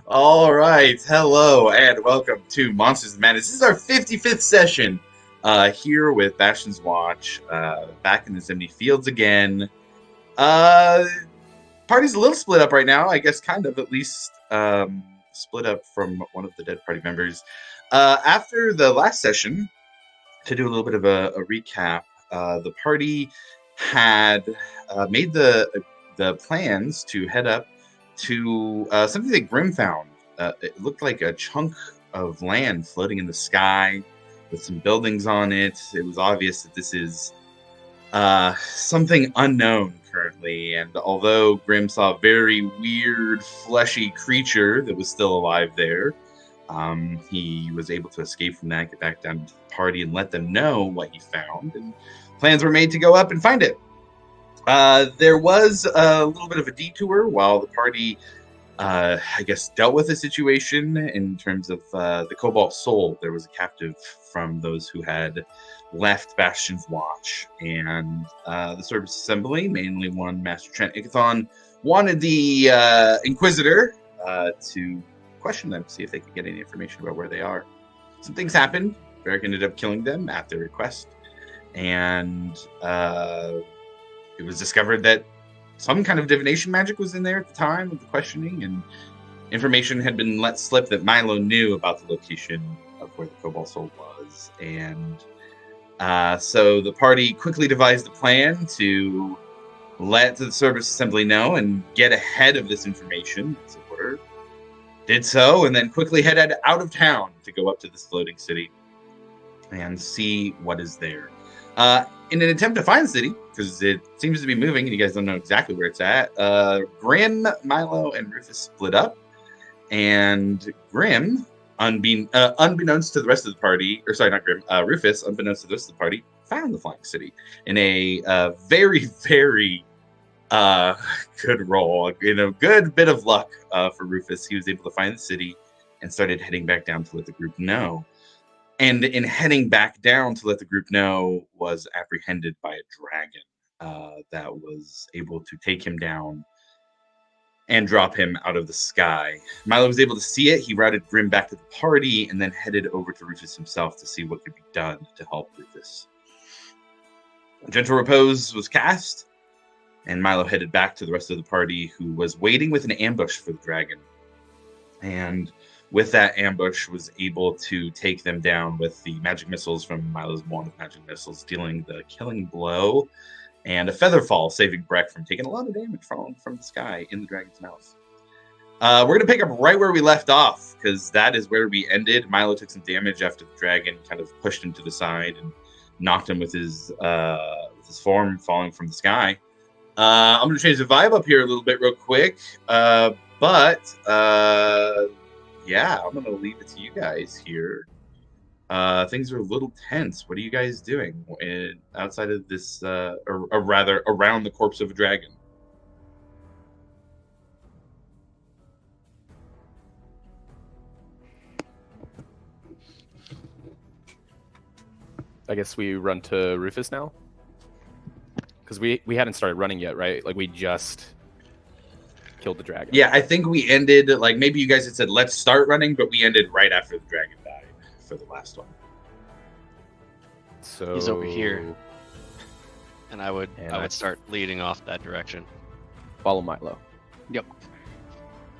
All right, hello and welcome to Monsters and Madness. This is our 55th session here with Bastion's Watch, back in the Zimny Fields again. Uh, Party's a little split up right now, I guess, kind of at least split up from one of the dead party members. After the last session, to do a little bit of a recap, the party had made the plans to head up to something that Grim found. It looked like a chunk of land floating in the sky with some buildings on it. It was obvious that this is something unknown currently. And although Grim saw a very weird, fleshy creature that was still alive there, he was able to escape from that, get back down to the party, and let them know what he found. And plans were made to go up and find it. There was a little bit of a detour while the party, I guess, dealt with the situation in terms of the Cobalt Soul. There was a captive from those who had left Bastion's Watch, and the Service Assembly, mainly one Master Trent Ikathon, wanted the Inquisitor to question them, see if they could get any information about where they are. Some things happened. Varric ended up killing them at their request, and it was discovered that some kind of divination magic was in there at the time of the questioning, and information had been let slip that Milo knew about the location of where the Cobalt Soul was. And so the party quickly devised a plan to let the Service Assembly know and get ahead of this information, as it were. Did so, and then quickly headed out of town to go up to this floating city and see what is there. In an attempt to find the city, because it seems to be moving and you guys don't know exactly where it's at, Grim, Milo, and Rufus split up. And Grim, unbeknownst to the rest of the party, or sorry, not Grim, Rufus, unbeknownst to the rest of the party, found the flying city in a very, very good roll. Good bit of luck for Rufus. He was able to find the city and started heading back down to let the group know. And in heading back down to let the group know, was apprehended by a dragon that was able to take him down and drop him out of the sky. Milo was able to see it. He routed Grim back to the party and then headed over to Rufus himself to see what could be done to help Rufus. Gentle Repose was cast, and Milo headed back to the rest of the party, who was waiting with an ambush for the dragon. And with that ambush, was able to take them down with the magic missiles from Milo's wand of magic missiles, dealing the killing blow, and a feather fall, saving Breck from taking a lot of damage falling from the sky in the dragon's mouth. We're going to pick up right where we left off, because that is where we ended. Milo took some damage after the dragon kind of pushed him to the side and knocked him with his form falling from the sky. I'm going to change the vibe up here a little bit real quick. Yeah, I'm going to leave it to you guys here. Things are a little tense. What are you guys doing outside of this, or rather, around the corpse of a dragon? I guess we run to Rufus now? Because we hadn't started running yet, right? Like, we just killed the dragon. Yeah, I think we ended, like, maybe you guys had said, let's start running, but we ended right after the dragon died for the last one. So he's over here. And I would start leading off that direction. Follow Milo. Yep.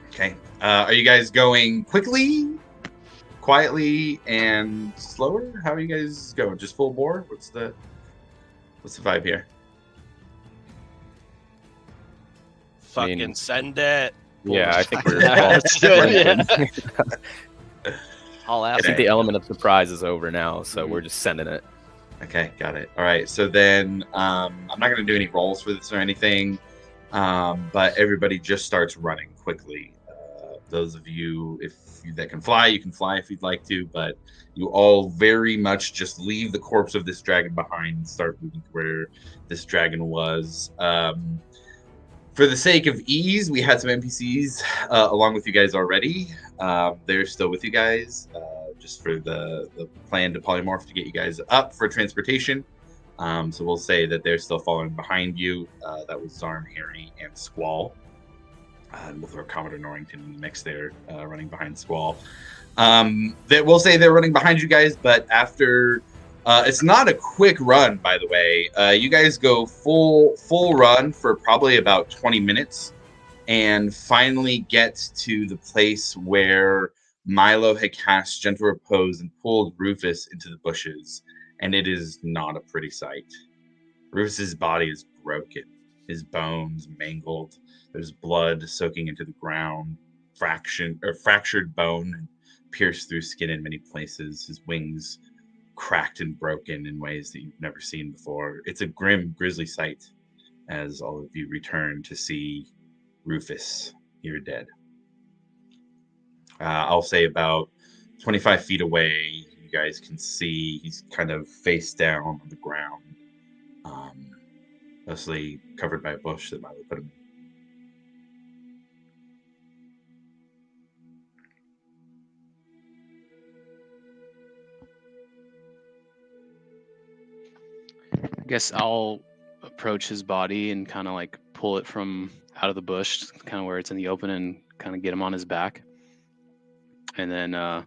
Okay. Are you guys going quickly, quietly, and slower? How are you guys going? Just full bore? What's the vibe here? Fucking send it. Yeah, I think we're all I think the element of surprise is over now, so we're just sending it. Okay, got it. All right, so then I'm not going to do any rolls for this or anything, but everybody just starts running quickly. Those of you that can fly, you can fly if you'd like to, but you all very much just leave the corpse of this dragon behind and start moving to where this dragon was. For the sake of ease, we had some NPCs along with you guys already. They're still with you guys, just for the plan to polymorph to get you guys up for transportation. So we'll say that they're still following behind you. That was Zarm, Harry, and Squall. We'll throw Commodore Norrington in the mix there, running behind Squall. That will say they're running behind you guys, but after it's not a quick run, by the way. You guys go full run for probably about 20 minutes, and finally get to the place where Milo had cast Gentle Repose and pulled Rufus into the bushes, and it is not a pretty sight. Rufus's body is broken, his bones mangled. There's blood soaking into the ground, fractured bone pierced through skin in many places. His wings cracked and broken in ways that you've never seen before. It's a grim, grisly sight as all of you return to see Rufus here dead. I'll say about 25 feet away, you guys can see he's kind of face down on the ground, mostly covered by a bush that Milo put him I guess I'll approach his body and kind of like pull it from out of the bush, kind of where it's in the open, and kind of get him on his back. And then I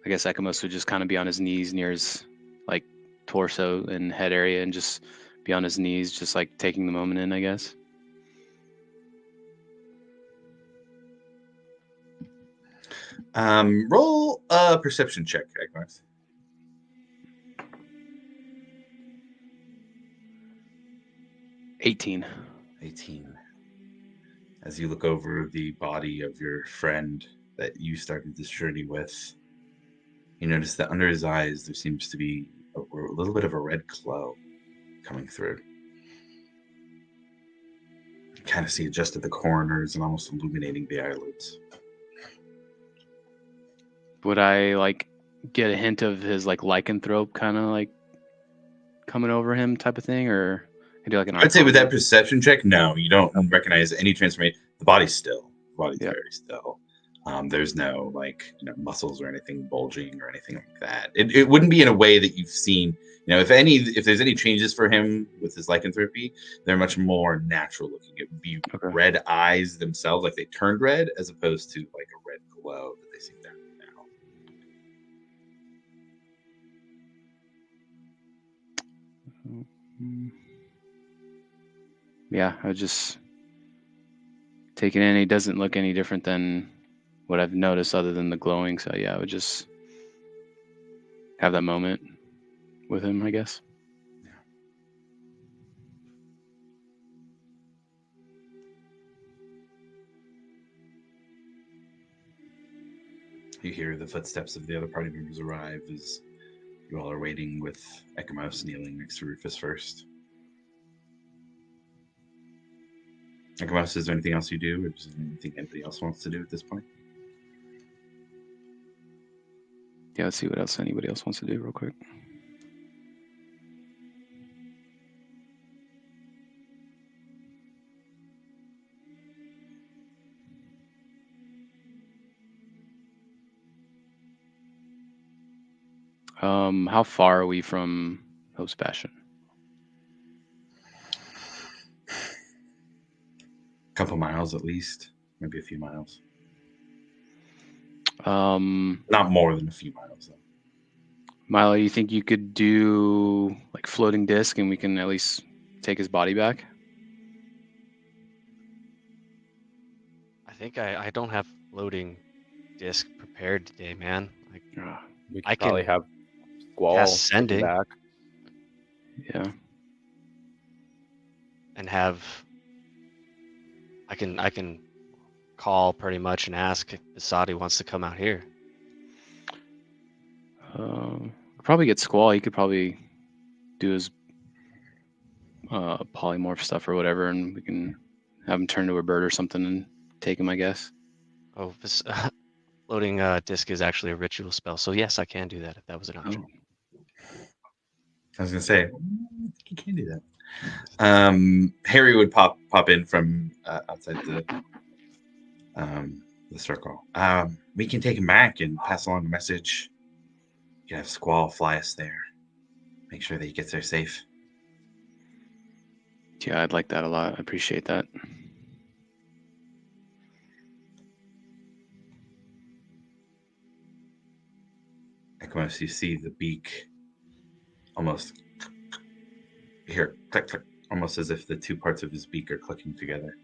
guess Ekamos would just kind of be on his knees near his like torso and head area, and just be on his knees, just like taking the moment in, I guess. Roll a perception check, Ekamos. 18. 18. As you look over the body of your friend that you started this journey with, you notice that under his eyes there seems to be a little bit of a red glow coming through. You kind of see it just at the corners and almost illuminating the eyelids. Would I like get a hint of his like lycanthrope kind of like coming over him type of thing, or I do like an? I'd say with that perception check, no, you don't recognize any transformation. The body's still. The body's very still. There's no like muscles or anything bulging or anything like that. It wouldn't be in a way that you've seen. If there's any changes for him with his lycanthropy, they're much more natural looking. It would be red eyes themselves, like they turned red, as opposed to like a red glow that they seem to have now. Yeah, I would just take it in. He doesn't look any different than what I've noticed other than the glowing. So yeah, I would just have that moment with him, I guess. Yeah. You hear the footsteps of the other party members arrive as you all are waiting, with Ekamos kneeling next to Rufus first. Ekamos, is there anything else you do, or is there anything anybody else wants to do at this point? Yeah, let's see what else anybody else wants to do real quick. How far are we from Hope's Bastion? A couple miles at least, maybe a few miles. Not more than a few miles, though. Milo, you think you could do like floating disc and we can at least take his body back? I think I don't have floating disc prepared today, man. We could probably have Squall sending back. Yeah. And have I can call pretty much and ask if Basadi wants to come out here. Probably get Squall. He could probably do his polymorph stuff or whatever, and we can have him turn to a bird or something and take him, I guess. Oh, this floating disc is actually a ritual spell, so yes, I can do that if that was an option. I was gonna say you can do that. Harry would pop in from outside the circle. We can take him back and pass along the message. You can have Squall fly us there. Make sure that he gets there safe. Yeah, I'd like that a lot. I appreciate that. Ekmos, you see the beak almost here, click, click, almost as if the two parts of his beak are clicking together.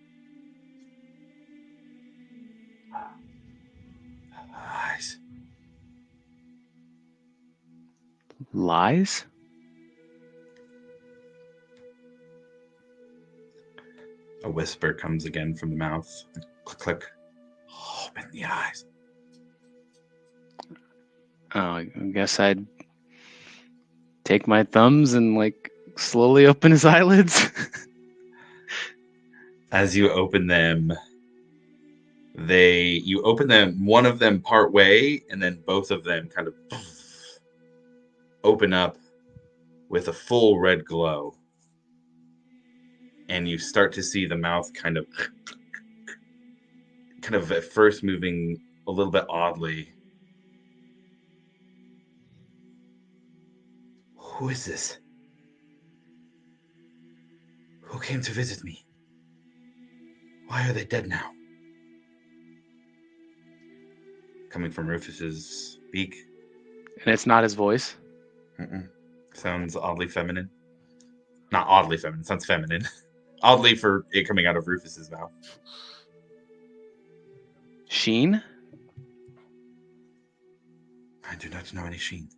Eyes. Lies? A whisper comes again from the mouth. Click, click. Open the eyes. Oh, I guess I'd take my thumbs and like slowly open his eyelids. As you open them, you open them, one of them part way, and then both of them kind of open up with a full red glow. And you start to see the mouth kind of at first moving a little bit oddly. Who is this? Who came to visit me? Why are they dead now? Coming from Rufus's beak. And it's not his voice. Mm-mm. Sounds oddly feminine. Not oddly feminine, sounds feminine. Oddly for it coming out of Rufus's mouth. Sheen? I do not know any Sheen.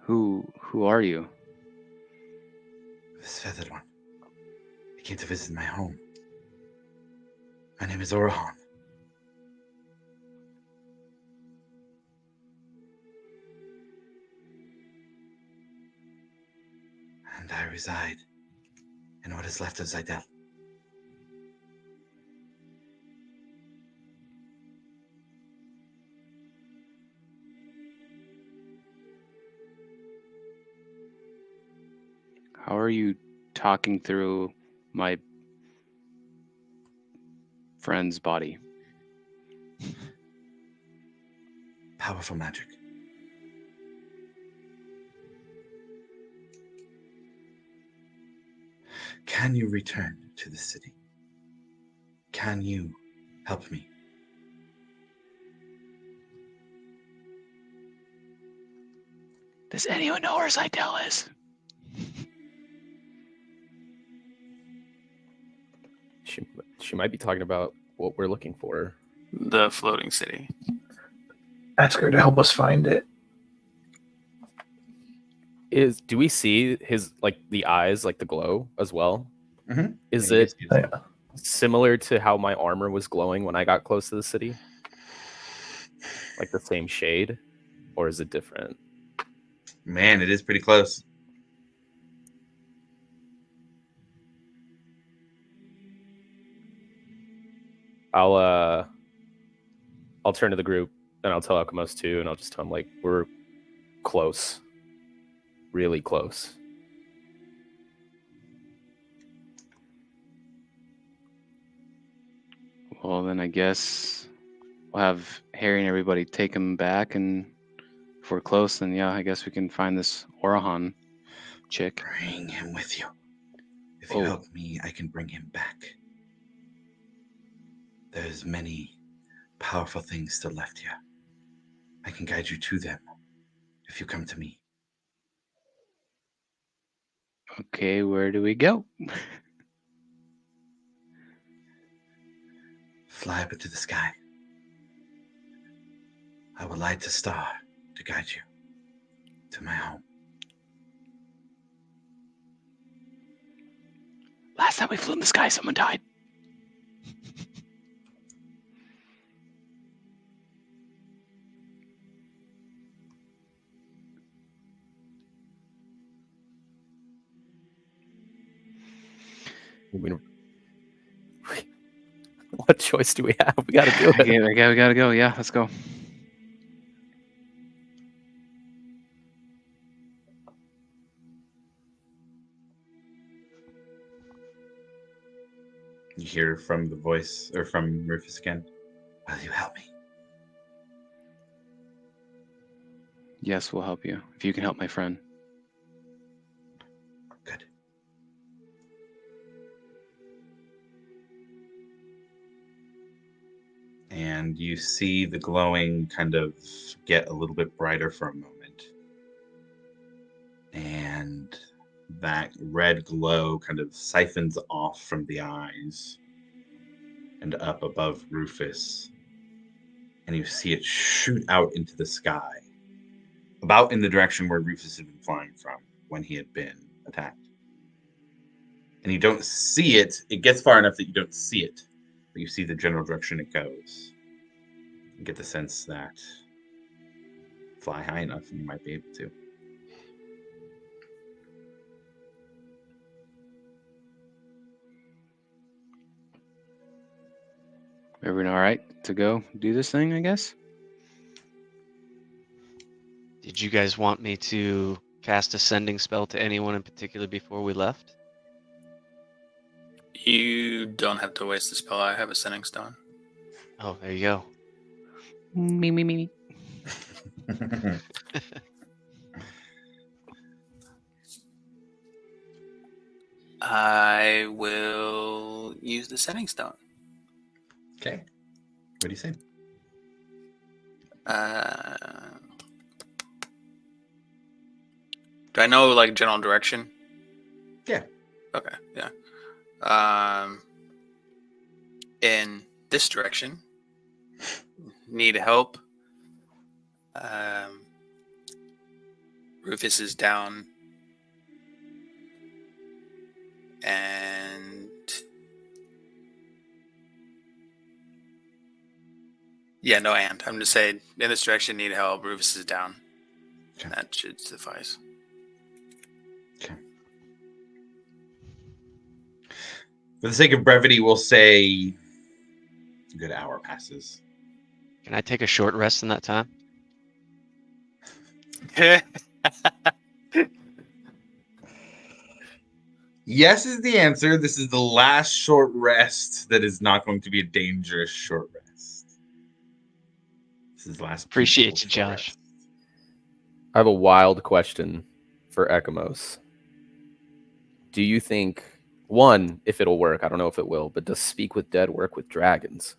Who are you? This feathered one. He came to visit my home. My name is Orahan. And I reside in what is left of Zydel. How are you talking through my friend's body? Powerful magic. Can you return to the city? Can you help me? Does anyone know where Zydel is? She might be talking about what we're looking for. The floating city. Ask her to help us find it. Do we see his like the eyes, like the glow as well? Mm-hmm. Is it Yeah. similar to how my armor was glowing when I got close to the city? Like the same shade? Or is it different? Man, it is pretty close. I'll turn to the group and I'll tell Alchemos too, and I'll just tell him like we're close. Really close. Well, then I guess we'll have Harry and everybody take him back, and if we're close, then yeah, I guess we can find this Orahan chick. Bring him with you. If you Oh. help me, I can bring him back. There's many powerful things still left here. I can guide you to them if you come to me. Okay, where do we go? Fly up into the sky. I will light a star to guide you to my home. Last time we flew in the sky, someone died. I mean, what choice do we have? We gotta do it. Okay, we gotta go. Yeah, let's go. You hear from the voice, or from Rufus again. Will you help me? Yes, we'll help you. If you can help my friend. Good. and you see the glowing kind of get a little bit brighter for a moment. And that red glow kind of siphons off from the eyes and up above Rufus. And you see it shoot out into the sky, about in the direction where Rufus had been flying from when he had been attacked. And you don't see it. It gets far enough that you don't see it, but you see the general direction it goes. You get the sense that fly high enough and you might be able to. Everyone all right to go do this thing, I guess? Did you guys want me to cast a sending spell to anyone in particular before we left? You don't have to waste the spell. I have a sending stone. Oh, there you go. Me. I will use the sending stone. Okay. What do you say? Do I know like general direction? Yeah. Okay. Yeah. In this direction. Need help. Rufus is down. And yeah, no, and I'm just saying in this direction, need help. Rufus is down. Okay. That should suffice. Okay. For the sake of brevity, we'll say a good hour passes. Can I take a short rest in that time? Yes is the answer. This is the last short rest that is not going to be a dangerous short rest. This is the last. Appreciate peaceful you, short Josh. rest. I have a wild question for Ekamos. Do you think, one, if it'll work, I don't know if it will, but does Speak with Dead work with dragons?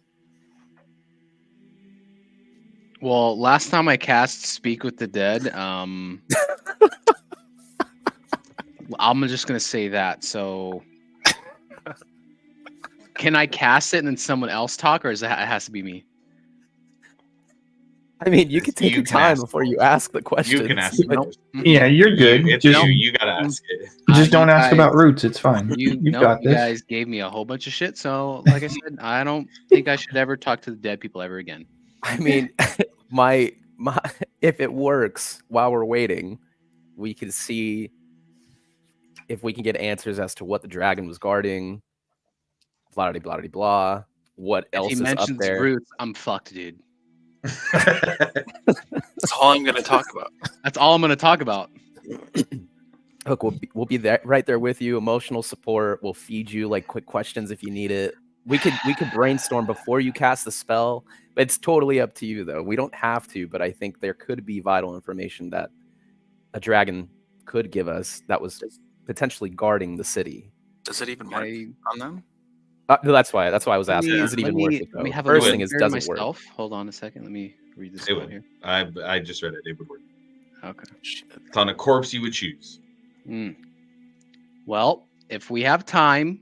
Well, last time I cast Speak with the Dead, I'm just gonna say that. So, can I cast it and then someone else talk, or is it has to be me? I mean, you can take You your can time ask before the you ask the question. You can ask. Nope. Yeah, you're good. It's Just, you gotta ask it. just don't You ask guys- about roots. It's fine. You've Nope, got you this. guys gave me a whole bunch of shit. So, like I said, I don't think I should ever talk to the dead people ever again. I mean, my if it works while we're waiting, we can see if we can get answers as to what the dragon was guarding, blah blah blah blah. What If else he is up mentions there? roots, I'm fucked, dude. That's all I'm going to talk about. That's all I'm gonna talk about. Look, we'll be there right there with you. Emotional support. We'll feed you like quick questions if you need it. We could brainstorm before you cast the spell, but it's totally up to you though. We don't have to, but I think there could be vital information that a dragon could give us that was potentially guarding the city. Does it even work on them? No, that's why I was asking. Let Is it even me- worth it Let me though? have First a thing is, look here does it work? myself. Hold on a second. Let me read this It one would. here. I just read it. It would work. Okay. It's on a corpse you would choose. Well, if we have time,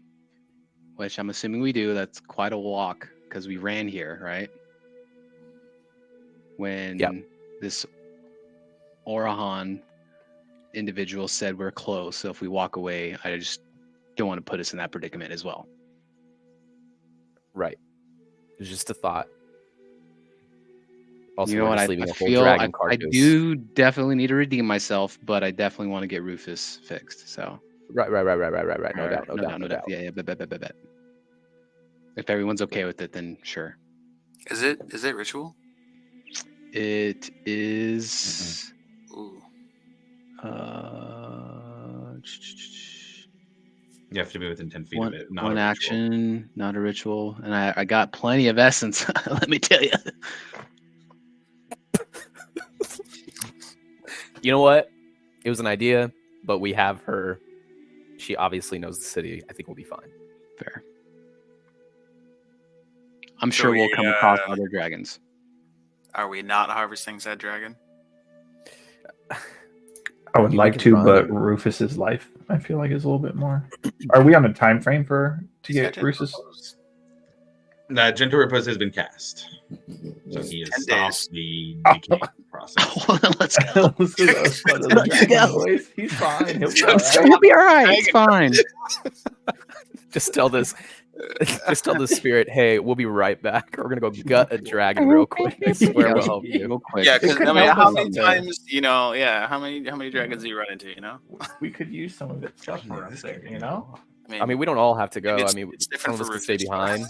which I'm assuming we do, that's quite a walk because we ran here, right? When Yep. this Orahan individual said we're close, so if we walk away, I just don't want to put us in that predicament as well. Right. It's just a thought. Also, You know we're what? just I leaving a whole feel dragon I carcass. do definitely need to redeem myself, but I definitely want to get Rufus fixed. So Right. No All doubt. right, No doubt. Yeah, bet. If everyone's okay with it, then sure. Is it ritual? It is. Ooh. You have to be within 10 feet of it. Not One a ritual. action, not a ritual, and I got plenty of essence. Let me tell you. You know what? It was an idea, but we have her. She obviously knows the city. I think we'll be fine. Fair. I'm So sure we'll we, come across other dragons. Are we not harvesting said dragon? I would We like can to, run. but Rufus's life, I feel like, is a little bit more. Are we on a time frame to He's get got Rufus? repose. Gentle Repose has been cast. So he 10 has stopped days. the decay process. Let's go. Let's go. Boys. He's fine. He'll be all right. He'll be all right. It's fine. Just tell this. Just tell the spirit, hey, we'll be right back. We're gonna go gut a dragon real quick. I swear we'll help you. Real quick. Yeah, because could I mean, help how us many someday. times, how many dragons do you run into, We could use some of its stuff for us there, you know? I mean, we don't all have to go. It's- I mean, it's some different of us for can stay Rufus. behind.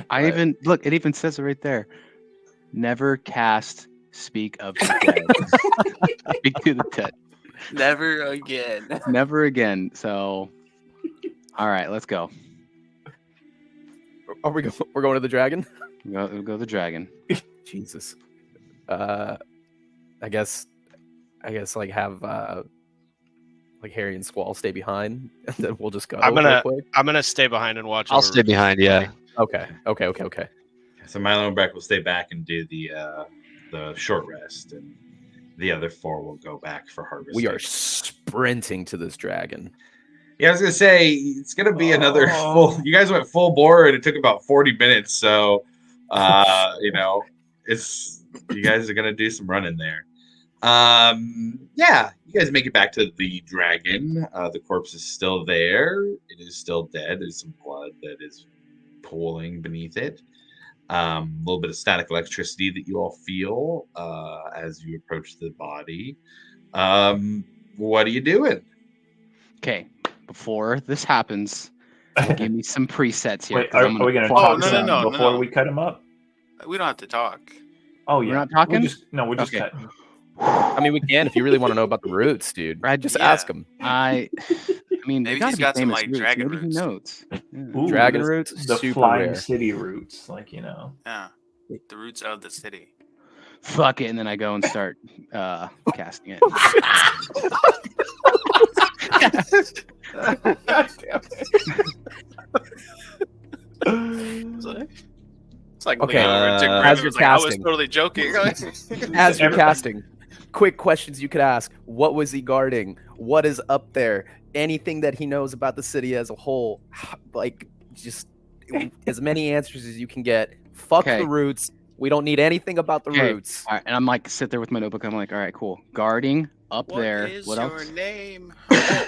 I even look. It even says it right there. Never cast. Speak of the dead. Speak to the dead. Never again. Never again. So, all right, let's go. Are we we're going to the dragon? We'll go the dragon. Jesus. I guess like have like Harry and Squall stay behind, and then we'll just go. I'm real gonna quick. stay behind and watch. I'll over stay Rufus. behind. Yeah. Okay. So Milo and Breck will stay back and do the short rest, and the other 4 will go back for harvest. We are sprinting to this dragon. Yeah, I was gonna say it's gonna be another full. You guys went full bore, and it took about 40 minutes. So, it's you guys are gonna do some running there. Yeah, you guys make it back to the dragon. The corpse is still there. It is still dead. There's some blood that is pooling beneath it. A little bit of static electricity that you all feel as you approach the body. What are you doing? Okay. Before this happens, give me some presets here. Wait, 'cause are I'm we going to Oh, talk no, to no, them no, before no. we cut him up? We don't have to talk. Oh, yeah. not talking? We're just Okay. cutting. I mean, we can if you really want to know about the roots, dude. Right, Just yeah. ask him. I mean, Maybe they gotta he's be got some, famous like, roots. dragon Maybe roots. he knows. Yeah. Ooh, Dragon the- roots, The super Flying rare. City roots, like, you know. Yeah. The roots of the city. Fuck it, and then I go and start casting it. It's like Okay, Jim as Graham you're was like, I was casting. totally joking. As you're casting, quick questions you could ask. What was he guarding? What is up there? Anything that he knows about the city as a whole. Like, just as many answers as you can get. Fuck Okay. the roots. We don't need anything about the Okay. roots. All right, and I'm like, sit there with my notebook. I'm like, all right, cool. Guarding up What there. is What your else? name?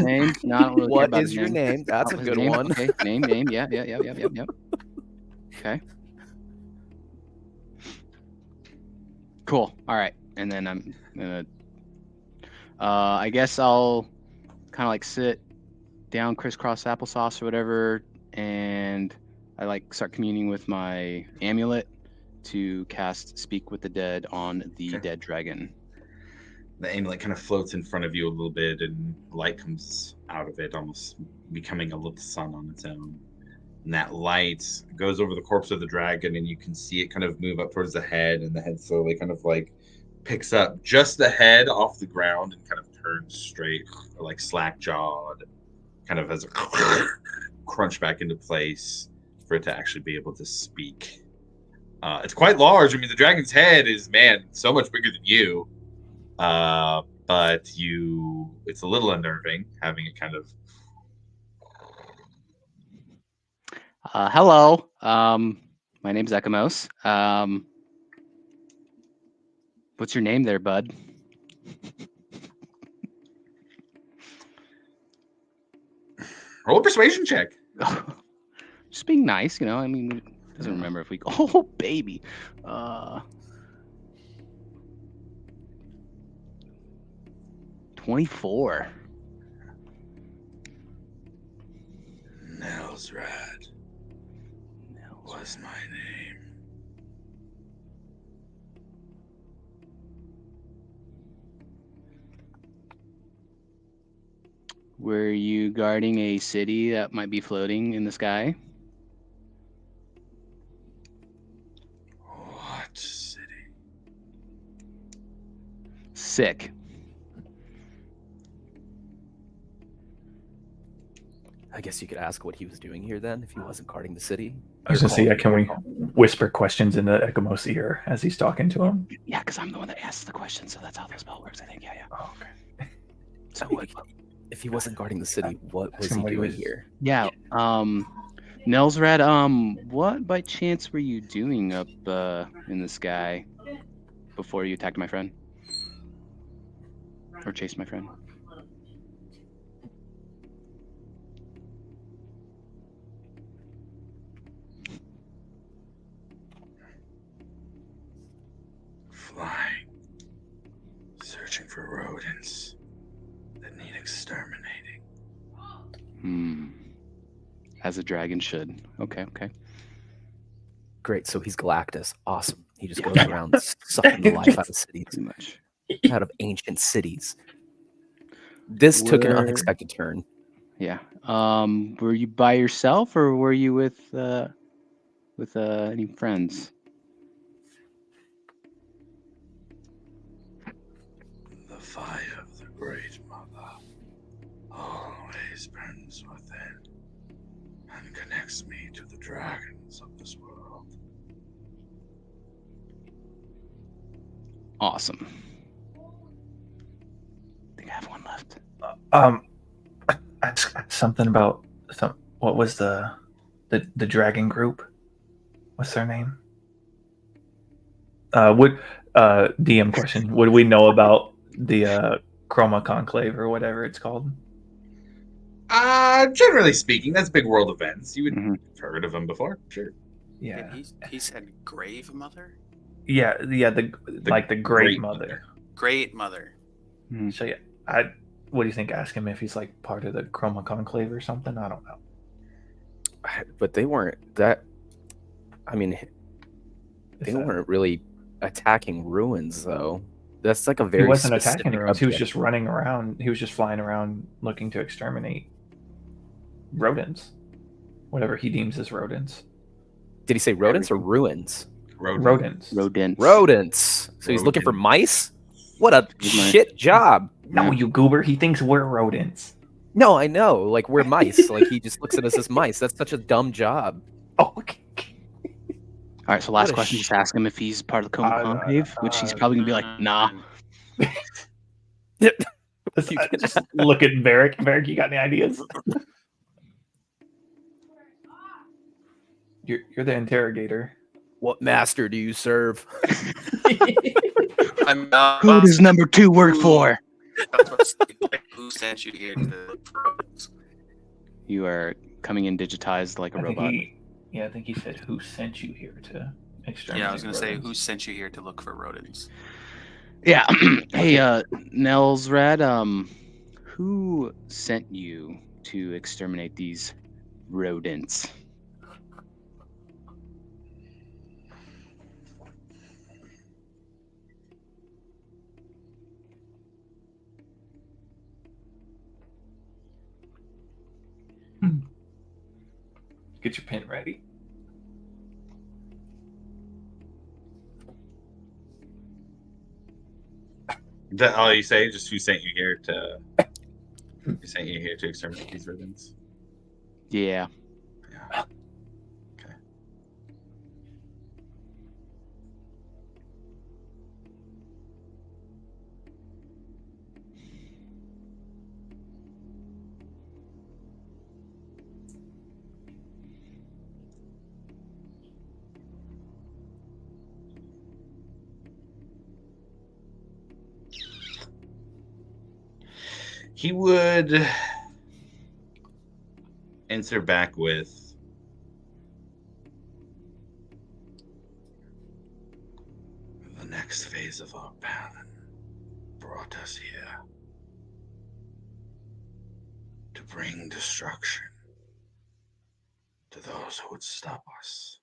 Name? No, I don't really care What about is his your name? That's a His good name? one. Okay, name. Yeah. Okay. Cool. All right, and then I'm gonna. I guess I'll kind of like sit down, crisscross applesauce or whatever, and I like start communing with my amulet to cast Speak with the Dead on the Okay. dead dragon. The amulet kind of floats in front of you a little bit, and light comes out of it, almost becoming a little sun on its own. And that light goes over the corpse of the dragon, and you can see it kind of move up towards the head, and the head slowly kind of like picks up just the head off the ground and kind of turns straight, like slack jawed, kind of as a crunch back into place for it to actually be able to speak. It's quite large. I mean, the dragon's head is, man, so much bigger than you. But it's a little unnerving having it kind of. Hello. My name's Ekamos. What's your name there, bud? Roll a persuasion check. Just being nice, you know. I mean, doesn't remember if we. Oh, baby. 24. Nelsrad was my name. Were you guarding a city that might be floating in the sky? What city? Sick. guess you could ask what he was doing here then, if he wasn't guarding the city. I was Your gonna say, call. yeah, can we whisper questions into Ekamos' ear as he's talking to him? Yeah, because I'm the one that asks the question, so that's how the spell works. I think. Yeah. Oh, okay. So If he wasn't guarding the city, what was Ask him he what he doing was- here? yeah. Nelsrad, what by chance were you doing up in the sky before you attacked my friend? Or chased my friend? Flying. Searching for rodents that need exterminating. As a dragon should. Okay. Great, so he's Galactus. Awesome. He just goes around sucking the life out of cities, Pretty much. out of ancient cities. This took an Where- unexpected turn. Yeah. Were you by yourself or were you with any friends? The fire of the Great Mother always burns within and connects me to the dragons of this world. Awesome. I think I have one left. Something about what was the dragon group? What's their name? DM question. Would we know about the Chroma Conclave or whatever it's called? Generally speaking, that's big world events. You would Mhm. have heard of them before, sure. Yeah, He said Grave Mother? yeah. The Great Mother. Great Mother. So yeah, what do you think? Ask him if he's like part of the Chroma Conclave or something. I don't know. But they weren't that. I mean, they weren't really attacking ruins, though. That's like a very. He wasn't specific attacking ruins. He was object. just running around. He was just flying around looking to exterminate rodents, whatever he deems as rodents. Did he say rodents or ruins? Rodents. Rodents. Rodents. So he's looking for mice. What a He's mice. shit job. No, you goober. He thinks we're rodents. No, I know. Like we're mice. Like he just looks at us as mice. That's such a dumb job. Oh, okay. All right, so What last a question, just ask him if he's part of the Coma Conclave, which he's probably gonna be like, nah. Just look at Varric. Varric, you got any ideas? You're the interrogator. What master do you serve? I'm not. Who does number 2 work for? Who sent you here to the rodents? You are coming in digitized like a I think robot. I think he said, "Who sent you here to exterminate?" Yeah, I was gonna say, rodents?" who sent you here to look for rodents? Yeah. Hey, Nelsrad, who sent you to exterminate these rodents? Get your pen ready. Is that all you say? Just who sent you here to? Who sent you here to exterminate these rodents? Yeah. Yeah. Okay. He would answer back with, the next phase of our plan brought us here to bring destruction to those who would stop us.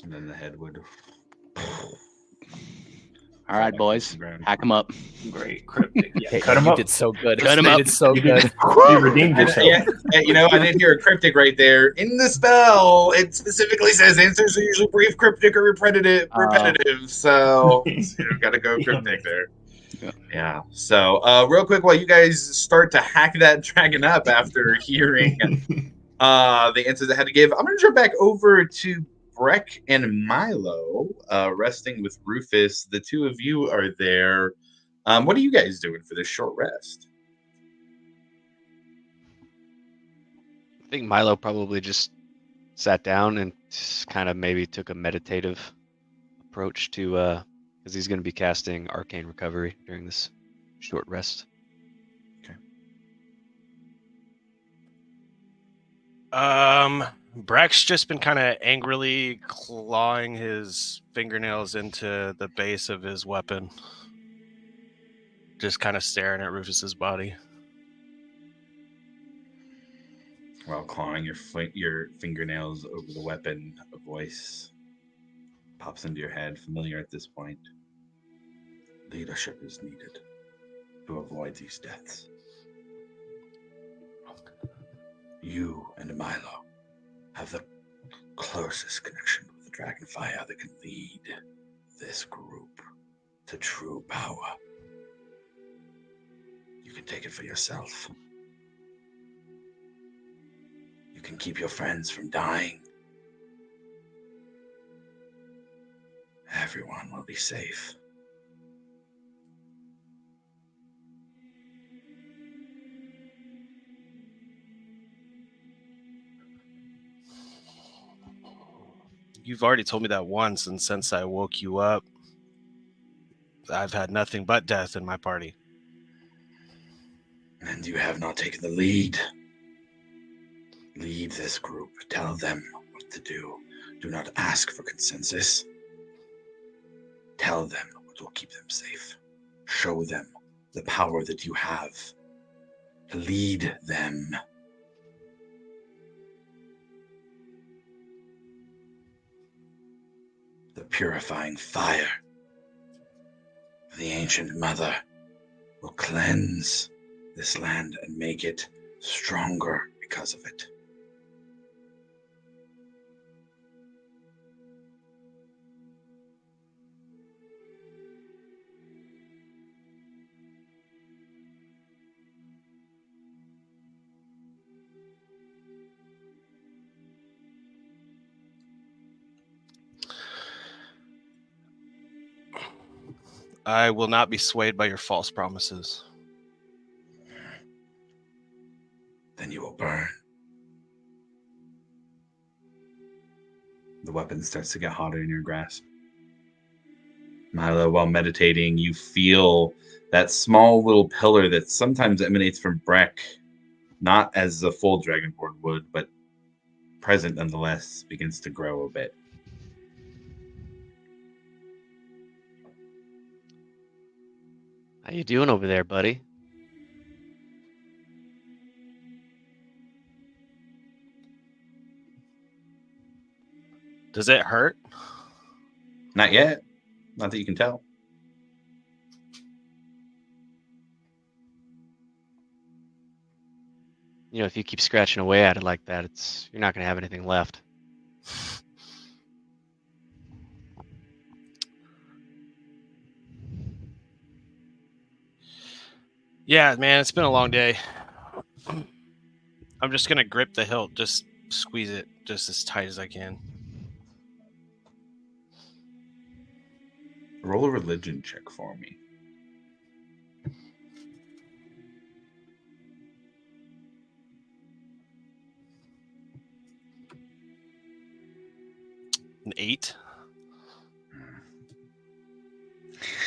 And then the head would. All right, boys, Ground. hack him up. Great cryptic. Yeah, Hey, cut him you up. did so good. Cut him You up. did so You good. did- You redeemed yourself. Yeah, you know, I did hear a cryptic right there. In the spell, it specifically says answers are usually brief, cryptic, or repetitive. So you got to go cryptic there. Yeah. So real quick, while you guys start to hack that dragon up after hearing the answers I had to give, I'm going to jump back over to Breck and Milo, resting with Rufus. The two of you are there. What are you guys doing for this short rest? I think Milo probably just sat down and just kind of maybe took a meditative approach to because he's going to be casting Arcane Recovery during this short rest. Breck's just been kind of angrily clawing his fingernails into the base of his weapon. Just kind of staring at Rufus's body. While clawing your fingernails over the weapon, a voice pops into your head, familiar at this point. Leadership is needed to avoid these deaths. You and Milo have the closest connection with the Dragonfire that can lead this group to true power. You can take it for yourself. You can keep your friends from dying. Everyone will be safe. You've already told me that once, and since I woke you up, I've had nothing but death in my party. And you have not taken the lead. Lead this group. Tell them what to do. Do not ask for consensus. Tell them what will keep them safe. Show them the power that you have to lead them. The purifying fire of the ancient mother will cleanse this land and make it stronger because of it. I will not be swayed by your false promises. Then you will burn. The weapon starts to get hotter in your grasp. Milo, while meditating, you feel that small little pillar that sometimes emanates from Breck, not as a full Dragonborn would, but present nonetheless, begins to grow a bit. How you doing over there, buddy? Does it hurt? Not yet. Not that you can tell. You know, if you keep scratching away at it like that, you're not going to have anything left. Yeah, man, it's been a long day. I'm just going to grip the hilt, just squeeze it just as tight as I can. Roll a religion check for me. An 8.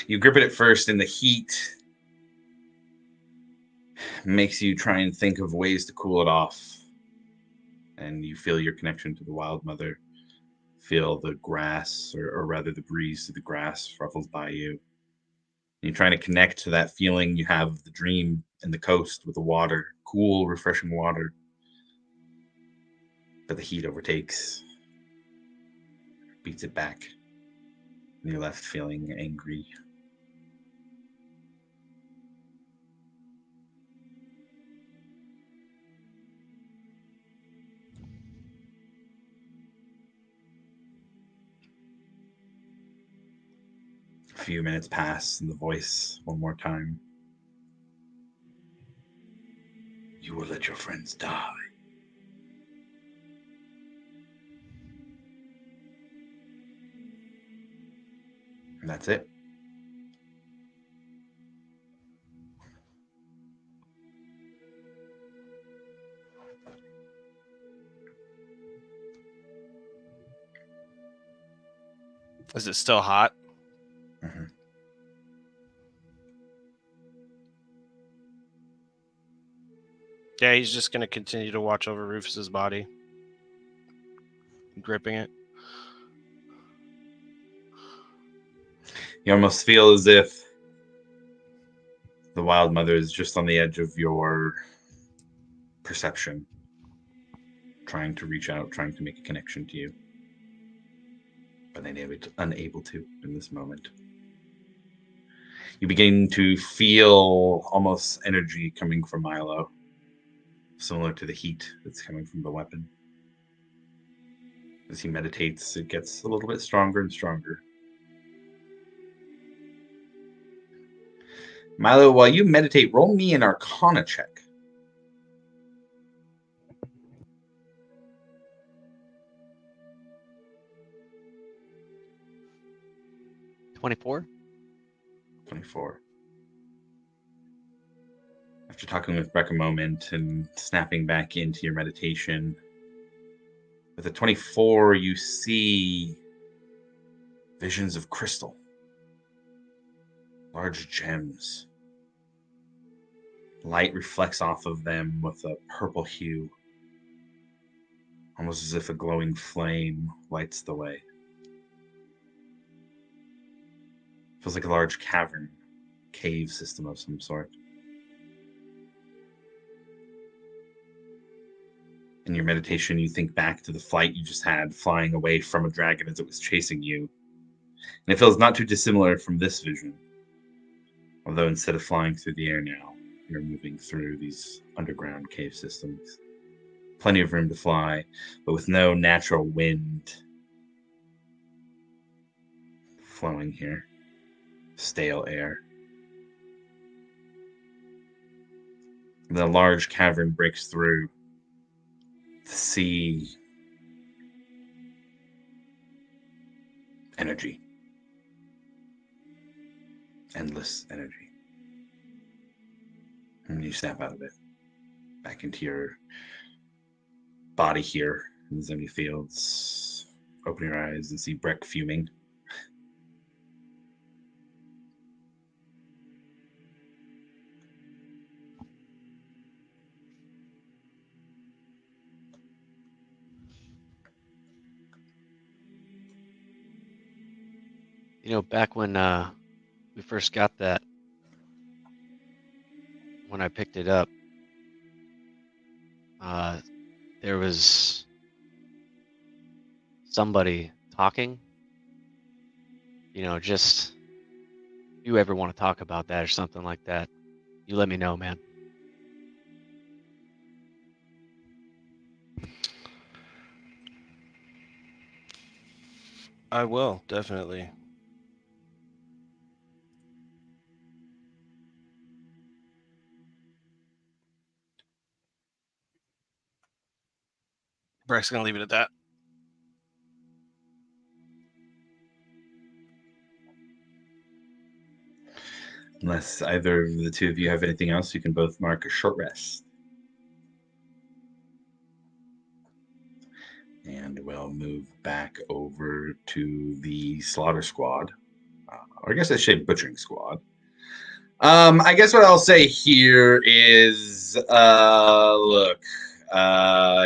You grip it at first, and the heat makes you try and think of ways to cool it off. And you feel your connection to the Wild Mother. Feel the grass, or rather the breeze through the grass ruffles by you. And you're trying to connect to that feeling you have of the dream and the coast with the water, cool, refreshing water. But the heat overtakes, beats it back. And you're left feeling angry, few minutes pass, and the voice one more time. You will let your friends die. And that's it. Is it still hot? Mhm. Yeah, he's just going to continue to watch over Rufus's body, gripping it. You almost feel as if the Wild Mother is just on the edge of your perception, trying to reach out, trying to make a connection to you, but unable to in this moment. You begin to feel almost energy coming from Milo, similar to the heat that's coming from the weapon. As he meditates, it gets a little bit stronger and stronger. Milo, while you meditate, roll me an Arcana check. $24. 24. After talking with Breck a moment and snapping back into your meditation, with a 24, you see visions of crystal, large gems. Light reflects off of them with a purple hue, almost as if a glowing flame lights the way. Feels like a large cavern, cave system of some sort. In your meditation, you think back to the flight you just had, flying away from a dragon as it was chasing you. And it feels not too dissimilar from this vision. Although instead of flying through the air now, you're moving through these underground cave systems. Plenty of room to fly, but with no natural wind flowing here. Stale air. The large cavern breaks through to see energy. Endless energy. And you snap out of it. Back into your body here in the Zemi Fields. Open your eyes and see Breck fuming. You know, back when we first got that, when I picked it up, there was somebody talking. You know, just if you ever want to talk about that or something like that, you let me know, man. I will, definitely. Breck's going to leave it at that. Unless either of the two of you have anything else, you can both mark a short rest. And we'll move back over to the slaughter squad. Or I guess I should say butchering squad. I guess what I'll say here is, look,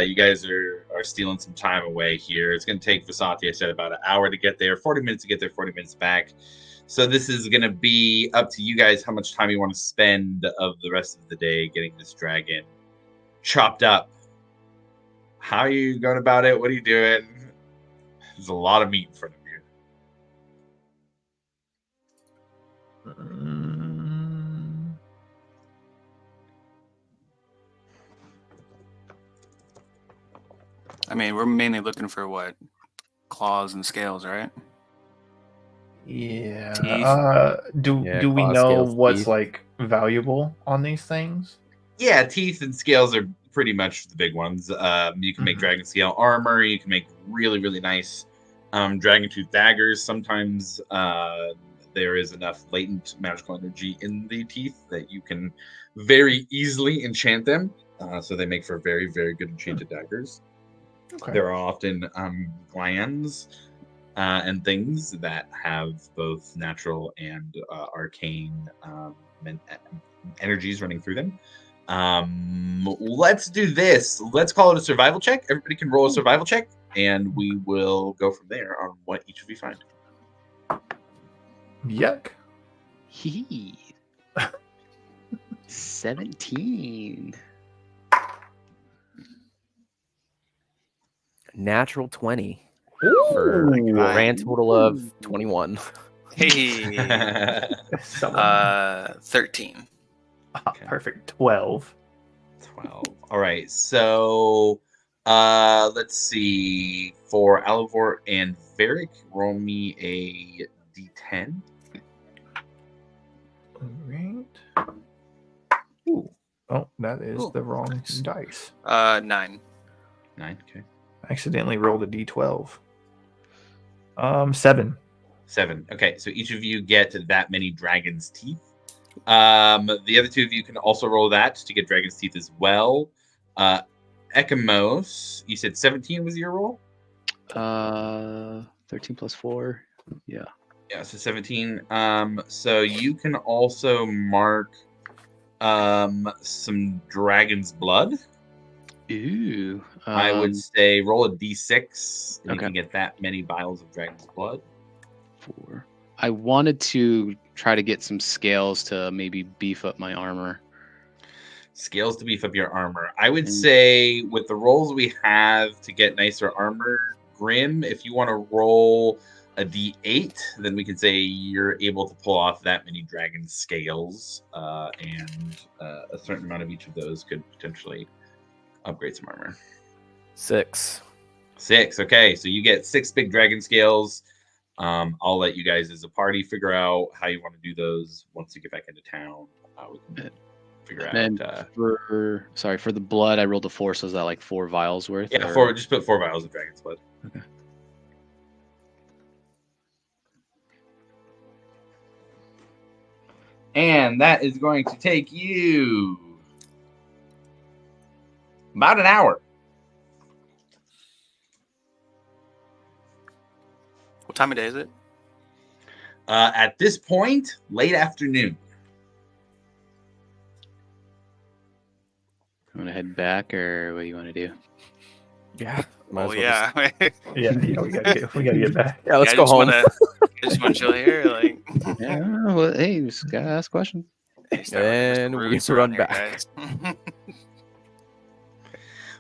you guys are stealing some time away here. It's going to take Vasati, I said, about an hour to get there, 40 minutes to get there, 40 minutes back. So this is going to be up to you guys how much time you want to spend of the rest of the day getting this dragon chopped up. How are you going about it? What are you doing? There's a lot of meat in front of you. I mean, we're mainly looking for what? Claws and scales, right? Yeah. Teeth. Do Yeah, we claw, know scales, what's teeth. like valuable on these things? Yeah, teeth and scales are pretty much the big ones. You can make Mhm. dragon scale armor. You can make really, really nice dragon tooth daggers. Sometimes there is enough latent magical energy in the teeth that you can very easily enchant them. So they make for very, very good enchanted daggers. Okay. There are often glands and things that have both natural and arcane energies running through them. Let's do this. Let's call it a survival check. Everybody can roll a survival check, and we will go from there on what each of you find. Yuck. Hee. 17. Natural 20 for a Ooh. grand total of 21. Hey. Someone. 13. Okay. Perfect. 12. 12. All right. So let's see. For Alivor and Varric, roll me a d10. All right. Ooh. Oh, that is Ooh, the wrong nice. dice. 9. 9. Okay. I accidentally rolled a d12. 7. 7. Okay. So each of you get that many dragon's teeth. The other two of you can also roll that to get dragon's teeth as well. Ekamos, you said 17 was your roll? 13 plus 4. Yeah. Yeah, so 17. So you can also mark some dragon's blood. Ooh. I would say roll a d6 and you Okay. can get that many vials of dragon's blood. 4. I wanted to try to get some scales to maybe beef up my armor. Scales to beef up your armor. I would Mm. say with the rolls we have to get nicer armor, Grim, if you want to roll a d8, then we can say you're able to pull off that many dragon scales, and a certain amount of each of those could potentially upgrade some armor. 6. 6. Okay, so you get 6 big dragon scales. I'll let you guys as a party figure out how you want to do those once you get back into town. We can figure And out. for the blood, I rolled a 4, so is that like 4 vials worth? Yeah, or- just put 4 vials of dragon's blood. Okay. And that is going to take you about an hour. What time of day is it? At this point, late afternoon. You want to head back, or what do you want to do? Yeah. Might as Oh well yeah. Yeah, we gotta get back. Yeah, let's I go just home. I just want to chill here. Like, Yeah. Well, hey, you just gotta ask questions. start looking for some And we roots run around here, back. guys.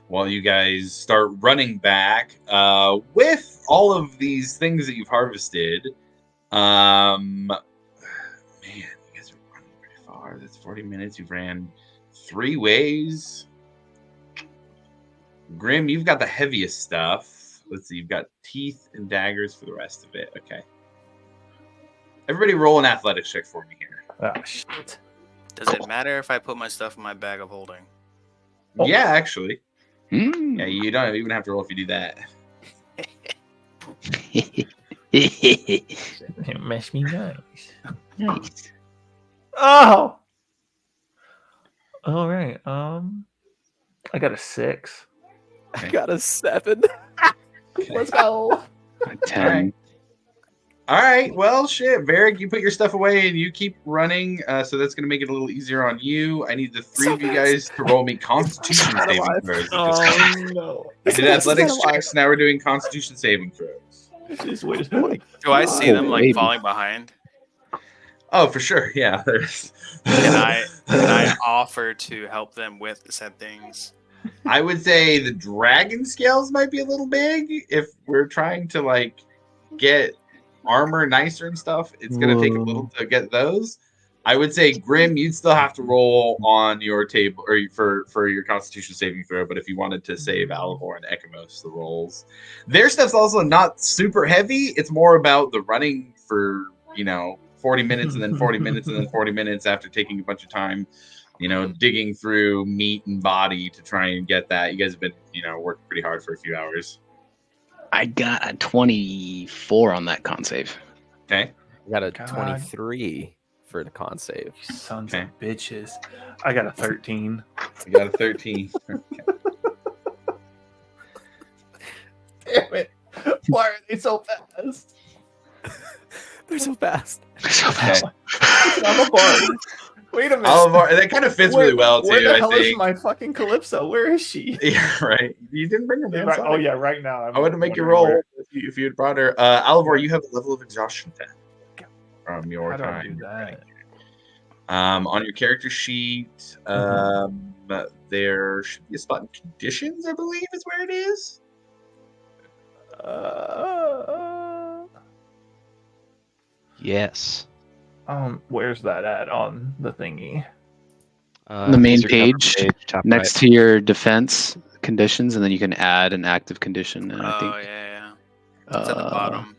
While you guys start running back, with all of these things that you've harvested, man, you guys are running pretty far. That's 40 minutes. You've ran 3 ways. Grim, you've got the heaviest stuff. Let's see, you've got teeth and daggers for the rest of it. Okay. Everybody roll an athletics check for me here. Oh, shit. Does it matter if I put my stuff in my bag of holding? Oh. Yeah, actually. Hmm. Yeah, you don't even have to roll if you do that. It must be nice. Nice. Oh! All right. I got a 6. I got a 7. Let's go. 10. Alright. All right. Well, shit, Varric, you put your stuff away and you keep running. So that's going to make it a little easier on you. I need the 3 of you guys to roll me Constitution I'm saving alive. throws. Oh, no. We did athletics checks. Now we're doing Constitution saving throws. Just wait a minute. Do I see them like baby. falling behind? Oh, for sure. Yeah. There's. Can I offer to help them with said things? I would say the dragon scales might be a little big if we're trying to like get armor nicer and stuff. It's gonna take a little to get those. I would say Grim, you'd still have to roll on your table or for your Constitution saving throw. But if you wanted to save Alivor and Ekamos the rolls, their stuff's also not super heavy. It's more about the running for 40 minutes and then 40 minutes and then 40 minutes after taking a bunch of time, digging through meat and body to try and get that. You guys have been, working pretty hard for a few hours. I got a 24 on that con save. Okay. I got a God. 23 for the con save. Sons Okay. of bitches. I got a 13. You got a 13. Damn it. Why are they so fast? They're so fast. Okay. I'm a bard. Wait a minute. Oliver, that kind of fits really well, too, Where the I hell is think. my fucking Calypso? Where is she? Yeah, right. You didn't bring her down. Right, oh, yeah, right now. I would to make you roll if you had brought her. Oliver, you have a level of exhaustion 10 from your How do I time. do that? On your character sheet, there should be a spot in conditions, I believe is where it is. Yes. Where's that at on the thingy? The main is your cover page, top Next to your defense conditions, and then you can add an active condition. And I Oh think yeah. It's at the bottom.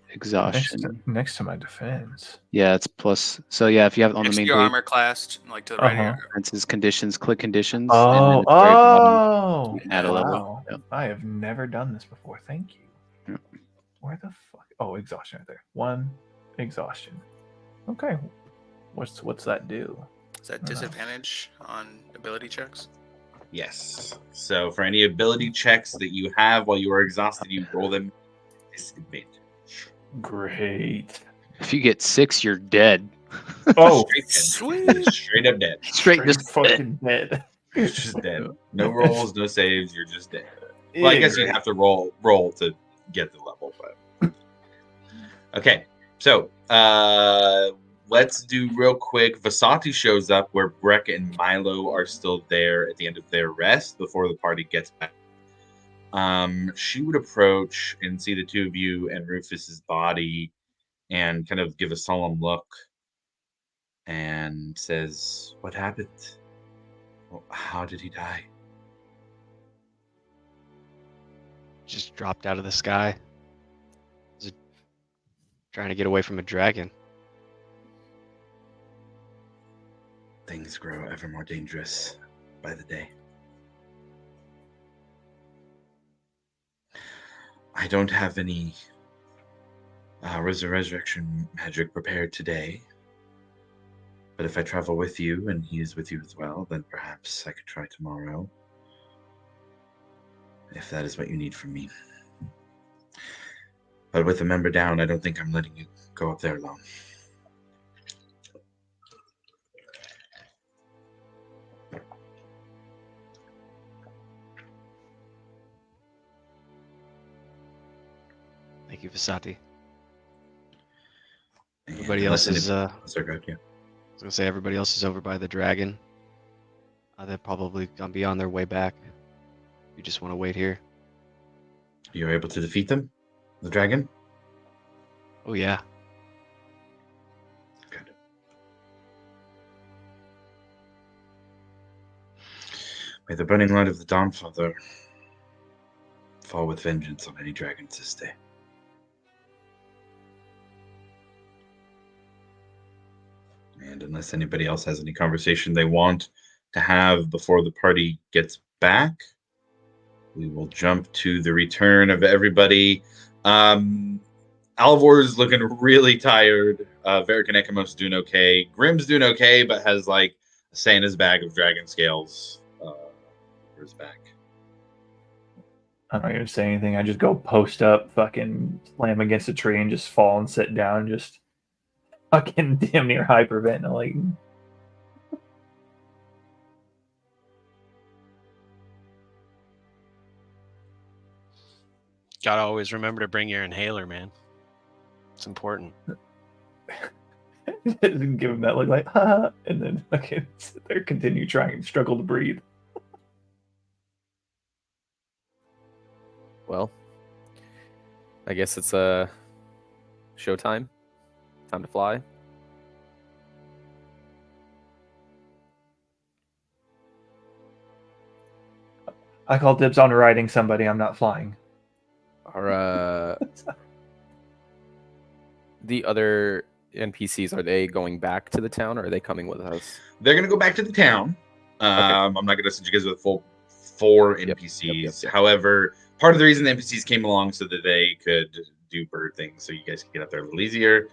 exhaustion. Next to my defense. Yeah, it's plus. So yeah, if you have it on Next the to main your page, armor class, like to the right of your defenses, conditions, click conditions. Oh, and then at the very bottom, oh! you can add a level. Wow. Yep. I have never done this before. Thank you. Yep. Where the fuck? Oh, exhaustion right there. 1 exhaustion. Okay. What's that do? Is that disadvantage on ability checks? Yes. So for any ability checks that you have while you are exhausted, you roll them disadvantage. Great. If you get 6, you're dead. Oh, Straight dead. Straight up dead. Straight just fucking dead. You're just dead. No rolls, no saves. You're just dead. Well, I guess you'd have to roll to get the level, but okay. So let's do real quick. Vasati shows up where Breck and Milo are still there at the end of their rest before the party gets back. She would approach and see the two of you and Rufus's body and kind of give a solemn look and says, "What happened? How did he die?" Just dropped out of the sky. Was it trying to get away from a dragon? Things grow ever more dangerous by the day. I don't have any resurrection magic prepared today, but if I travel with you and he is with you as well, then perhaps I could try tomorrow, if that is what you need from me. But with the member down, I don't think I'm letting you go up there alone. Thank you, Vasati. And Everybody unless else is. any- Sorry, go ahead, yeah. I was gonna say everybody else is over by the dragon. They're probably gonna be on their way back. You just want to wait here. You were able to defeat them, the dragon? Oh yeah. Good. May the burning light of the Dawnfather fall with vengeance on any dragons this day. And unless anybody else has any conversation they want to have before the party gets back, we will jump to the return of everybody. Alvor's looking really tired. Varric and Ekimos doing okay. Grim's doing okay, but has like a Santa's bag of dragon scales for his back. I'm not gonna say anything. I just go post up, fucking slam against a tree, and just fall and sit down, just fucking damn near hyperventilating. Gotta always remember to bring your inhaler, man. It's important. Give him that look like, ha, and then okay, sit there, continue trying to struggle to breathe. Well, I guess it's showtime. Time to fly. I call dibs on riding somebody. I'm not flying. Are the other NPCs, are they going back to the town or are they coming with us? They're gonna go back to the town. I'm not gonna send you guys with full 4 Yep, NPCs. yep. However, part of the reason the NPCs came along so that they could do bird things, so you guys could get up there a little easier.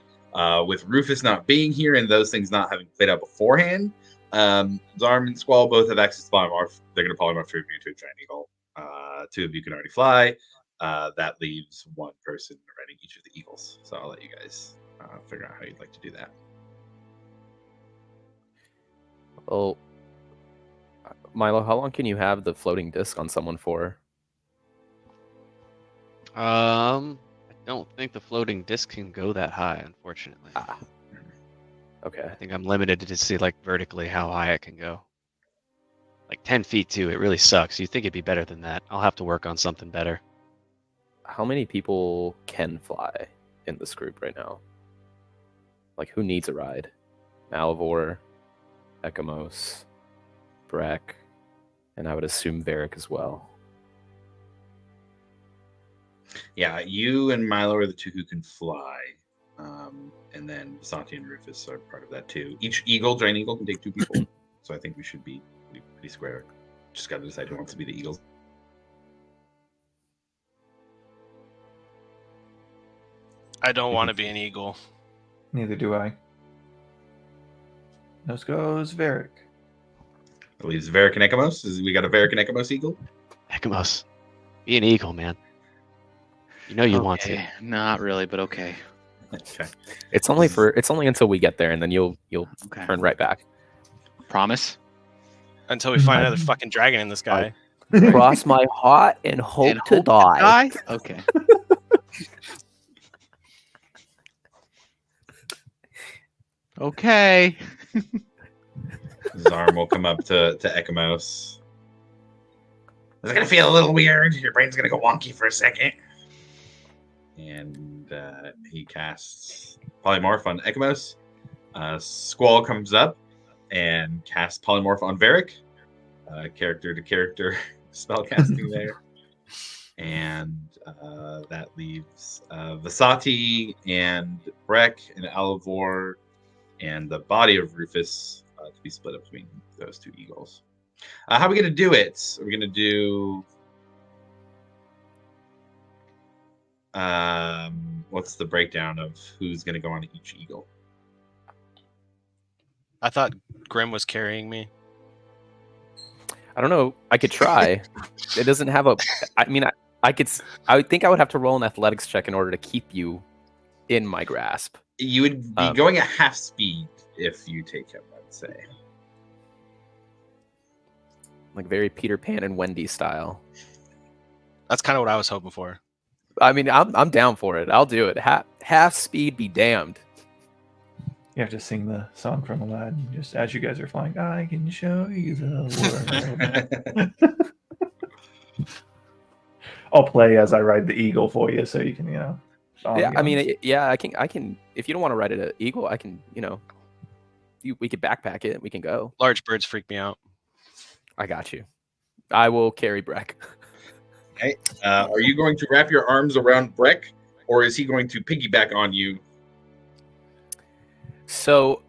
With Rufus not being here and those things not having played out beforehand, Zarm and Squall both have access to polymorph. They're gonna polymorph 2 of you into a giant eagle. 2 of you can already fly. That leaves 1 person riding each of the eagles. So I'll let you guys figure out how you'd like to do that. Well, Milo, how long can you have the floating disc on someone for? I don't think the floating disc can go that high, unfortunately. Okay. I think I'm limited to see like vertically how high it can go. Like 10 feet too. It really sucks. You'd think it'd be better than that. I'll have to work on something better. How many people can fly in this group right now? Like, who needs a ride? Malivore, Ekamos, Breck, and I would assume Varric as well. Yeah, you and Milo are the 2 who can fly. And then Santi and Rufus are part of that too. Each giant eagle can take 2 people. So I think we should be pretty square. Just got to decide who wants to be the eagles. I don't want to be an eagle. Neither do I. Those goes Varric. That leaves Varric and Ekamos. We got a Varric and Ekamos eagle. Ekamos, be an eagle, man. You know you want to. Okay, not really, but okay. Okay. It's only until we get there, and then you'll Okay. turn right back. Promise. Until we find another fucking dragon in the sky. Cross my heart and hope And to hope die. Okay. Okay. Zarm will come up to Ekamos. Is it gonna feel a little weird? Your brain's gonna go wonky for a second. And he casts Polymorph on Ekamos. Squall comes up and casts Polymorph on Varric. Character to character spell casting there. And that leaves Vasati and Breck and Alivor and the body of Rufus to be split up between those 2 eagles. How are we going to do it? Are we going to do... what's the breakdown of who's going to go on each eagle? I thought Grim was carrying me. I don't know. I could try. It doesn't have a. I mean, I could. I would think I would have to roll an athletics check in order to keep you in my grasp. You would be going at half speed if you take him, I'd say. Like very Peter Pan and Wendy style. That's kind of what I was hoping for. I mean, I'm down for it. I'll do it. Half speed be damned. You have to sing the song from Aladdin just as you guys are flying. I can show you the world. I'll play as I ride the eagle for you, so you can, Yeah, I mean, yeah, I can. If you don't want to ride it at Eagle, I can. We could backpack it. We can go. Large birds freak me out. I got you. I will carry Breck. Okay. Are you going to wrap your arms around Breck, or is he going to piggyback on you? So,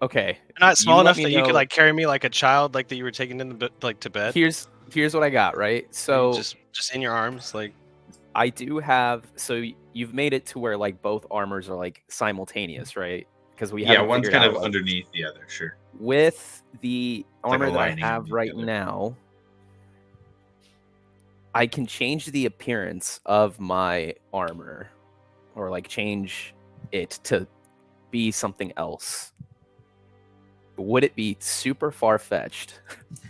okay. You're not small let enough me that you know- could like carry me like a child, like that you were taking in the to bed. Here's what I got. Right. So just in your arms, like. I do have. So you've made it to where like both armors are like simultaneous, right? Because we Yeah, haven't one's figured kind out, of like, underneath the other, sure. with the like a armor that I lining have right together. now. I can change the appearance of my armor, or like change it to be something else. Would it be super far-fetched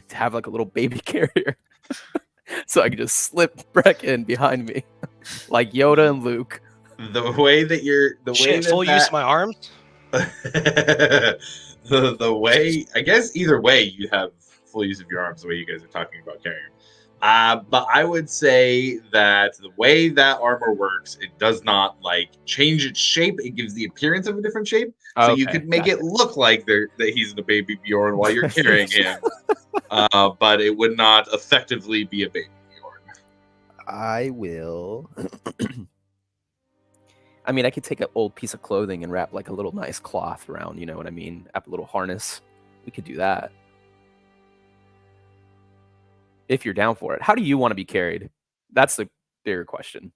to have like a little baby carrier so I could just slip Breck in behind me like Yoda and Luke? The way that you're Shit, full use of my arms. the way, I guess either way you have full use of your arms, the way you guys are talking about carrying. But I would say that the way that armor works, it does not like change its shape. It gives the appearance of a different shape. So you Okay, could make gotcha. it look like that he's in a baby Bjorn while you're carrying him. But it would not effectively be a baby Bjorn. I will. I mean, I could take an old piece of clothing and wrap like a little nice cloth around. You know what I mean? Wrap a little harness. We could do that if you're down for it. How do you want to be carried? That's the bigger question.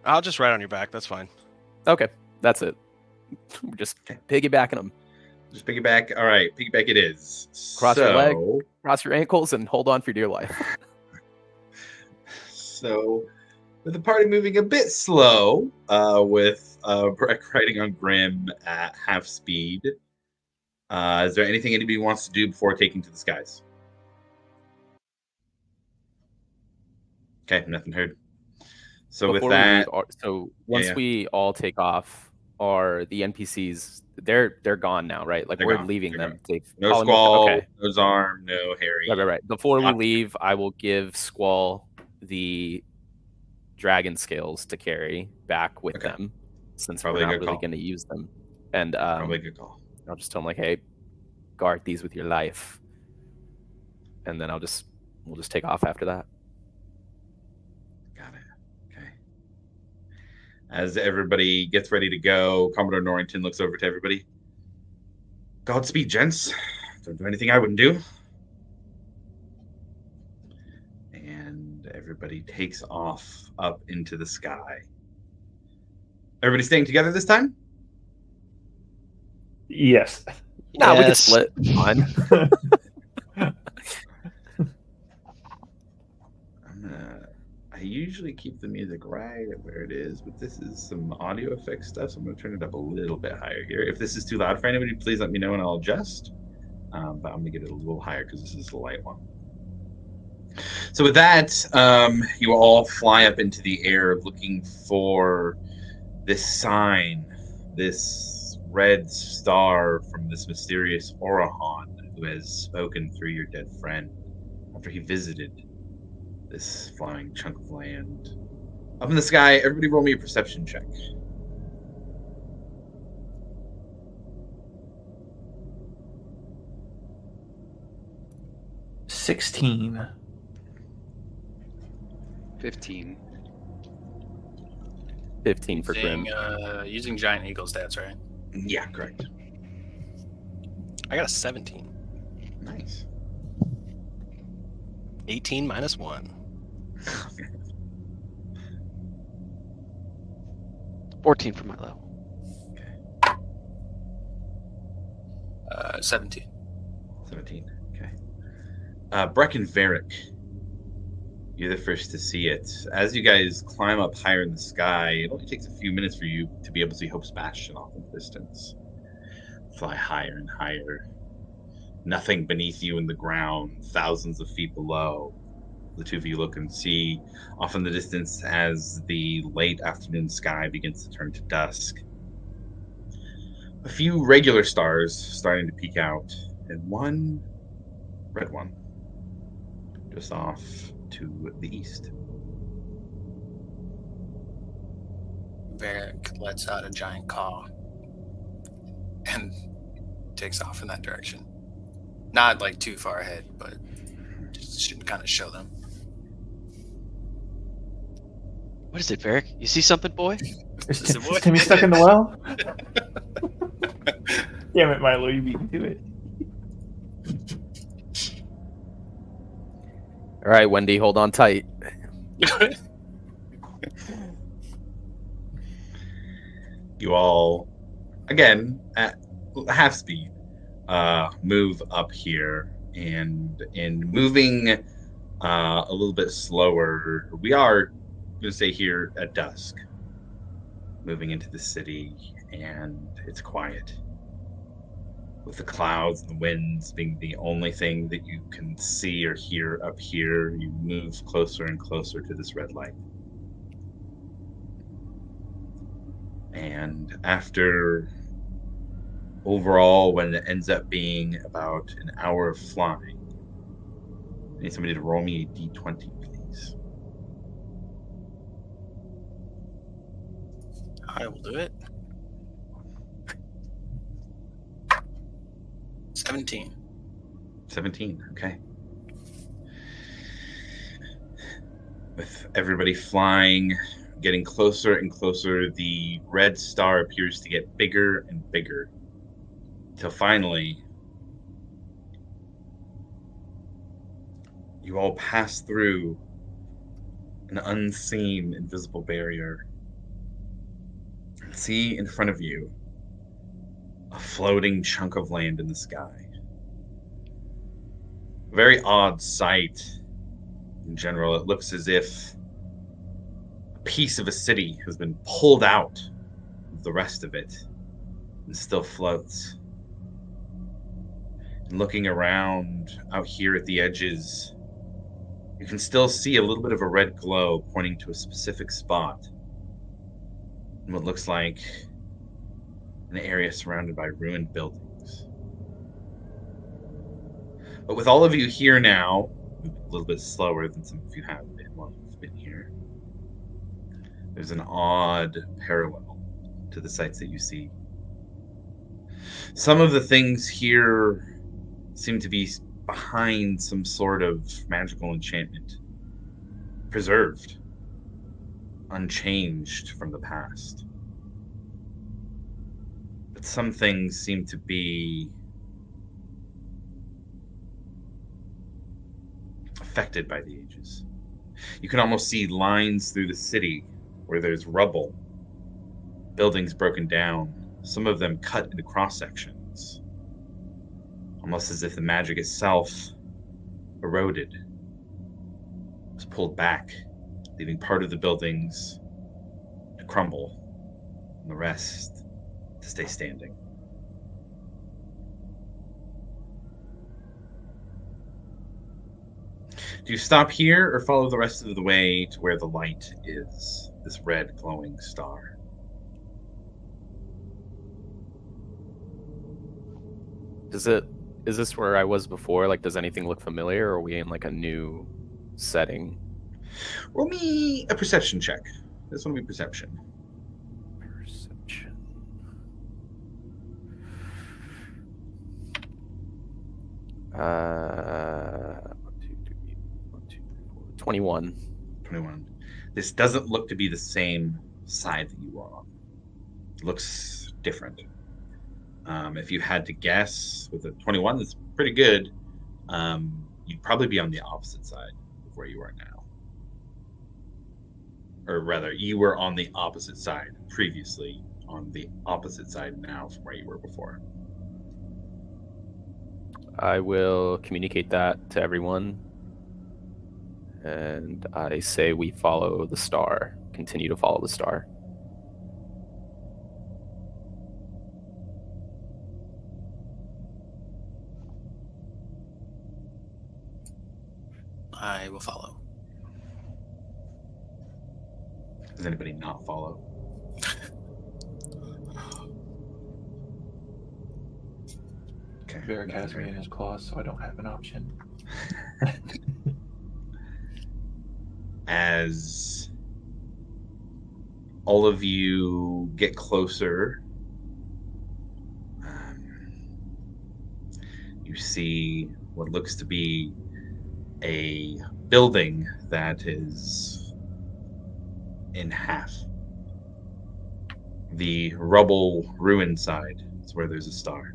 I'll just ride on your back. That's fine. Okay, that's it. We're just piggybacking them. Just piggyback. All right, piggyback it is. Cross your leg, cross your ankles, and hold on for dear life. So, with the party moving a bit slow, with Breck riding on Grim at half speed, is there anything anybody wants to do before taking to the skies? Okay, nothing heard. So Before with that, once we all take off, are the NPCs they're gone now, right? Like They're we're gone. leaving They're them. no Squall, Okay. no Zarm, no Harry. Right. Before we leave, I will give Squall the dragon scales to carry back with them, since Probably a we're not good really call. going to use them. And Probably a good call. I'll just tell them like, hey, guard these with your life, and then we'll just take off after that. Got it. Okay. As everybody gets ready to go, Commodore Norrington looks over to everybody. Godspeed, gents. Don't do anything I wouldn't do. And everybody takes off up into the sky. Everybody staying together this time? Yes. No, we can Yes. split. Fine. I usually keep the music right at where it is, but this is some audio effects stuff, so I'm going to turn it up a little bit higher here. If this is too loud for anybody, please let me know and I'll adjust. But I'm going to get it a little higher because this is a light one. So with that, you all fly up into the air looking for this sign, this red star from this mysterious Orahan who has spoken through your dead friend after he visited this flying chunk of land. Up in the sky, everybody roll me a perception check. $16. 15. 15 for Grim. Using Giant Eagle stats, right? Yeah, correct. I got a 17. Nice. 18 minus 1. 14 for Milo. 17. 17. Okay. Breck and Varric, you're the first to see it. As you guys climb up higher in the sky, it only takes a few minutes for you to be able to see Hope's Bastion off in the distance. Fly higher and higher. Nothing beneath you in the ground, thousands of feet below. The two of you look and see off in the distance as the late afternoon sky begins to turn to dusk. A few regular stars starting to peek out, and one red one just off to the east. Varric lets out a giant caw and takes off in that direction. Not like too far ahead, but just to kind of show them. What is it, Varric? You see something, boy? Is Is it what? Timmy stuck in the well? Damn it, Milo, you beat me to it. All right, Wendy, hold on tight. You all, again, at half speed, move up here. And in moving a little bit slower, we are going to stay here at dusk. Moving into the city, and it's quiet. With the clouds and the winds being the only thing that you can see or hear up here, you move closer and closer to this red light. And after overall, when it ends up being about an hour of flying, I need somebody to roll me a d20, please. I will do it. 17. 17, okay. With everybody flying, getting closer and closer, the red star appears to get bigger and bigger. Till finally, you all pass through an unseen, invisible barrier. And see in front of you a floating chunk of land in the sky. A very odd sight. In general, it looks as if a piece of a city has been pulled out of the rest of it and still floats. And looking around out here at the edges, you can still see a little bit of a red glow pointing to a specific spot in what looks like an area surrounded by ruined buildings. But with all of you here now, a little bit slower than some of you have been while you've been here, there's an odd parallel to the sights that you see. Some of the things here seem to be behind some sort of magical enchantment, preserved, unchanged from the past. But some things seem to be affected by the ages. You can almost see lines through the city where there's rubble, buildings broken down, some of them cut into cross sections, almost as if the magic itself eroded, was pulled back, leaving part of the buildings to crumble and the rest to stay standing. Do you stop here or follow the rest of the way to where the light is, this red glowing star? Is this where I was before? Like, does anything look familiar, or are we in like a new setting? Roll me a perception check. This one will be perception. Perception. 21. 21. This doesn't look to be the same side that you are on. It looks different. If you had to guess with a 21, that's pretty good. You'd probably be on the opposite side of where you are now. Or rather, you were on the opposite side previously, on the opposite side now from where you were before. I will communicate that to everyone. And I say we follow the star. Continue to follow the star. I will follow. Does anybody not follow? Okay. Varric has me in his claws, so I don't have an option. As all of you get closer, you see what looks to be a building that is in half. The rubble ruin side is where there's a star.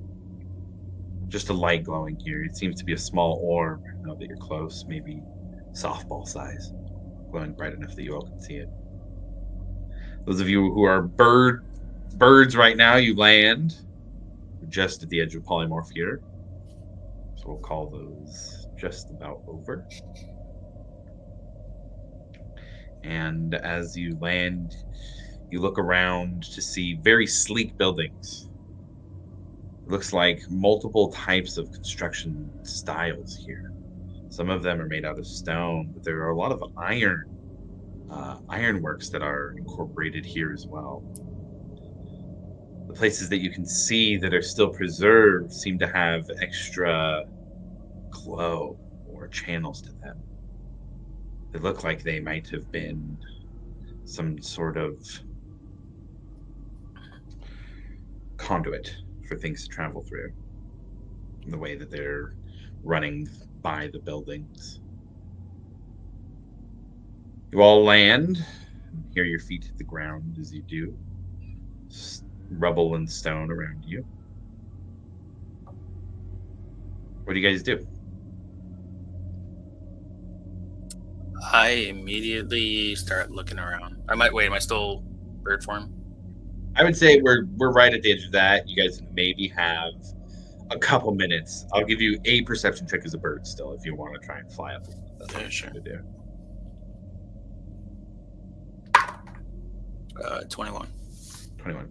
Just a light glowing here. It seems to be a small orb now that you're close, maybe softball size, glowing bright enough that you all can see it. Those of you who are birds right now, you land just at the edge of polymorph here. So we'll call those just about over. And as you land, you look around to see very sleek buildings. It looks like multiple types of construction styles here. Some of them are made out of stone, but there are a lot of ironworks that are incorporated here as well. The places that you can see that are still preserved seem to have extra glow or channels to them. They look like they might have been some sort of conduit for things to travel through, in the way that they're running by the buildings. You all land. Hear your feet hit the ground as you do. Rubble and stone around you. What do you guys do? I immediately start looking around. Am I still bird form? I would say we're right at the edge of that. You guys maybe have a couple minutes. I'll give you a perception check as a bird still if you want to try and fly up. That's what Yeah, sure. to do. 21. 21.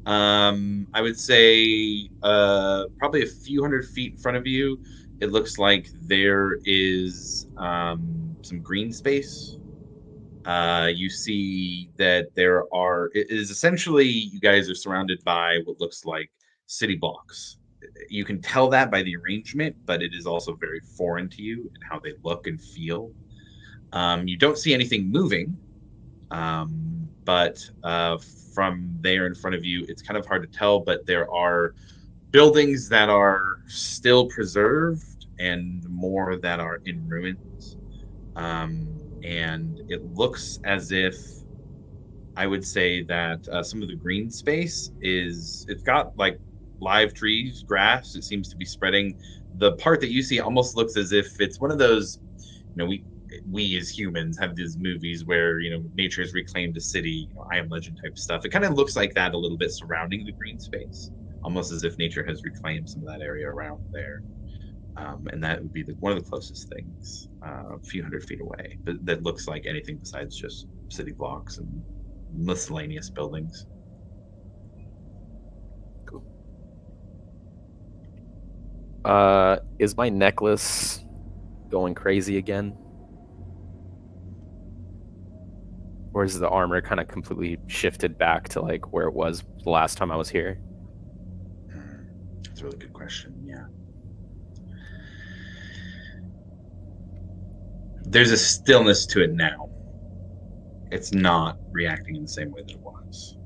I would say probably a few hundred feet in front of you. It looks like there is some green space. You see that it is essentially, you guys are surrounded by what looks like city blocks. You can tell that by the arrangement, but it is also very foreign to you and how they look and feel. You don't see anything moving, but from there in front of you, it's kind of hard to tell, but there are buildings that are still preserved and more that are in ruins. And it looks as if, I would say that some of the green space it's got like live trees, grass. It seems to be spreading. The part that you see almost looks as if it's one of those, we as humans have these movies where, nature has reclaimed a city, I Am Legend type stuff. It kind of looks like that a little bit surrounding the green space, almost as if nature has reclaimed some of that area around there. And that would be one of the closest things, a few hundred feet away, but that looks like anything besides just city blocks and miscellaneous buildings. Cool. Is my necklace going crazy again? Or is the armor kind of completely shifted back to like where it was the last time I was here? That's a really good question. Yeah. There's a stillness to it now. It's not reacting in the same way that it was.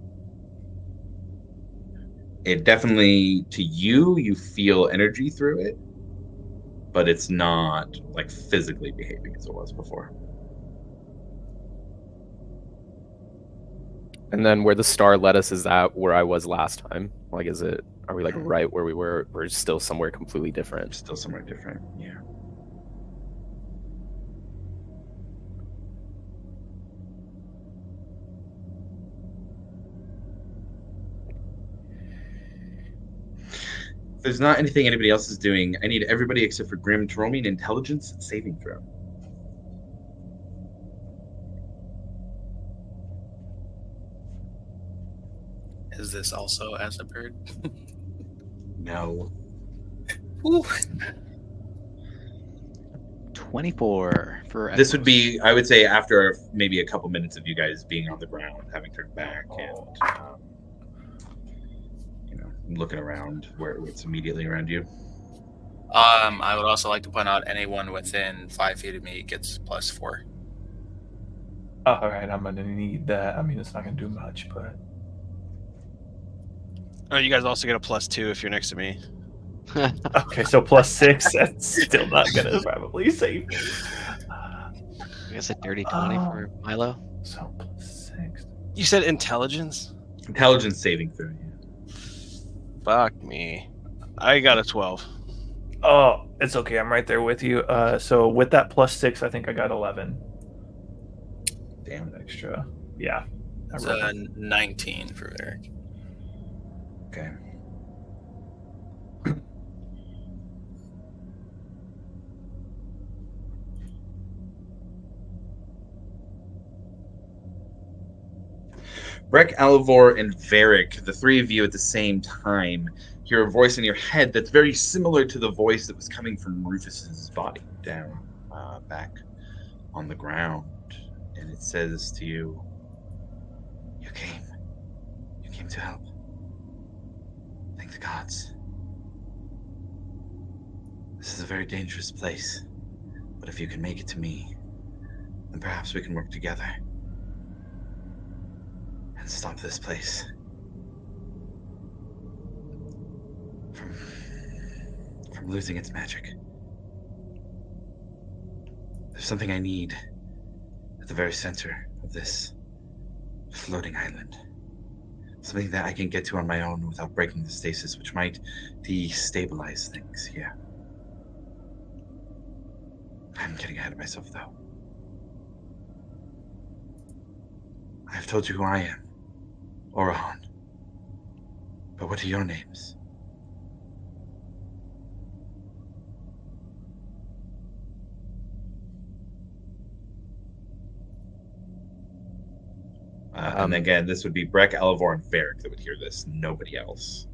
It definitely, to you feel energy through it, but it's not like physically behaving as it was before. And then where the star led us, is that where I was last time? Like, are we like right where we were, or still somewhere completely different? Still somewhere different, yeah. If there's not anything anybody else is doing, I need everybody except for Grim to roll me an intelligence saving throw. Is this also as a bird? No. Ooh. 24 for This would Echoes. be, I would say, after maybe a couple minutes of you guys being on the ground, having turned back, and looking around where it's immediately around you. I would also like to point out anyone within 5 feet of me gets +4. Oh, all right, I'm gonna need that. I mean, it's not gonna do much, but Oh, you guys also get a +2 if you're next to me. okay. So +6. That's still not gonna probably save me. I guess a dirty 20 for Milo. So +6. You said intelligence? Intelligence saving throw. Yeah. Fuck me. I got a 12. Oh, it's okay. I'm right there with you. So with that +6, I think I got 11. Damn. Extra. Yeah. It's a 19 for Eric. Okay. Breck, Alivor, and Varric, the three of you at the same time, hear a voice in your head that's very similar to the voice that was coming from Rufus's body down back on the ground. And it says to you, You came to help. Thank the gods. This is a very dangerous place, but if you can make it to me, then perhaps we can work together and stop this place from losing its magic. There's something I need at the very center of this floating island. Something that I can get to on my own without breaking the stasis, which might destabilize things here. I'm getting ahead of myself, though. I've told you who I am, Orahan. But what are your names? And again, this would be Breck, Elivor, and Varric that would hear this. Nobody else.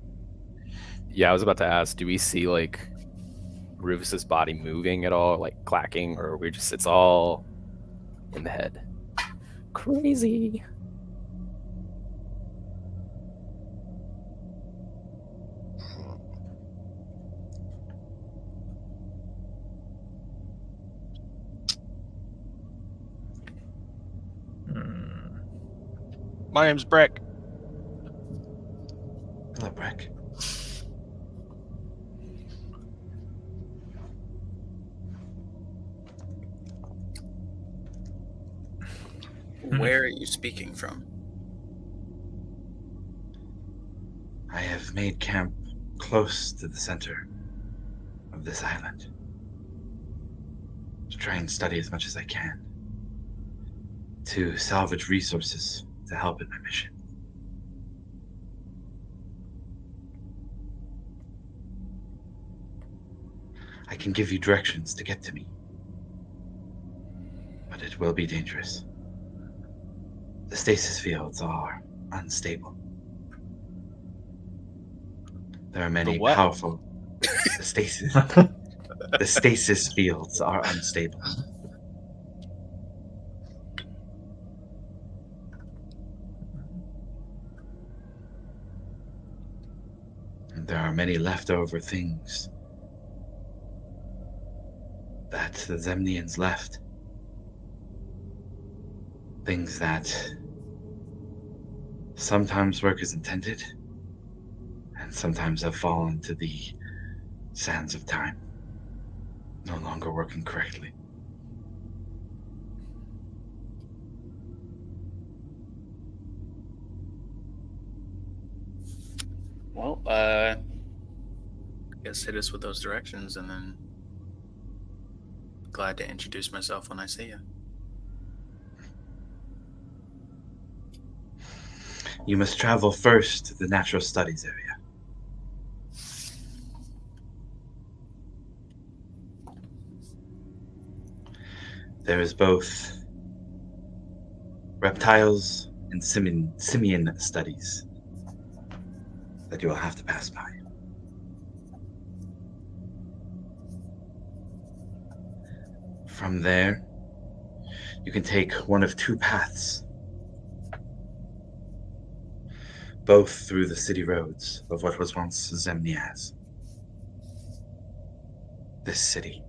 Yeah, I was about to ask, do we see like Rufus's body moving at all, like clacking, or we just it's all in the head? Crazy. My name's Breck. Hello, Breck. Where are you speaking from? I have made camp close to the center of this island to try and study as much as I can, to salvage resources to help in my mission. I can give you directions to get to me, but it will be dangerous. The stasis fields are unstable. There are many what? powerful... The stasis. The stasis fields are unstable. And there are many leftover things that the Zemnians left. Things that sometimes work as intended, and sometimes have fallen to the sands of time, no longer working correctly. Well, I guess hit us with those directions, and then glad to introduce myself when I see you. You must travel first to the natural studies area. There is both reptiles and simian studies that you will have to pass by. From there, you can take one of two paths, both through the city roads of what was once Zemniaz. This city.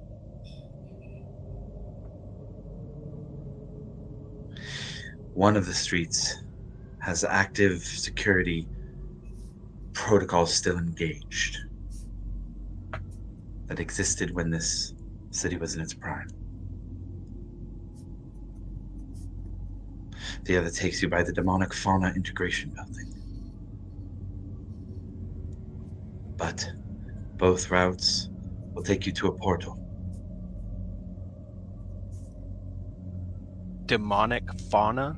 One of the streets has active security protocols still engaged that existed when this city was in its prime. The other takes you by the demonic fauna integration building. But both routes will take you to a portal. Demonic fauna?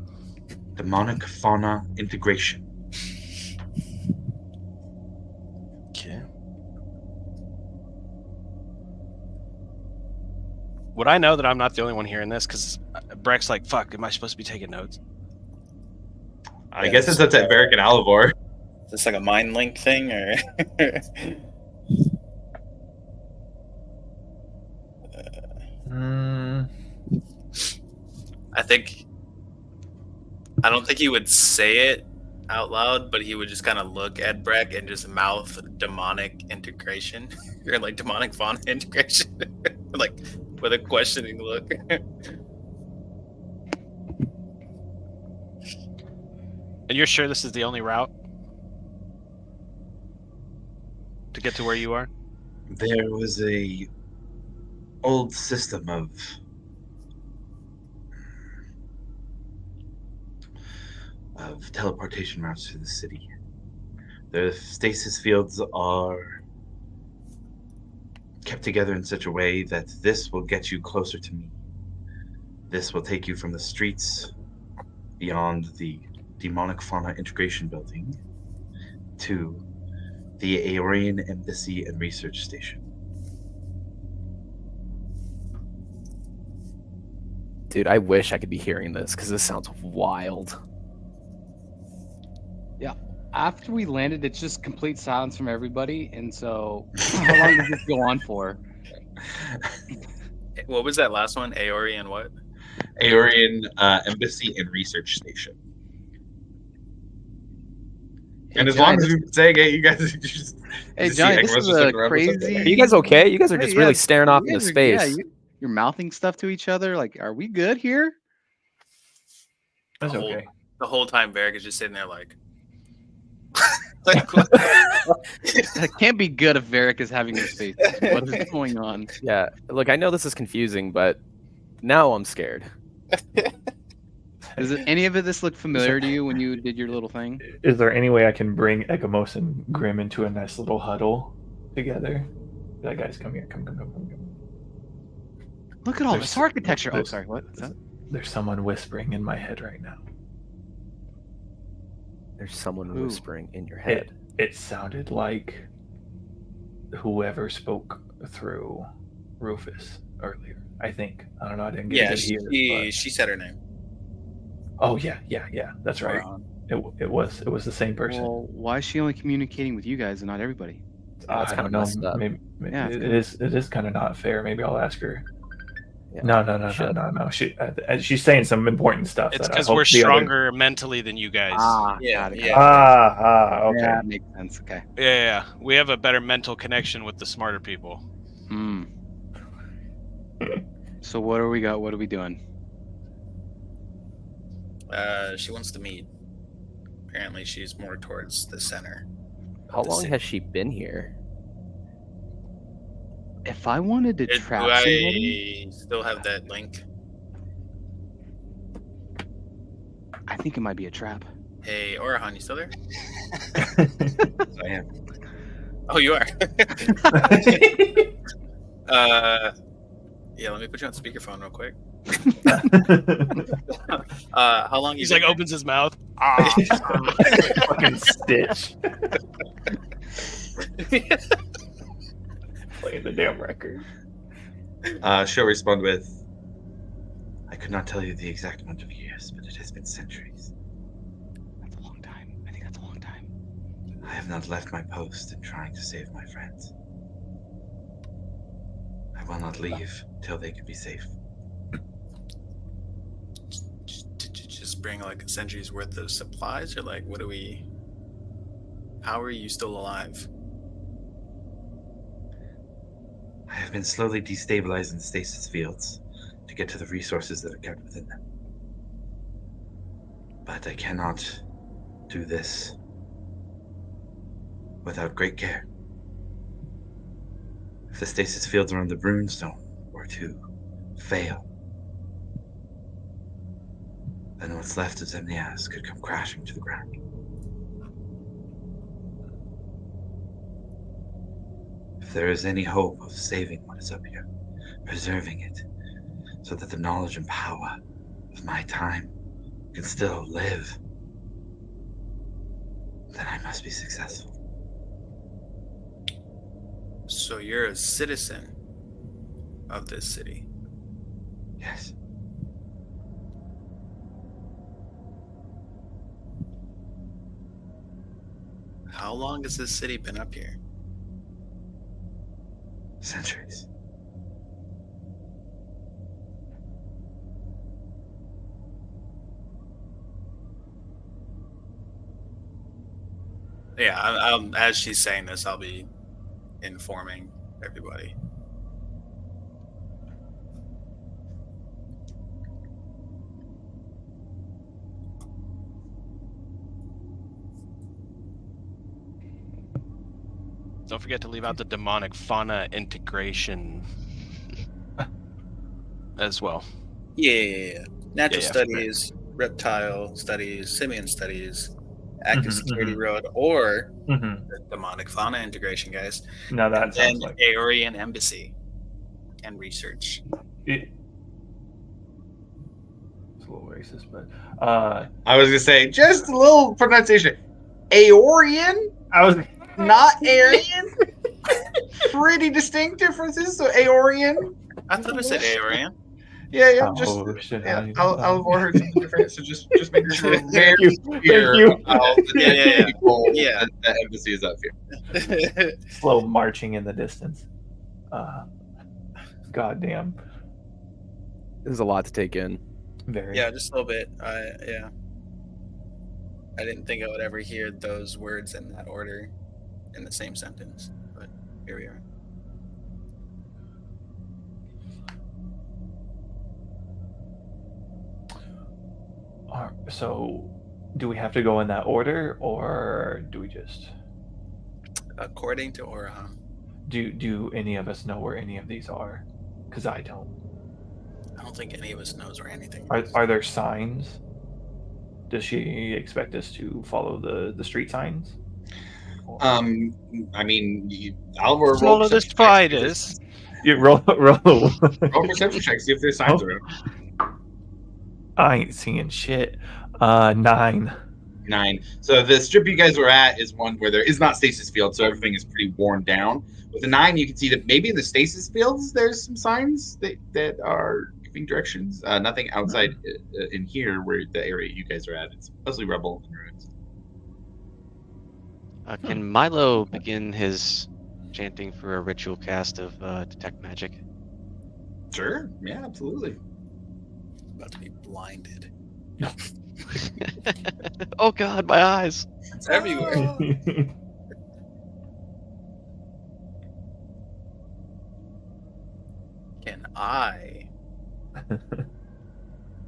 Demonic fauna integration. Okay. Would I know that I'm not the only one hearing this? Because Breck's like, fuck, am I supposed to be taking notes? I guess it's up to Varric and Alivor. Is this like a mind link thing, or? I don't think he would say it out loud, but he would just kind of look at Breck and just mouth demonic integration, or like demonic fauna integration, like with a questioning look. And you're sure this is the only route to get to where you are? There was a old system of of teleportation routes to the city. The stasis fields are kept together in such a way that this will get you closer to me. This will take you from the streets beyond the Demonic Fauna Integration Building to the Aeorian Embassy and Research Station. Dude, I wish I could be hearing this because this sounds wild. After we landed, it's just complete silence from everybody. And so, how long does this go on for? What was that last one? Aori and what? Aeorian Embassy and Research Station. And as long as we've been saying it, you guys just. Hey, just Johnny, see this Eggros is just a look around for something. crazy. Are you guys okay? You guys are just Hey, really yeah, staring off you into guys are- space. Yeah, you're mouthing stuff to each other. Like, are we good here? That's The whole- okay. The whole time, Varric is just sitting there like. like It can't be good if Varric is having his face. What is going on? Yeah, look, I know this is confusing, but now I'm scared. Does any of this look familiar to you when you did your little thing? Is there any way I can bring Egamos and Grim into a nice little huddle together? Be like, guys, come here. Come. Look at all There's- this architecture. Oh, there's- sorry. What? Is that? There's someone whispering in my head right now. There's someone Who? whispering in your head. It sounded like whoever spoke through Rufus earlier. I think. I don't know. I didn't get yeah, it here. she said her name. Oh yeah. That's right. It was the same person. Well, why is she only communicating with you guys and not everybody? that's I kinda don't know. messed up. Maybe Yeah, it's it is kind of not fair. Maybe I'll ask her. Yeah, No. should. She's saying some important stuff. It's that I because hope we're the other- stronger mentally than you guys. Yeah, got it. yeah. Okay. Yeah, that makes sense. Okay. Yeah. We have a better mental connection with the smarter people. Hmm. So what do we got? What are we doing? She wants to meet. Apparently, she's more towards the center. How the long city. has she been here? If I wanted to Do trap somebody, I still have that link? I think it might be a trap. Hey, Orahan, you still there? I am. Oh, you are. Yeah, let me put you on speakerphone real quick. How long? He's you like been opens his mouth. Fucking Stitch. Playing the damn record. She'll respond with, I could not tell you the exact amount of years, but it has been centuries. That's a long time. I think that's a long time. I have not left my post in trying to save my friends. I will not leave till they can be safe. Did you just bring like a century's worth of supplies, or like what do we? How are you still alive? I have been slowly destabilizing the stasis fields to get to the resources that are kept within them. But I cannot do this without great care. If the stasis fields around the Runestone were to fail, then what's left of Zemnias could come crashing to the ground. If there is any hope of saving what is up here, preserving it, so that the knowledge and power of my time can still live, then I must be successful. So you're a citizen of this city. Yes. How long has this city been up here? Centuries. Yeah, I'll, as she's saying this, I'll be informing everybody. Don't forget to leave out the demonic fauna integration as well. Yeah. Natural Yeah, studies, reptile studies, simian studies, active Mhm, security mhm. road, or Mm-hmm. the demonic fauna integration, guys. Now that And then sounds like Aeorian embassy and research. it. It's a little racist, but I was gonna say just a little pronunciation. Aeorian, I was. not Aryan. Pretty distinct differences. So Aeorian. I thought I said Aeorian. Yeah. Just Oh shit! yeah. I'll have heard something different. So just making sure we're Thank very you. clear Thank you. about the Yeah, yeah, yeah. people Yeah. that embassy is up here. Slow marching in the distance. Goddamn. There's a lot to take in. Very. Yeah, just a little bit. Yeah. I didn't think I would ever hear those words in that order in the same sentence, but here we are. So, do we have to go in that order, or do we just According to Oraham, do any of us know where any of these are? Because I don't. I don't think any of us knows where anything is. Are there signs? Does she expect us to follow the street signs? Or- I mean, I'll roll Follow the perception checks. spiders. You roll. Roll perception check. See if there's signs around. I ain't seeing shit. 9. 9. So the strip you guys were at is one where there is not stasis field, so everything is pretty worn down. With the 9, you can see that maybe in the stasis fields there's some signs that are giving directions. Nothing outside in here where the area you guys are at. It's mostly rubble and ruins. Can Milo begin his chanting for a ritual cast of detect magic? Sure. Yeah, absolutely. About to be blinded. Oh God, my eyes! It's everywhere. Can I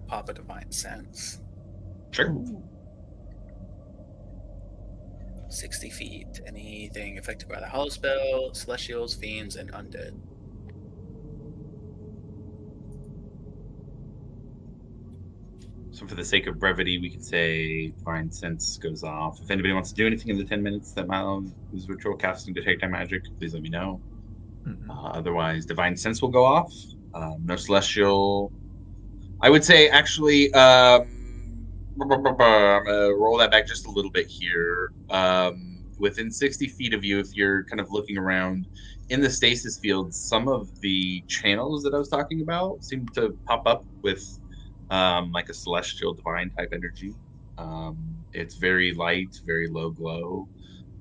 pop a divine sense? Sure. 60 feet. Anything affected by the hollow spell, celestials, fiends, and undead. So for the sake of brevity, we can say Divine Sense goes off. If anybody wants to do anything in the 10 minutes that Milo is ritual casting Detect Magic, please let me know. Otherwise, Divine Sense will go off. No Celestial. I would say, actually, I'm going to roll that back just a little bit here. Within 60 feet of you, if you're kind of looking around in the stasis field, some of the channels that I was talking about seem to pop up with like a celestial divine type energy. It's very light, very low glow,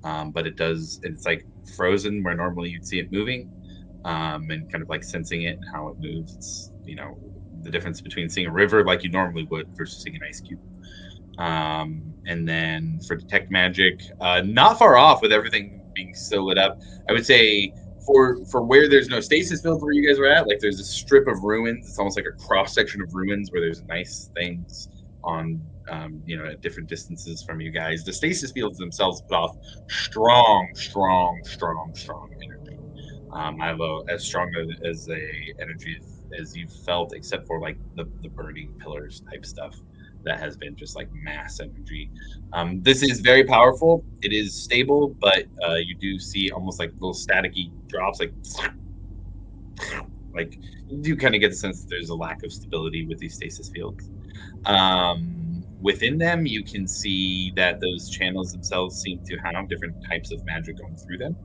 but it's like frozen where normally you'd see it moving, and kind of like sensing it and how it moves. It's, the difference between seeing a river like you normally would versus seeing an ice cube. And then for detect magic, not far off with everything being so lit up, I would say for where there's no stasis field where you guys were at, like there's a strip of ruins. It's almost like a cross section of ruins where there's nice things on, at different distances from you guys. The stasis fields themselves put off strong energy. Milo, as strong as a energy as you've felt, except for like the burning pillars type stuff. That has been just like mass energy. This is very powerful. It is stable, but you do see almost like little staticky drops, like you do kind of get the sense that there's a lack of stability with these stasis fields. Within them, you can see that those channels themselves seem to have different types of magic going through them.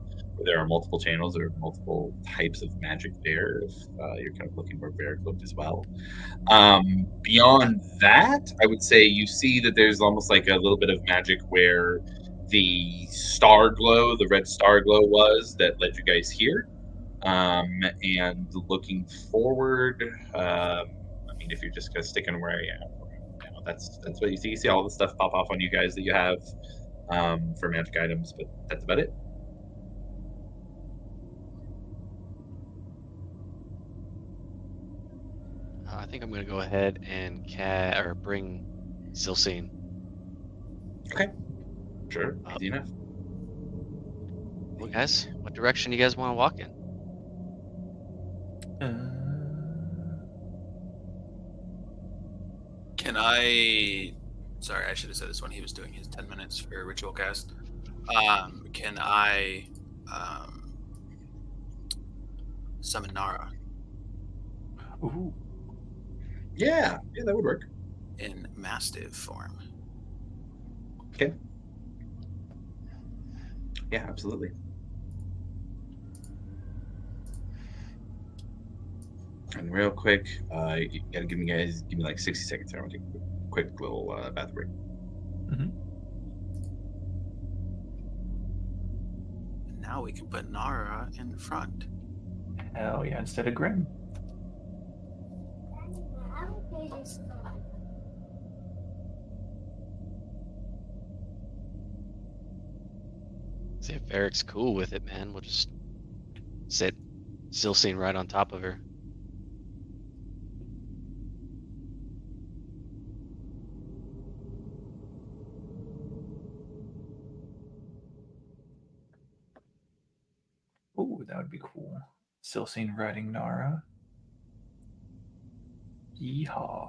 There are multiple channels, there are multiple types of magic there. If you're kind of looking more varicloaked as well. Beyond that, I would say you see that there's almost like a little bit of magic where the star glow, the red star glow was that led you guys here. And looking forward, if you're just kind of sticking where I am, that's what you see. You see all the stuff pop off on you guys that you have for magic items, but that's about it. I think I'm gonna go ahead and bring Zilsine. Okay. Sure. Easy enough. Well, guys, what direction do you guys want to walk in? Can I? Sorry, I should have said this when he was doing his 10 minutes for ritual cast. Can I summon Nara Ooh. Yeah, that would work. in mastiff form? Okay. Yeah, absolutely. And real quick, you gotta give me like 60 seconds here. I'm gonna take a quick little bathroom break. Now we can put Nara in front. Hell yeah, instead of Grim. See if Eric's cool with it, man. We'll just sit Silsine right on top of her. Ooh, that would be cool. Still seen riding Nara. Yeehaw.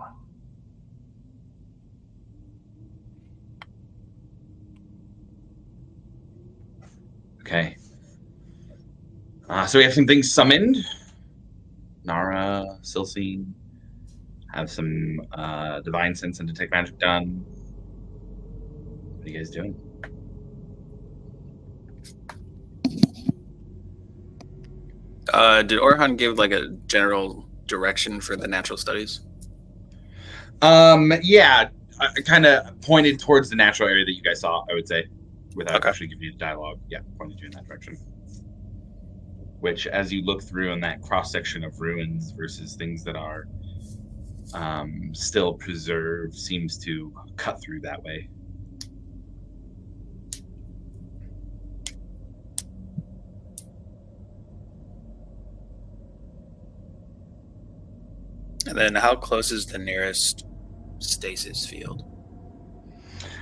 Okay. So we have some things summoned. Nara, Silsine. Have some divine sense and detect magic done. What are you guys doing? Did Orhan give like a general direction for the natural studies? Yeah, I kind of pointed towards the natural area that you guys saw, I would say, without Okay. actually giving you the dialogue. Yeah, pointed you in that direction. Which, as you look through in that cross section of ruins versus things that are still preserved, seems to cut through that way. And then how close is the nearest stasis field?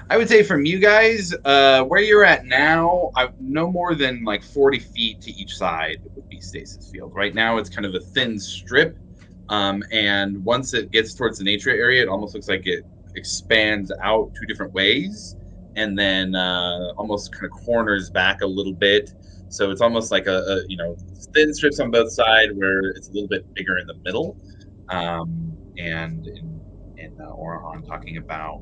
I would say from you guys, where you're at now, no more than like 40 feet to each side would be stasis field. Right now, it's kind of a thin strip, and once it gets towards the nature area, it almost looks like it expands out two different ways, and then almost kind of corners back a little bit. So it's almost like a thin strips on both sides where it's a little bit bigger in the middle. And in Orhan talking about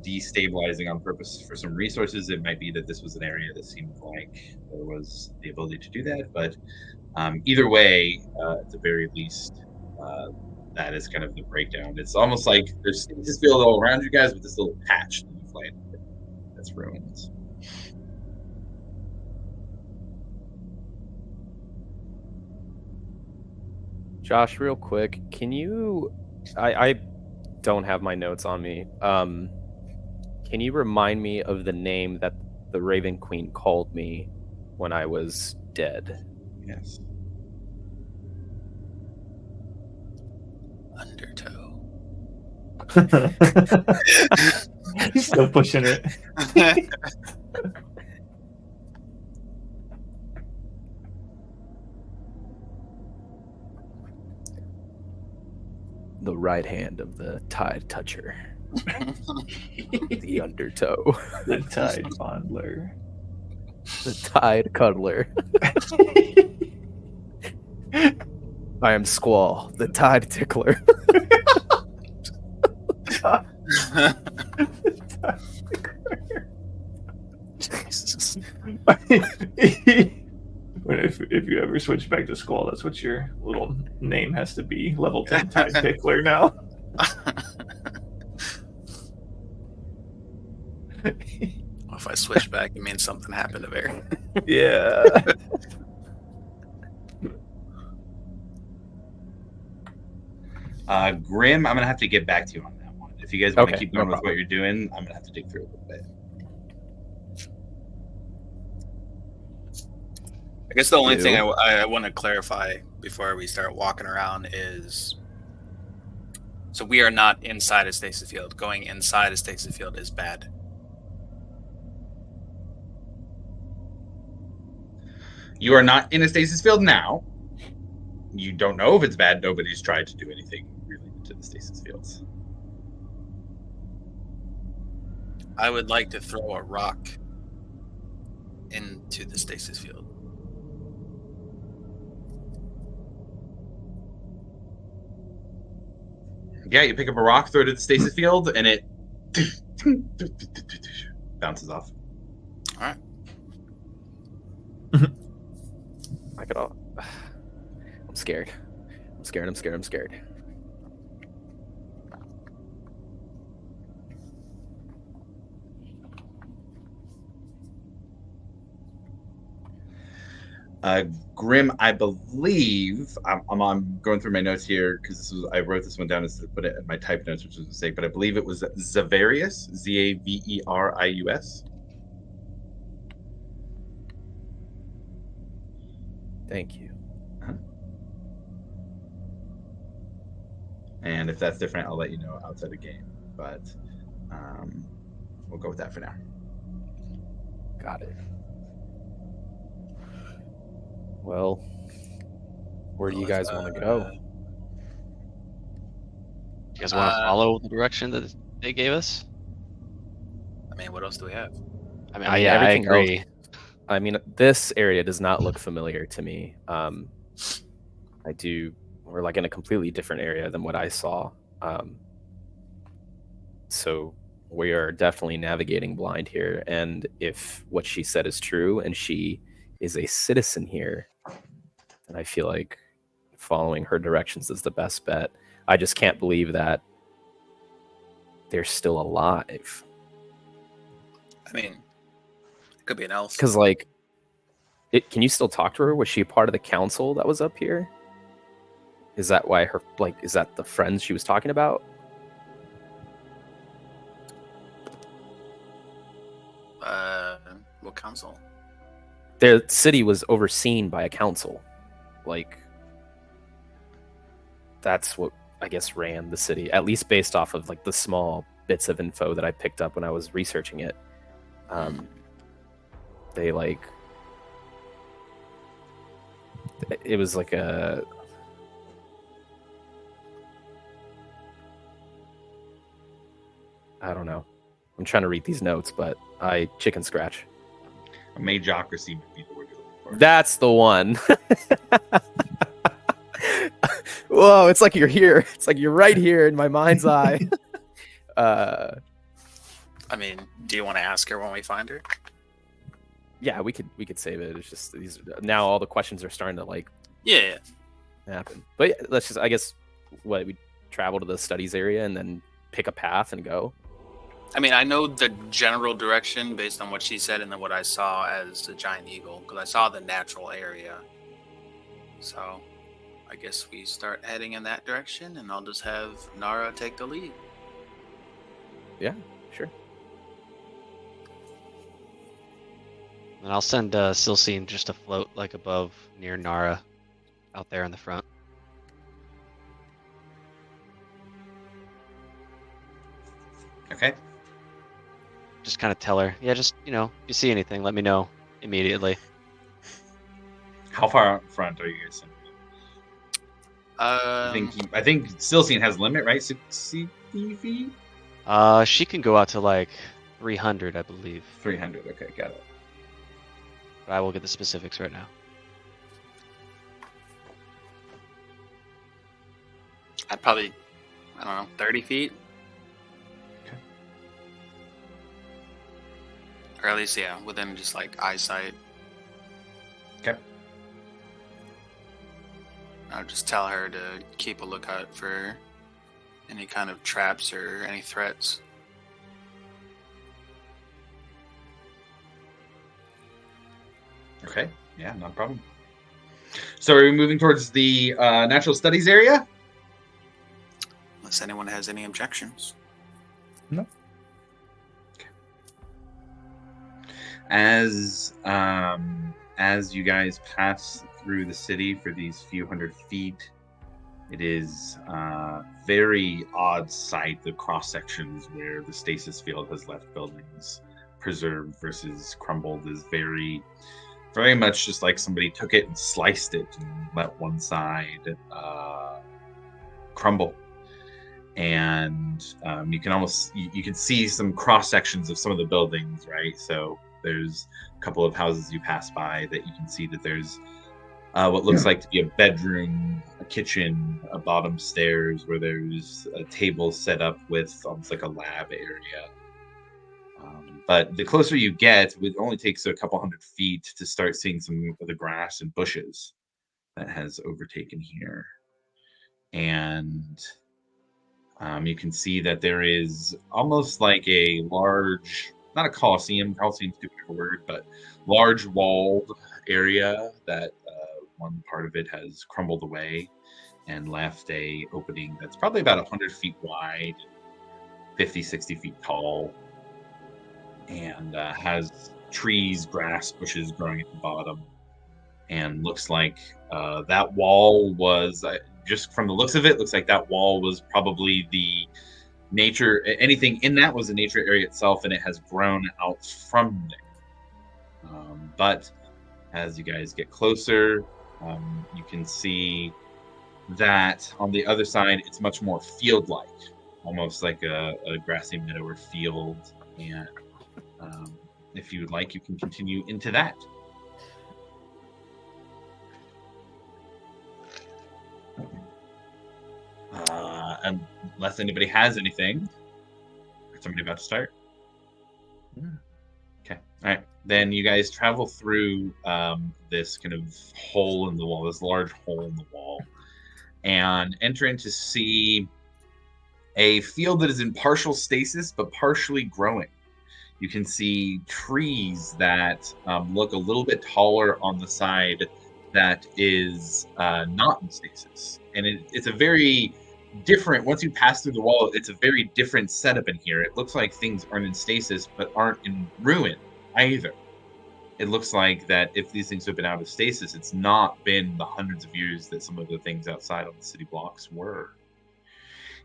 destabilizing on purpose for some resources. It might be that this was an area that seemed like there was the ability to do that, but either way, at the very least, that is kind of the breakdown. It's almost like there's stasis field all around you guys with this little patch that you fly into that's ruins. Josh, real quick, can you? I don't have my notes on me. Can you remind me of the name that the Raven Queen called me when I was dead? Yes. Undertow. He's still pushing it. The right hand of the Tide Toucher. The Undertow. The Tide Fondler. The Tide Cuddler. I am Squall, the Tide Tickler. Jesus. If you ever switch back to Squall, that's what your little name has to be. Level 10 Tide Tickler now. If I switch back, it means something happened to Bear. Yeah. Grim, I'm gonna have to get back to you on that one. If you guys want to Okay, keep no going with problem. what you're doing, I'm gonna have to dig through a little bit. I guess the only thing Ew. I want to clarify before we start walking around is, so we are not inside a stasis field. Going inside a stasis field is bad. You are not in a stasis field now. you don't know if it's bad. Nobody's tried to do anything related to the stasis fields. I would like to throw a rock into the stasis field. Yeah, you pick up a rock, throw it at the stasis field, and it bounces off. All right. I could all. I'm scared. I'm scared. I'm scared. I'm scared. Grim, I believe I'm going through my notes here because I wrote this one down instead of put it in my type notes, which was a mistake. But I believe it was Zaverius, Zaverius. Thank you. And if that's different, I'll let you know outside the game. But we'll go with that for now. Got it. Well, where do you guys want to go? You guys want to follow the direction that they gave us? I mean, what else do we have? I mean, I mean, yeah, I everything agree. else- I mean, this area does not look familiar to me. We're like in a completely different area than what I saw. So we are definitely navigating blind here. And if what she said is true and she is a citizen here, then I feel like following her directions is the best bet. I just can't believe that they're still alive. I mean, it could be an elf. Because can you still talk to her? Was she a part of the council that was up here? Is that why is that the friends she was talking about? What council? Their city was overseen by a council. That's what I guess ran the city, at least based off of the small bits of info that I picked up when I was researching it. It was like a I don't know. I'm trying to read these notes, but I chicken scratch. A Mageocracy would be the word you're looking for. That's the one. Whoa, it's like you're here. It's like you're right here in my mind's eye. I mean, do you want to ask her when we find her? Yeah, we could save it. It's just now all the questions are starting to Yeah. happen. But yeah, let's just, I guess, we travel to the studies area and then pick a path and go. I mean, I know the general direction based on what she said and then what I saw as the giant eagle, because I saw the natural area. So I guess we start heading in that direction, and I'll just have Nara take the lead. Yeah, sure. And I'll send Silcine just to float above near Nara, out there in the front. Okay. Just kind of tell her, yeah, just if you see anything, let me know immediately. How far out front are you guys sending? I think Silcine has a limit, right? 60 feet? She can go out to 300, I believe. 300. Okay, got it. But I will get the specifics right now. I'd probably, 30 feet. Okay. Or at least, yeah, within just eyesight. Okay. I'll just tell her to keep a lookout for any kind of traps or any threats. Okay. Yeah, not a problem. So are we moving towards the natural studies area? Unless anyone has any objections. No. Okay. As you guys pass through the city for these few hundred feet, it is very odd sight, the cross sections where the stasis field has left buildings preserved versus crumbled is very very much just like somebody took it and sliced it and let one side crumble. And you can almost you can see some cross sections of some of the buildings, right? So there's a couple of houses you pass by that you can see that there's what looks like to be a bedroom, a kitchen, a bottom stairs where there's a table set up with almost like a lab area. But the closer you get, it only takes a couple hundred feet to start seeing some of the grass and bushes that has overtaken here. And you can see that there is almost like a large, not a coliseum's too big of a word, but large walled area that one part of it has crumbled away and left a opening that's probably about 100 feet wide, 50, 60 feet tall, and has trees, grass, bushes growing at the bottom. And looks like that wall was, just from the looks of it, looks like that wall was probably the nature, anything in that was the nature area itself, and it has grown out from there. But as you guys get closer, you can see that on the other side, it's much more field-like, almost like a grassy meadow or field. And if you would like, you can continue into that. Unless anybody has anything. Is somebody about to start? Yeah. Okay. All right. Then you guys travel through this kind of hole in the wall, this large hole in the wall, and enter in to see a field that is in partial stasis but partially growing. You can see trees that look a little bit taller on the side that is not in stasis. And it's a very different, once you pass through the wall, it's a very different setup in here. It looks like things aren't in stasis but aren't in ruin either. It looks like that if these things have been out of stasis, it's not been the hundreds of years that some of the things outside on the city blocks were.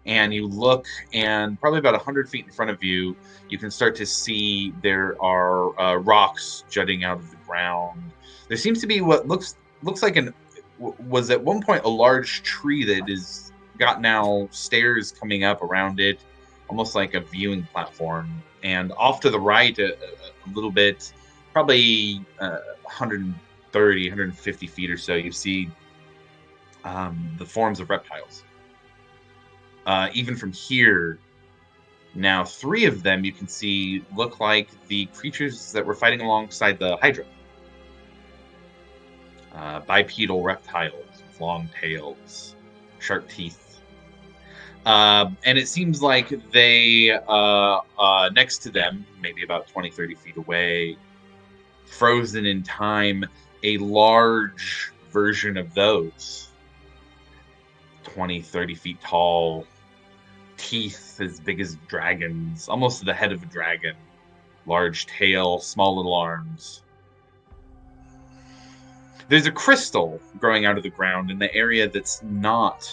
And you look, and probably about 100 feet in front of you, you can start to see there are rocks jutting out of the ground. There seems to be what looks like was at one point a large tree that is got now stairs coming up around it, almost like a viewing platform. And off to the right, a little bit, probably 130, 150 feet or so, you see the forms of reptiles. Even from here, now 3 of them you can see look like the creatures that were fighting alongside the Hydra. Bipedal reptiles with long tails, sharp teeth. And it seems like they, next to them, maybe about 20, 30 feet away, frozen in time, a large version of those. 20, 30 feet tall, teeth as big as dragons, almost the head of a dragon, large tail, small little arms. There's a crystal growing out of the ground in the area that's not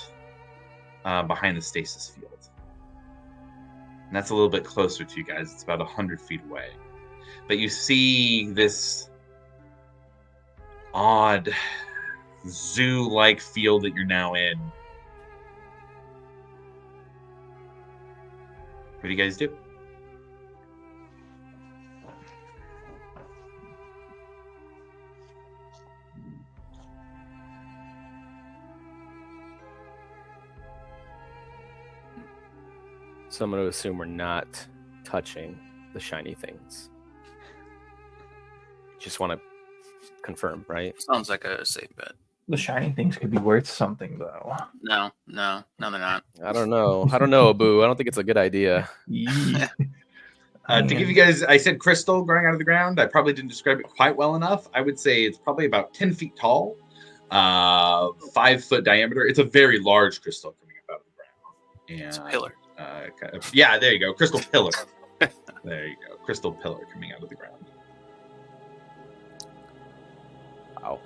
behind the stasis field. And that's a little bit closer to you guys. It's about 100 feet away. But you see this odd zoo-like field that you're now in. What do you guys do? So I'm going to assume we're not touching the shiny things. Just want to confirm, right? Sounds like a safe bet. The shiny things could be worth something, though. No, they're not. I don't know, Abu. I don't think it's a good idea. Yeah. To give you guys, I said crystal growing out of the ground. I probably didn't describe it quite well enough. I would say it's probably about 10 feet tall, 5-foot diameter. It's a very large crystal coming up out of the ground. And, It's a pillar. Yeah, there you go. Crystal pillar. There you go. Crystal pillar coming out of the ground. Wow.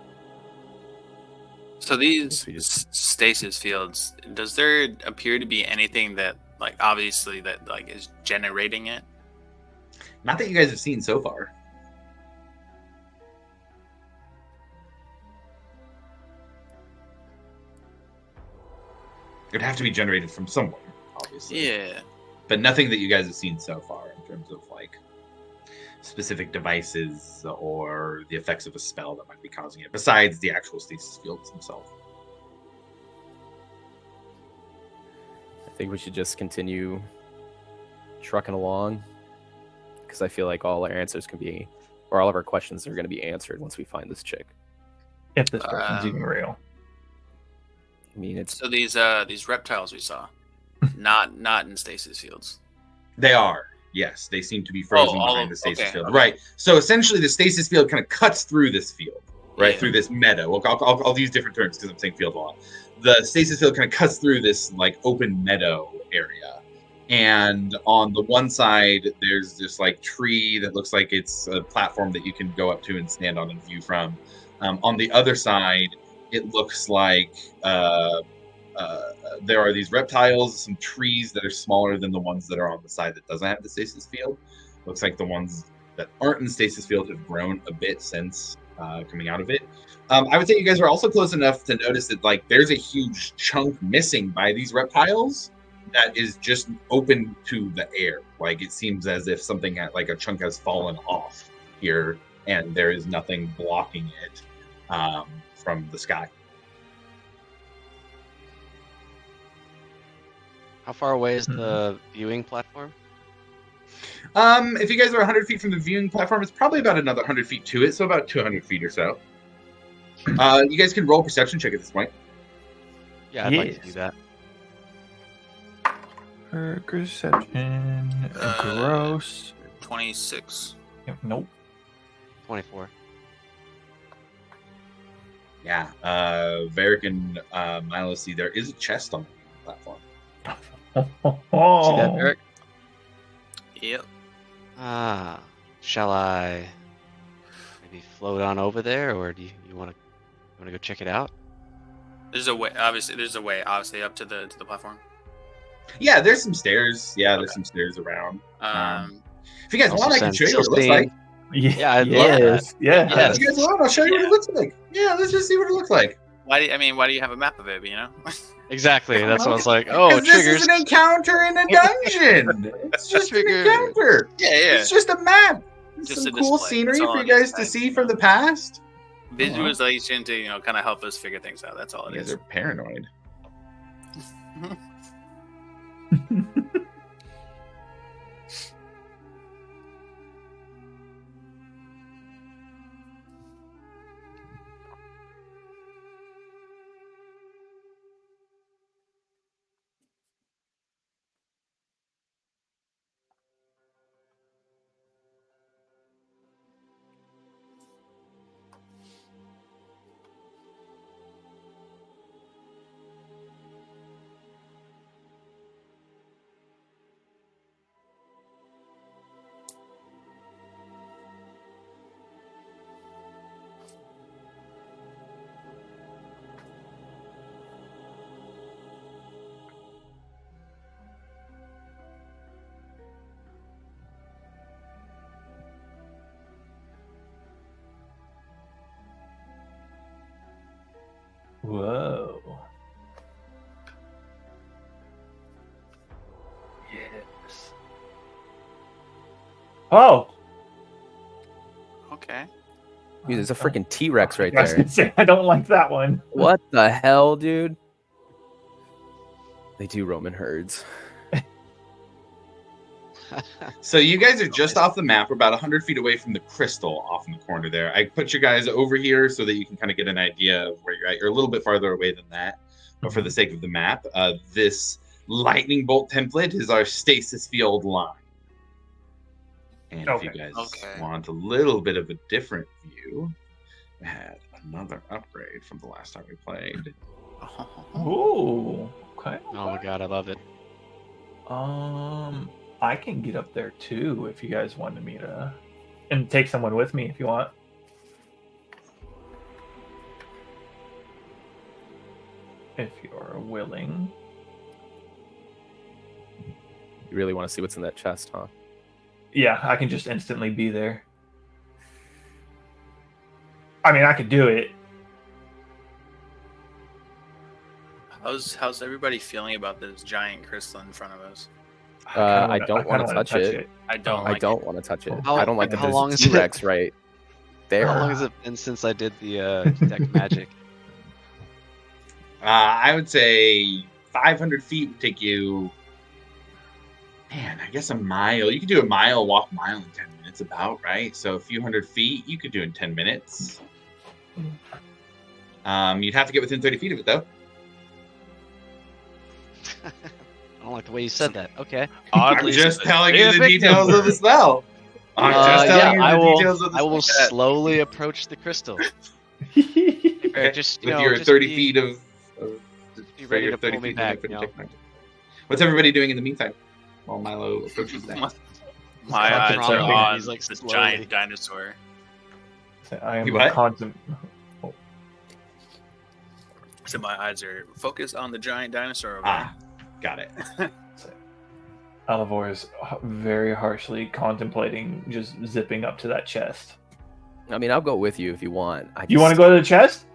So these We just- stasis fields, does there appear to be anything that, like, obviously that like is generating it? Not that you guys have seen so far. It'd have to be generated from somewhere, obviously. Yeah. But nothing that you guys have seen so far in terms of like specific devices or the effects of a spell that might be causing it, besides the actual stasis fields themselves. I think we should just continue trucking along, because I feel like all our answers can be, or all of our questions are going to be answered once we find this chick. If this person's even real. I mean, it's So these reptiles we saw, not in stasis fields. They are. Yes, they seem to be frozen all behind of- the stasis okay, field. okay. Right. So essentially, the stasis field kind of cuts through this field, right? Yeah. Through this meadow. I'll use different terms because I'm saying field a lot. The stasis field kind of cuts through this like open meadow area. And on the one side, there's this like tree that looks like it's a platform that you can go up to and stand on and view from. On the other side, it looks like there are these reptiles, some trees that are smaller than the ones that are on the side that doesn't have the stasis field. Looks like the ones that aren't in the stasis field have grown a bit since coming out of it. I would say you guys are also close enough to notice that like there's a huge chunk missing by these reptiles that is just open to the air. Like it seems as if something like a chunk has fallen off here, and there is nothing blocking it from the sky. How far away is the viewing platform? If you guys are 100 feet from the viewing platform, it's probably about another 100 feet to it, so about 200 feet or so. You guys can roll a perception check at this point. Yeah, I'd like to do that. Perception. Gross. 26. Nope. 24. Yeah, Varric and Milo see there is a chest on the platform. Oh. See that, Eric? Yep. Shall I maybe float on over there, or do you want to go check it out? There's a way. Obviously, up to the platform. Yeah, there's some stairs. Yeah, there's some stairs around. If you guys Also want, I can send show you what it looks Silstein. like. Yeah, I'd love Yes. Yeah. Yes. If you guys want, I'll show you what it looks like. Yeah, let's just see what it looks like. Why do you have a map of it? You know. Exactly. That's what I was like. Oh, 'Cause this triggers. is an encounter in a dungeon. It's just an Trigger. encounter. Yeah. It's just a map. Just Some a cool display. scenery That's all for you it is, guys to right? see from the past. Visualization to kind of help us figure things out. That's all it You guys is. are paranoid. Whoa. Yes. Oh. Okay. dude, there's a freaking T-Rex right I was there. gonna say, I don't like that one. What the hell, dude? They do roam in herds. So you guys are just off the map. We're about 100 feet away from the crystal off in the corner there. I put you guys over here so that you can kind of get an idea of where you're at. You're a little bit farther away than that, but for the sake of the map, this lightning bolt template is our stasis field line. And if you guys want a little bit of a different view, we had another upgrade from the last time we played. Ooh. Okay. Oh my god, I love it. I can get up there too if you guys wanted me to, and take someone with me if you want. If you're willing. You really want to see what's in that chest, huh? Yeah, I can just instantly be there. I mean, I could do it. How's everybody feeling about this giant crystal in front of us? I kinda don't wanna want to touch it. I don't. I like don't want to touch it. How- I don't like that how there's long a is it? T-Rex right there. How long has it been since I did the detect magic? I would say 500 feet would take you. Man, I guess a mile. You could do a mile, walk a mile in 10 minutes, about right. So a few hundred feet, you could do in 10 minutes. You'd have to get within 30 feet of it, though. I don't like the way you said that. Okay. I'm Oddly just specific. telling you the Big details of the spell. I'm just telling you I the will. details of the I will spell. slowly approach the crystal. Okay, Just with your 30 feet of be ready your to pull me feet back, for you know. detect magic. What's everybody doing in the meantime while Milo approaches that? My eyes are contemplating. on He's, like, this slowly. giant dinosaur. I am You what? So my eyes are focused on the giant dinosaur over Ah, got it. Alivor is very harshly contemplating just zipping up to that chest. I mean, I'll go with you if you want. You want to go to the chest?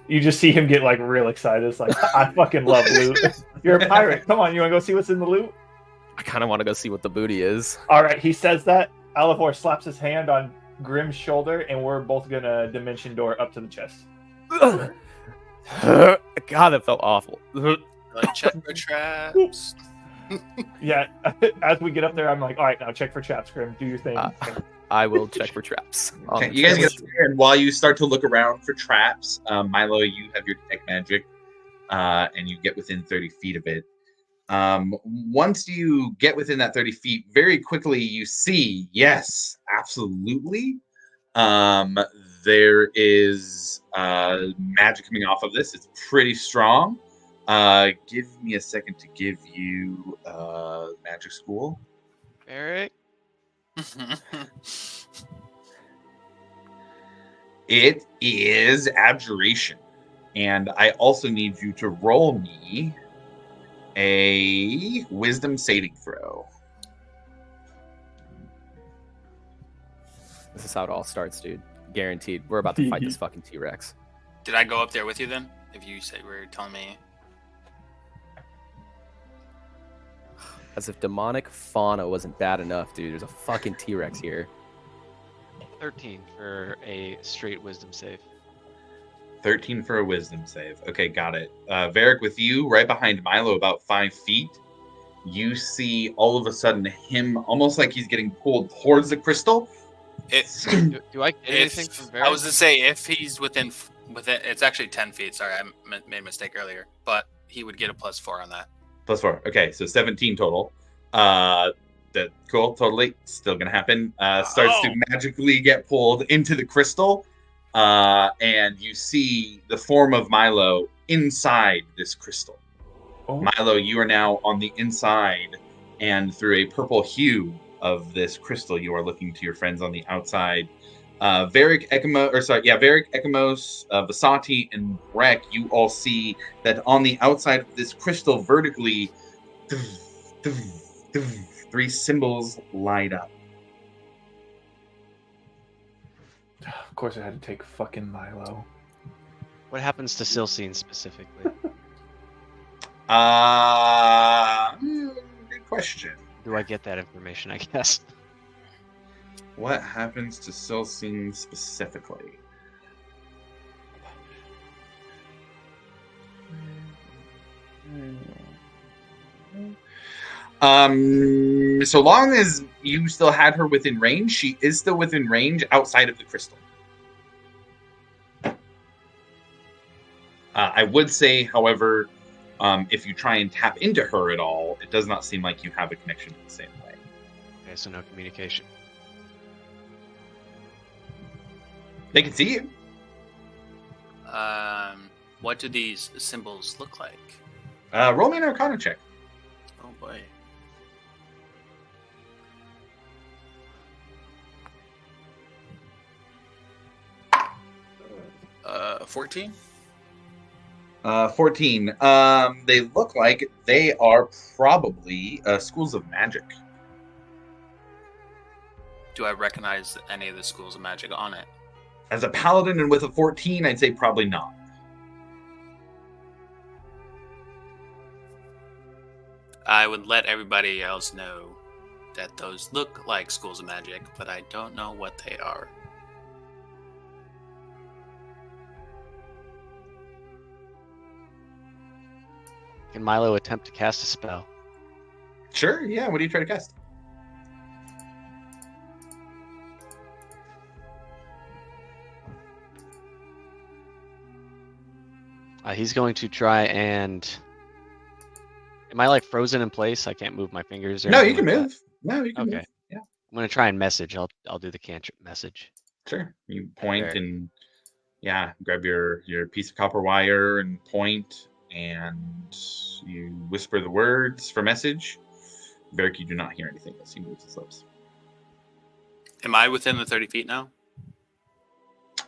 You just see him get like real excited. It's like, I fucking love loot. You're a pirate. Come on, you want to go see what's in the loot? I kind of want to go see what the booty is. All right, he says that. Alivor slaps his hand on Grimm's shoulder, and we're both gonna dimension door up to the chest. God, that felt awful. Like check for traps. Yeah, as we get up there, I'm like, all right, now check for traps, Grim. Do your thing. I will check for traps. on Okay, the you guys chest. get up there, and while you start to look around for traps, Milo, you have your detect magic, and you get within 30 feet of it. Once you get within that 30 feet, very quickly you see, yes, absolutely. There is magic coming off of this. It's pretty strong. Give me a second to give you magic school. Eric. It is abjuration, and I also need you to roll me a wisdom saving throw. This is how it all starts, dude. Guaranteed. We're about to fight this fucking T-Rex. Did I go up there with you then? If you said were telling me. As if demonic fauna wasn't bad enough, dude. There's a fucking T-Rex here. 13 for a straight wisdom save. 13 for a wisdom save. Okay, got it. Varric, with you, right behind Milo, about 5 feet, you see all of a sudden him almost like he's getting pulled towards the crystal. Do I get anything from Varric? I was to say if he's within, it's actually 10 feet. Sorry, I made a mistake earlier, but he would get a +4 on that. +4. Okay, so 17 total. That cool, totally. Still gonna happen. Starts to magically get pulled into the crystal. And you see the form of Milo inside this crystal. Oh. Milo, you are now on the inside, and through a purple hue of this crystal, you are looking to your friends on the outside. Varric, Ekamos, Vasati, and Breck, you all see that on the outside of this crystal, vertically, 3 symbols light up. Of course, I had to take fucking Milo. What happens to Silcine specifically? Good question. Do I get that information, I guess? What happens to Silcine specifically? So long as you still had her within range, she is still within range outside of the crystal. I would say, however, if you try and tap into her at all, it does not seem like you have a connection in the same way. Okay, so no communication. They can see you. What do these symbols look like? Roll me an Arcana check. Oh boy. 14. 14. They look like they are probably schools of magic. Do I recognize any of the schools of magic on it? As a paladin and with a 14, I'd say probably not. I would let everybody else know that those look like schools of magic, but I don't know what they are. Can Milo attempt to cast a spell? Sure, yeah. What do you try to cast? He's going to try and. Am I like frozen in place? I can't move my fingers. Or No, you anything can like move. No, you can Okay. move. Yeah, I'm gonna try and message. I'll do the cantrip message. sure. You point Okay. and grab your piece of copper wire and point, and you whisper the words for message. Varric, you do not hear anything as he moves his lips. Am I within the 30 feet now?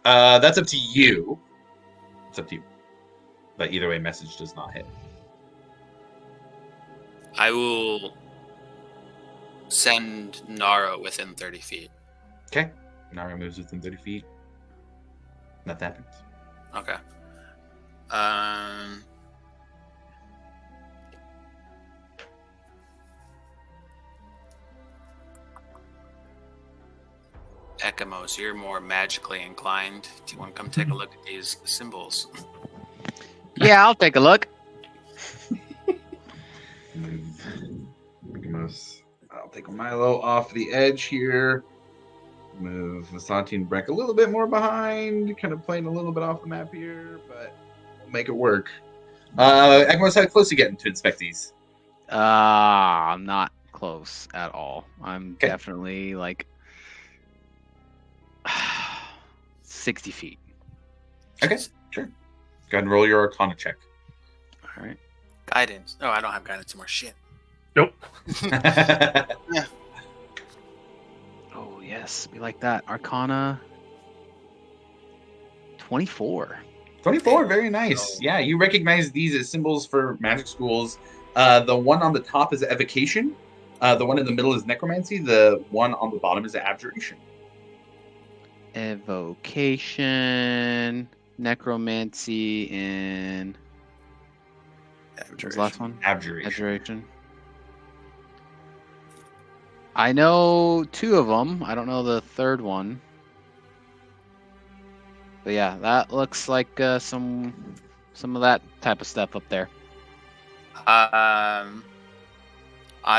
That's up to you. It's up to you. But either way, message does not hit. I will send Nara within 30 feet. Okay. Nara moves within 30 feet. Nothing happens. Okay. Ekamos, you're more magically inclined. Do you want to come take a look at these symbols? Yeah, I'll take a look. I'll take Milo off the edge here. Move Vasanti and Breck a little bit more behind, kind of playing a little bit off the map here, but we'll make it work. Ekamos, how close are you getting to inspect these? I'm not close at all. I'm Okay. definitely like 60 feet. Okay, sure. Go ahead and roll your Arcana check. All right. Guidance. Oh, I don't have guidance anymore. Shit. Nope. Oh, yes. We like that. Arcana 24. 24, very nice. Yeah, you recognize these as symbols for magic schools. The one on the top is evocation. The one in the middle is necromancy. The one on the bottom is abjuration. Evocation, necromancy, and what was the last one? Abjuration. Abjuration. I know 2 of them. I don't know the third one. But yeah, that looks like some of that type of stuff up there. I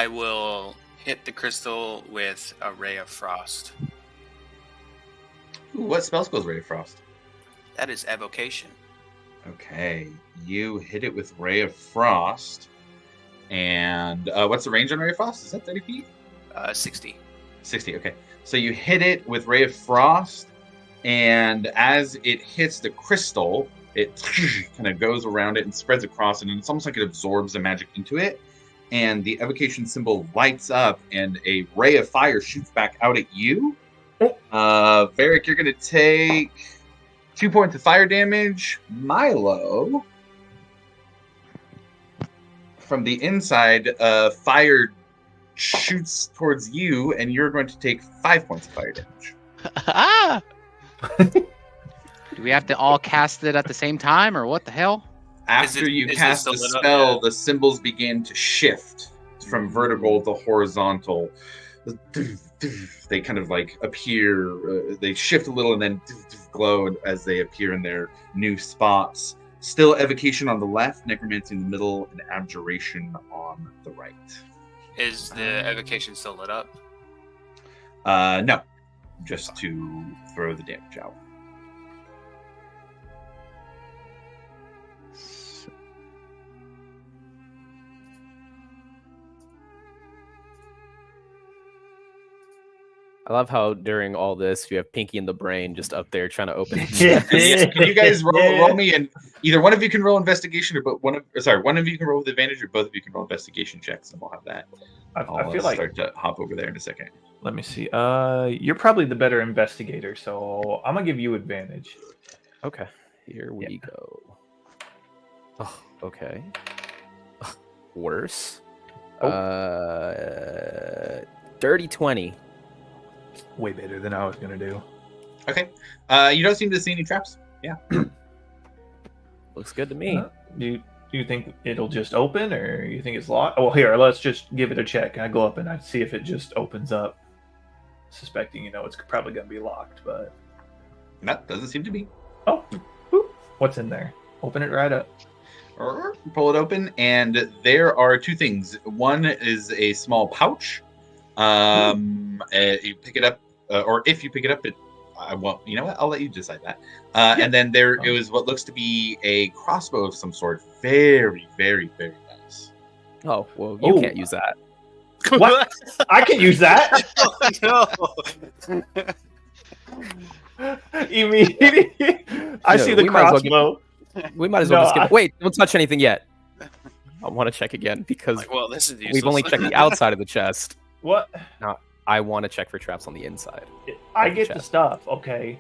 will hit the crystal with a ray of frost. Ooh, what spell goes Ray of Frost? That is evocation. Okay, you hit it with Ray of Frost. And what's the range on Ray of Frost? Is that 30 feet? 60. 60, okay. So you hit it with Ray of Frost, and as it hits the crystal, it kind of goes around it and spreads across, and it's almost like it absorbs the magic into it. And the evocation symbol lights up, and a ray of fire shoots back out at you. Varric, you're going to take 2 points of fire damage. Milo, from the inside, fire shoots towards you, and you're going to take 5 points of fire damage. Ah! Do we have to all cast it at the same time, or what the hell? After you is cast this the still lit up spell, yet? the symbols begin to shift from vertical to horizontal. They kind of like appear, they shift a little and then glow as they appear in their new spots. Still evocation on the left, necromancy in the middle, and abjuration on the right. Is the evocation still lit up? No, just to throw the damage out. I love how during all this you have Pinky and the Brain just up there trying to open. Yeah, can you guys roll me, and either one of you can roll investigation, or one of you can roll with advantage, or both of you can roll investigation checks, and we'll have that. I feel like start to hop over there in a second. Let me see. You're probably the better investigator, so I'm gonna give you advantage. Okay, here we go. Oh, okay. Worse. Dirty 20. Way better than I was gonna do. Okay. You don't seem to see any traps. Yeah. Looks good to me. Do Do you think it'll just open, or you think it's locked? Oh, here, let's just give it a check. I go up and I see if it just opens up, suspecting it's probably gonna be locked. But That doesn't seem to be. oh, boop. What's in there? Open it right up. Pull it open, and there are two things. One is a small pouch. You pick it up, or if you pick it up, I won't. You know what? I'll let you decide that. And then it was what looks to be a crossbow of some sort. Very, very, very nice. Oh well, you can't use that. What? I can use that. Immediately, I see the we might as well get- crossbow. We might as well just skip. Wait, don't touch anything yet. I want to check again because Well, this is we've only checked the outside of the chest. What? I want to check for traps on the inside. I the get the chest. stuff. Okay,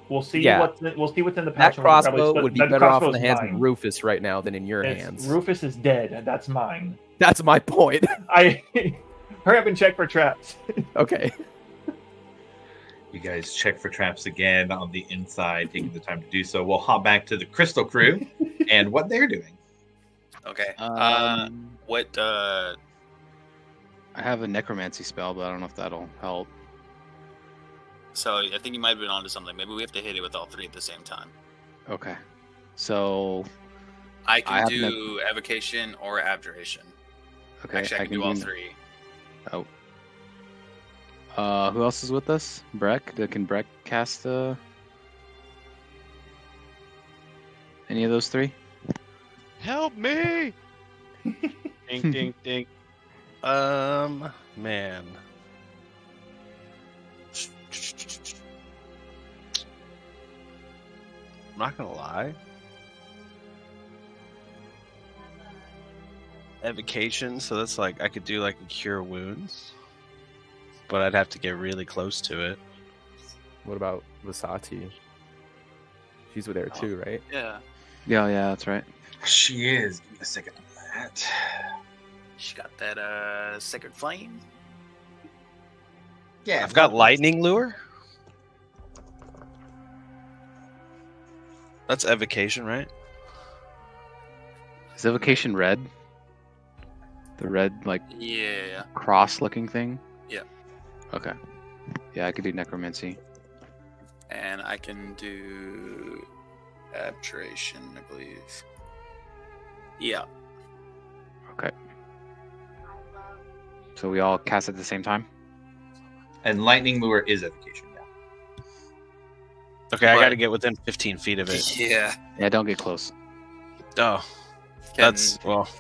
we'll see. Yeah. We'll see what's in the That pouch. and we'll probably crossbow split- would be that better off in crossbow's the hands mine. of Rufus right now than in your hands. Rufus is dead, and that's mine. That's my point. I hurry up and check for traps. Okay. You guys check for traps again on the inside, taking the time to do so. We'll hop back to the Crystal crew and what they're doing. Okay. What? I have a necromancy spell, but I don't know if that'll help. So I think you might have been onto something. Maybe we have to hit it with all three at the same time. Okay. So I I can have do evocation or abjuration. okay, Actually, I can do all three. Oh. Who else is with us? Breck? Can Breck cast any of those three? Help me! Ding, ding, ding. Man. I'm not gonna lie. Evocation, so that's like I could do like a cure wounds, but I'd have to get really close to it. What about Vasati? She's there too, right? Yeah. Yeah, that's right. She is. Give me a second on that. She got that sacred flame. Yeah, I've got lightning lure. That's evocation, right? Is evocation red? The red like Yeah. cross-looking thing? Yeah. Okay. Yeah, I could do necromancy. And I can do abjuration, I believe. Yeah. Okay. So we all cast at the same time? And lightning lure is evocation. Yeah. Okay, I But- got to get within 15 feet of it. Yeah. Yeah, don't get close. Oh, Can,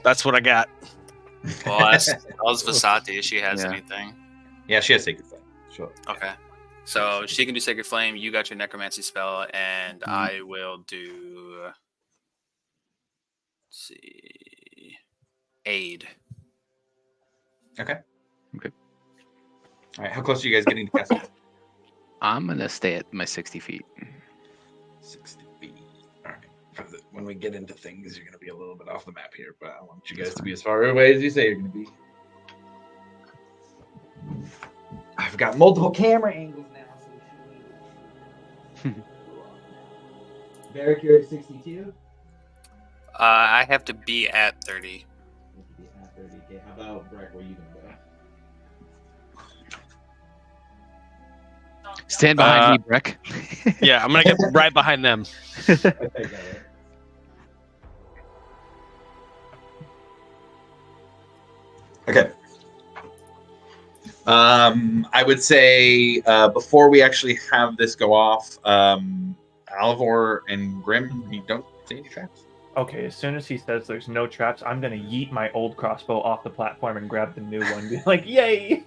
that's what I got. well, ask Vasati if she has Yeah. anything. Yeah, she has sacred flame. Sure. Okay. So she can do Sacred Flame. You got your Necromancy spell, and Mhm. I will do. Let's see. Aid. Okay. Okay. All right. How close are you guys getting to castle? I'm gonna stay at my 60 feet. 60 feet. All right. When we get into things, you're going to be a little bit off the map here, but I want you guys to be as far away as you say you're going to be. I've got multiple camera angles now. So Varric, you're at 62? I have to be at 30. At 30. Okay, how about Breck? Where you gonna go? Stand behind me, Breck. Yeah, I'm gonna get right behind them. I think that Okay. I would say before we actually have this go off, Alivor and Grim, you don't see any traps? Okay, as soon as he says there's no traps, I'm gonna yeet my old crossbow off the platform and grab the new one. Be like, yay!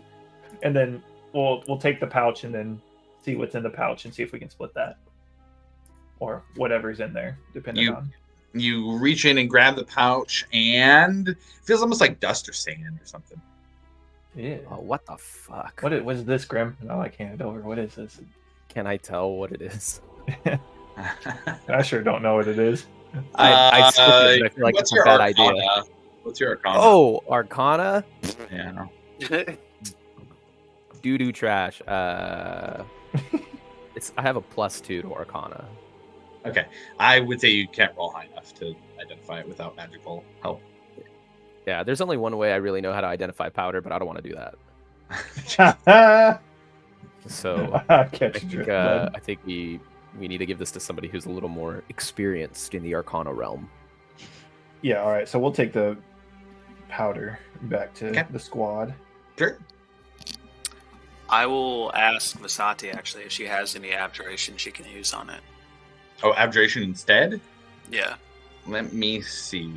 And then we'll take the pouch and then see what's in the pouch and see if we can split that. Or whatever's in there, depending on. You reach in and grab the pouch, and it feels almost like dust or sand or something. Yeah. Oh, what the fuck? What is this, Grim? And I'll hand it over. What is this? Can I tell what it is? I sure don't know what it is. I skipped it, but I feel like what's it's a your bad Arcana? idea. What's your Arcana? Oh, Arcana? Yeah. Doo-doo trash. I have a +2 to Arcana. Okay. I would say you can't roll high enough to identify it without magical help. Yeah, there's only one way I really know how to identify powder, but I don't want to do that. So I think we need to give this to somebody who's a little more experienced in the Arcana realm. Yeah, all right. So we'll take the powder back to the squad. Sure. I will ask Vasati actually if she has any abjuration she can use on it. Oh, abjuration instead? Yeah. Let me see.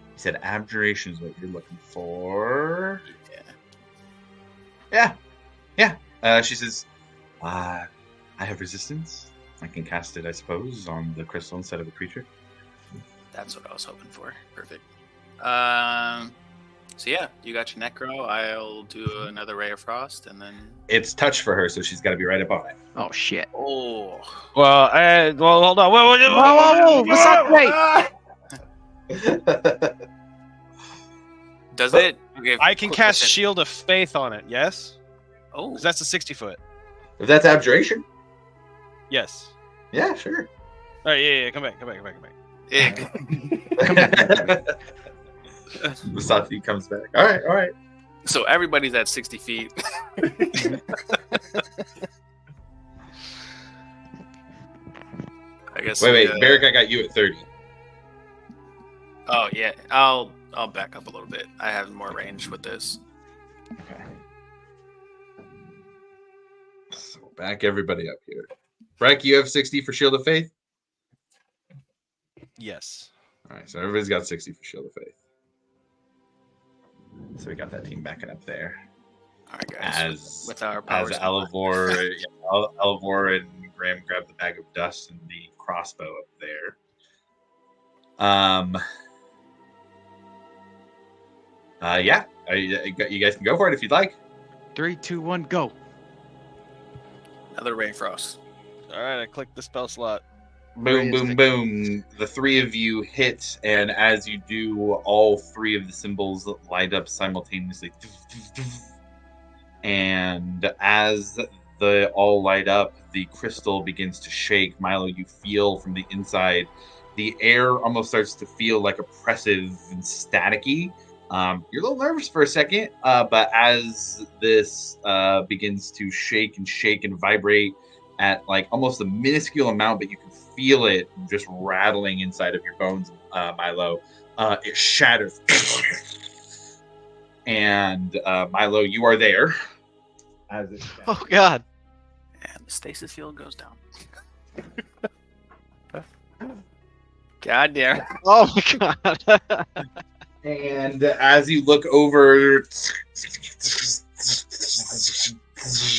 You said abjuration is what you're looking for. Yeah. She says, I have resistance. I can cast it, I suppose, on the crystal instead of a creature. That's what I was hoping for. Perfect. So yeah, you got your Necro. I'll do another Ray of Frost, and then... It's touch for her, so she's got to be right above it. Oh, shit. Oh. Well, hold on. Whoa. What's up, wait? Does it? Okay, I can quick cast question. Shield of Faith on it, yes? Oh. 'Cause that's a 60-foot. If that's abjuration? Yes. Yeah, sure. All right, yeah, come back. Vasati comes back. All right. So everybody's at 60 feet. I guess. Wait, Barrick, I got you at 30. Oh yeah, I'll back up a little bit. I have more range with this. Okay. So back everybody up here. Breck, you have 60 for Shield of Faith? Yes. All right, so everybody's got 60 for Shield of Faith. So we got that team backing up there. All right, guys. With our As powers. Elivor, Elivor and Graham grab the bag of dust and the crossbow up there. Yeah, you guys can go for it if you'd like. 3, 2, 1, go. Another Ray of Frost. All right, I clicked the spell slot. Boom, boom, boom. The three of you hit, and as you do, all three of the symbols light up simultaneously. And as they all light up, the crystal begins to shake. Milo, you feel from the inside, the air almost starts to feel like oppressive and staticky. You're a little nervous for a second, but as this begins to shake and vibrate at like almost a minuscule amount, but you can feel it just rattling inside of your bones, Milo. It shatters. And Milo, you are there. As it shatters. Oh God! And the stasis field goes down. God damn. Oh my God! And as you look over,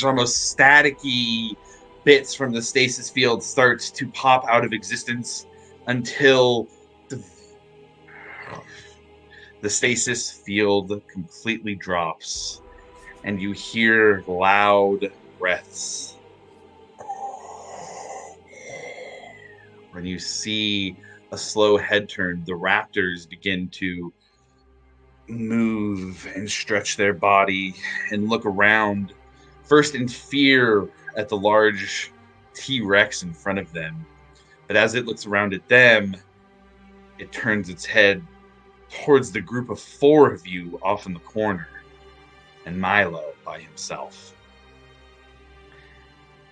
almost staticky bits from the stasis field start to pop out of existence until the stasis field completely drops, and you hear loud breaths. When you see a slow head turn, the raptors begin to move and stretch their body and look around, first in fear at the large T-Rex in front of them. But as it looks around at them, it turns its head towards the group of four of you off in the corner, and Milo by himself.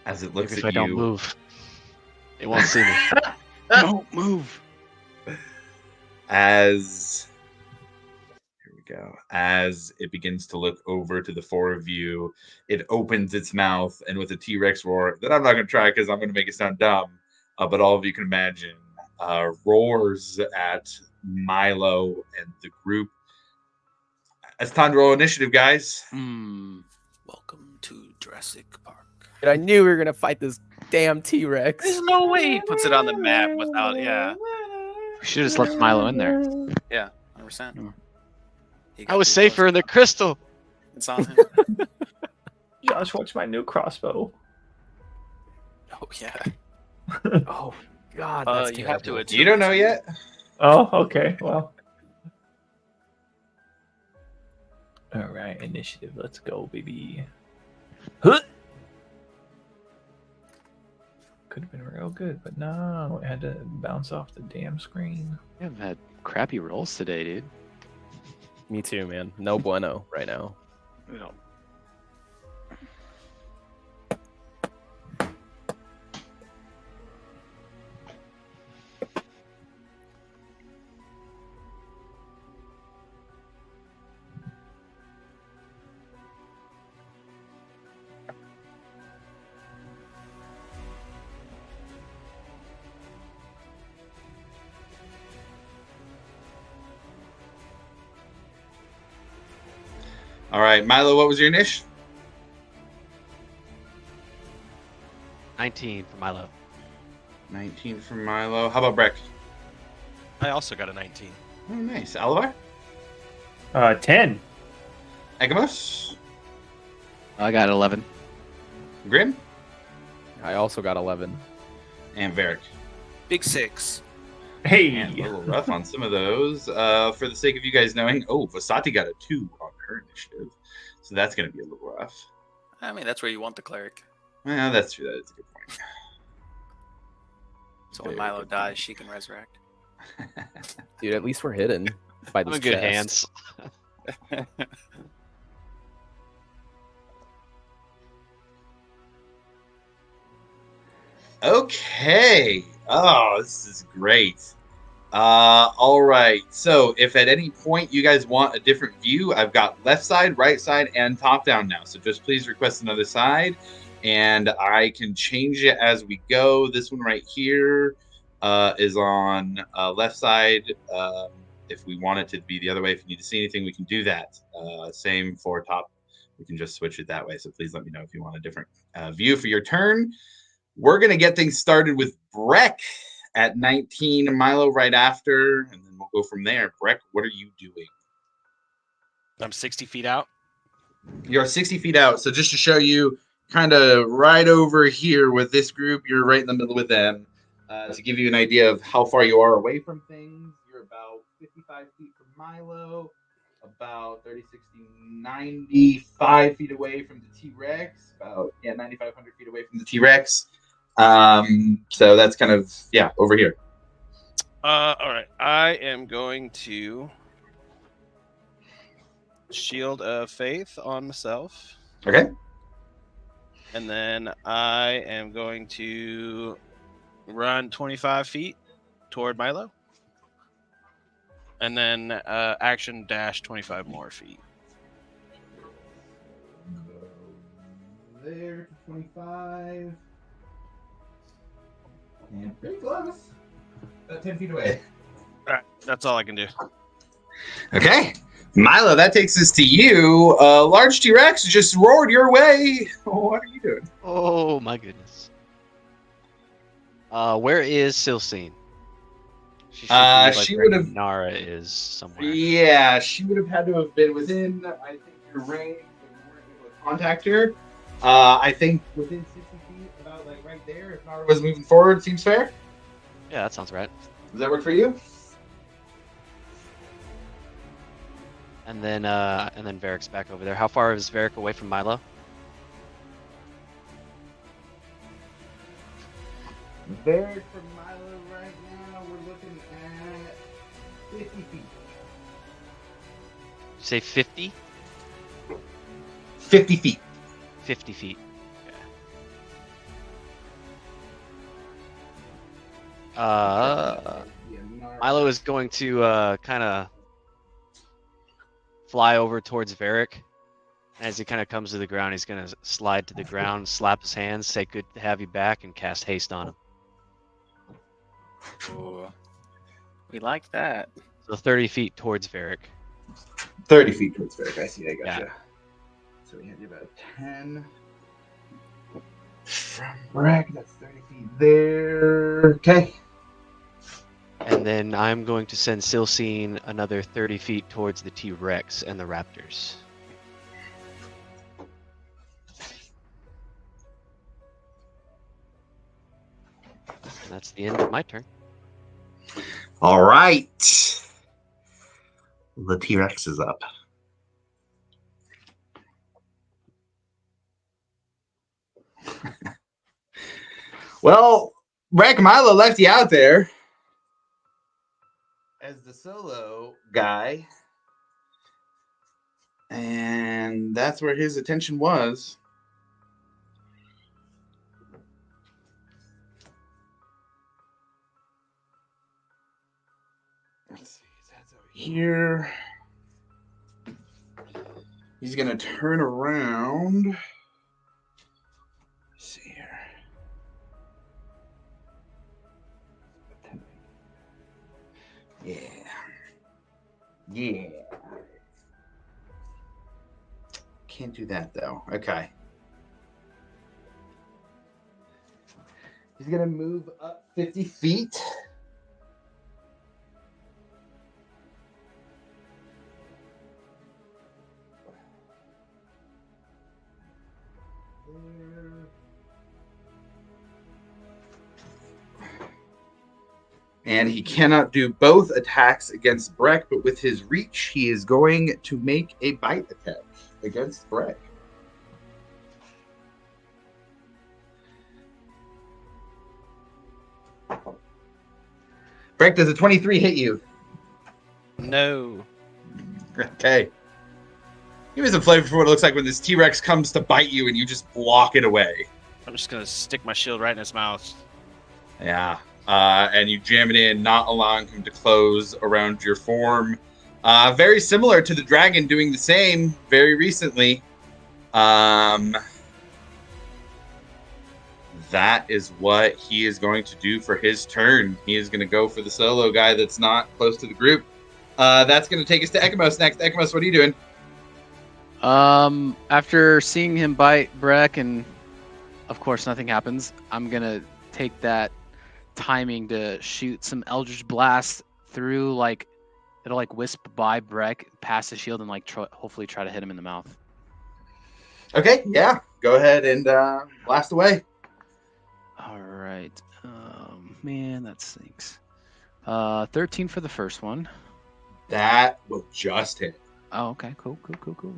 As it looks Maybe at if I you, don't move, it won't see me. Don't move. As it begins to look over to the four of you, it opens its mouth, and with a T-Rex roar that I'm not going to try because I'm going to make it sound dumb, but all of you can imagine, roars at Milo and the group. It's time to roll initiative, guys. Welcome to Jurassic Park. And I knew we were gonna fight this damn T-Rex. There's no way he puts it on the map without, yeah. We should have just left Milo in there. Yeah, 100%. I was safer in the crystal. It's on him. gosh, watch my new crossbow. Oh yeah. Oh God, that's You have to. terrible. You don't know yet? Oh, okay. Well. All right, initiative. Let's go, baby. Huh! Could have been real good, but no, it had to bounce off the damn screen. I've had crappy rolls today, dude. Me too, man. No bueno right now. You know, All right, Milo, what was your niche? 19 for Milo. 19 for Milo. How about Breck? I also got a 19. Oh, nice. Alvar? 10. Agamos? I got 11. Grim? I also got 11. And Varric. Big 6. Hey. Man, a little rough on some of those. For the sake of you guys knowing, Vasati got a 2 on her initiative. So that's going to be a little rough. I mean, that's where you want the cleric. Well, that's true. That is a good point. So when Very Milo good dies, point. she can resurrect. Dude, at least we're hidden by I'm this in good chest. hands. Okay. Oh, this is great. All right. So if at any point you guys want a different view, I've got left side, right side, and top down now. So just please request another side, and I can change it as we go. This one right here is on left side. If we want it to be the other way, if you need to see anything, we can do that. Same for top. We can just switch it that way. So please let me know if you want a different view for your turn. We're going to get things started with Breck at 19, Milo right after, and then we'll go from there. Breck, what are you doing? I'm 60 feet out. You're 60 feet out. So just to show you, kind of right over here with this group, you're right in the middle with them. To give you an idea of how far you are away from things, you're about 55 feet from Milo, about 30, 60, 95 feet away from the T-Rex, about 9,500 feet away from the T-Rex. So that's kind of over here. All right. I am going to Shield of Faith on myself. Okay. And then I am going to run 25 feet toward Milo. And then action dash 25 more feet. There to 25. And pretty close. About 10 feet away. All right. That's all I can do. Okay. Milo, that takes us to you. Large T-Rex just roared your way. What are you doing? Oh my goodness. Where is Silcine? She she where would have- Nara is somewhere. Yeah, she would have had to have been within, I think, your range. But you weren't able to contact her. I think within 60 feet, about like right there. If Nara was moving forward, seems fair. Yeah, that sounds right. Does that work for you? And then Varric's back over there. How far is Varric away from Milo? There from Milo right now, we're looking at 50 feet. Did you say 50? 50 feet. 50 feet. Okay. Milo is going to kind of fly over towards Varric. As he kind of comes to the ground, he's going to slide to the ground, slap his hands, say good to have you back, and cast haste on him. Ooh. We like that. So 30 feet towards Varric. 30 feet towards Varric. I see. I gotcha. Yeah. So we had you about 10. From Breck, that's 30 feet there. Okay. And then I'm going to send Silcine another 30 feet towards the T-Rex and the Raptors. That's the end of my turn. All right. The T-Rex is up. Well, Brack Milo left you out there as the solo guy. And that's where his attention was. Let's see, that's over here. He's gonna turn around. Let's see here. Yeah. Yeah. Can't do that though. Okay. He's gonna move up 50 feet. And he cannot do both attacks against Breck, but with his reach, he is going to make a bite attack against Breck. Breck, does a 23 hit you? No. Okay. Give me some flavor for what it looks like when this T-Rex comes to bite you and you just block it away. I'm just gonna stick my shield right in his mouth. Yeah. And you jam it in, not allowing him to close around your form. Very similar to the dragon doing the same very recently. That is what he is going to do for his turn. He is going to go for the solo guy that's not close to the group. That's going to take us to Ekamos next. Ekamos, what are you doing? After seeing him bite Breck and of course nothing happens, I'm gonna take that timing to shoot some Eldritch Blast through, like it'll like wisp by Breck past the shield and like hopefully try to hit him in the mouth. Okay, yeah. Go ahead and blast away. All right. Man, that stinks. 13 for the first one. That will just hit. Oh, okay. Cool.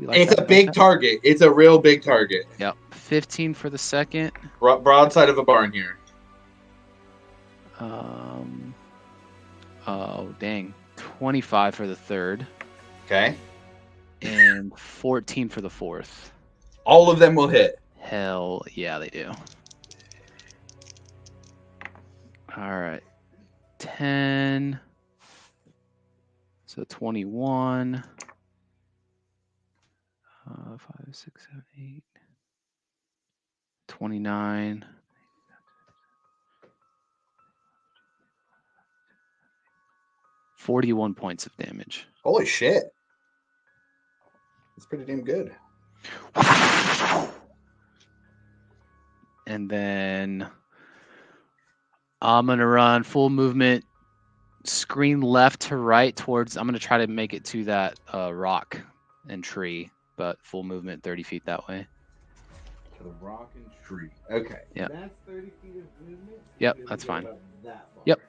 We like It's that, a big target. It's a real big target. Yep. 15 for the second. Broadside of a barn here. Oh, dang. 25 for the third. Okay. And 14 for the fourth. All of them will hit. Hell yeah, they do. All right. 10. So 21. 5, 6, 7, 8. 29. 41 points of damage. Holy shit. That's pretty damn good. And then I'm going to run full movement, screen left to right towards, I'm going to try to make it to that rock and tree, but full movement 30 feet that way. To the rock and tree. Okay. Yep. That's 30 feet of movement. Yep, You're that's gonna fine. go about that far. Yep.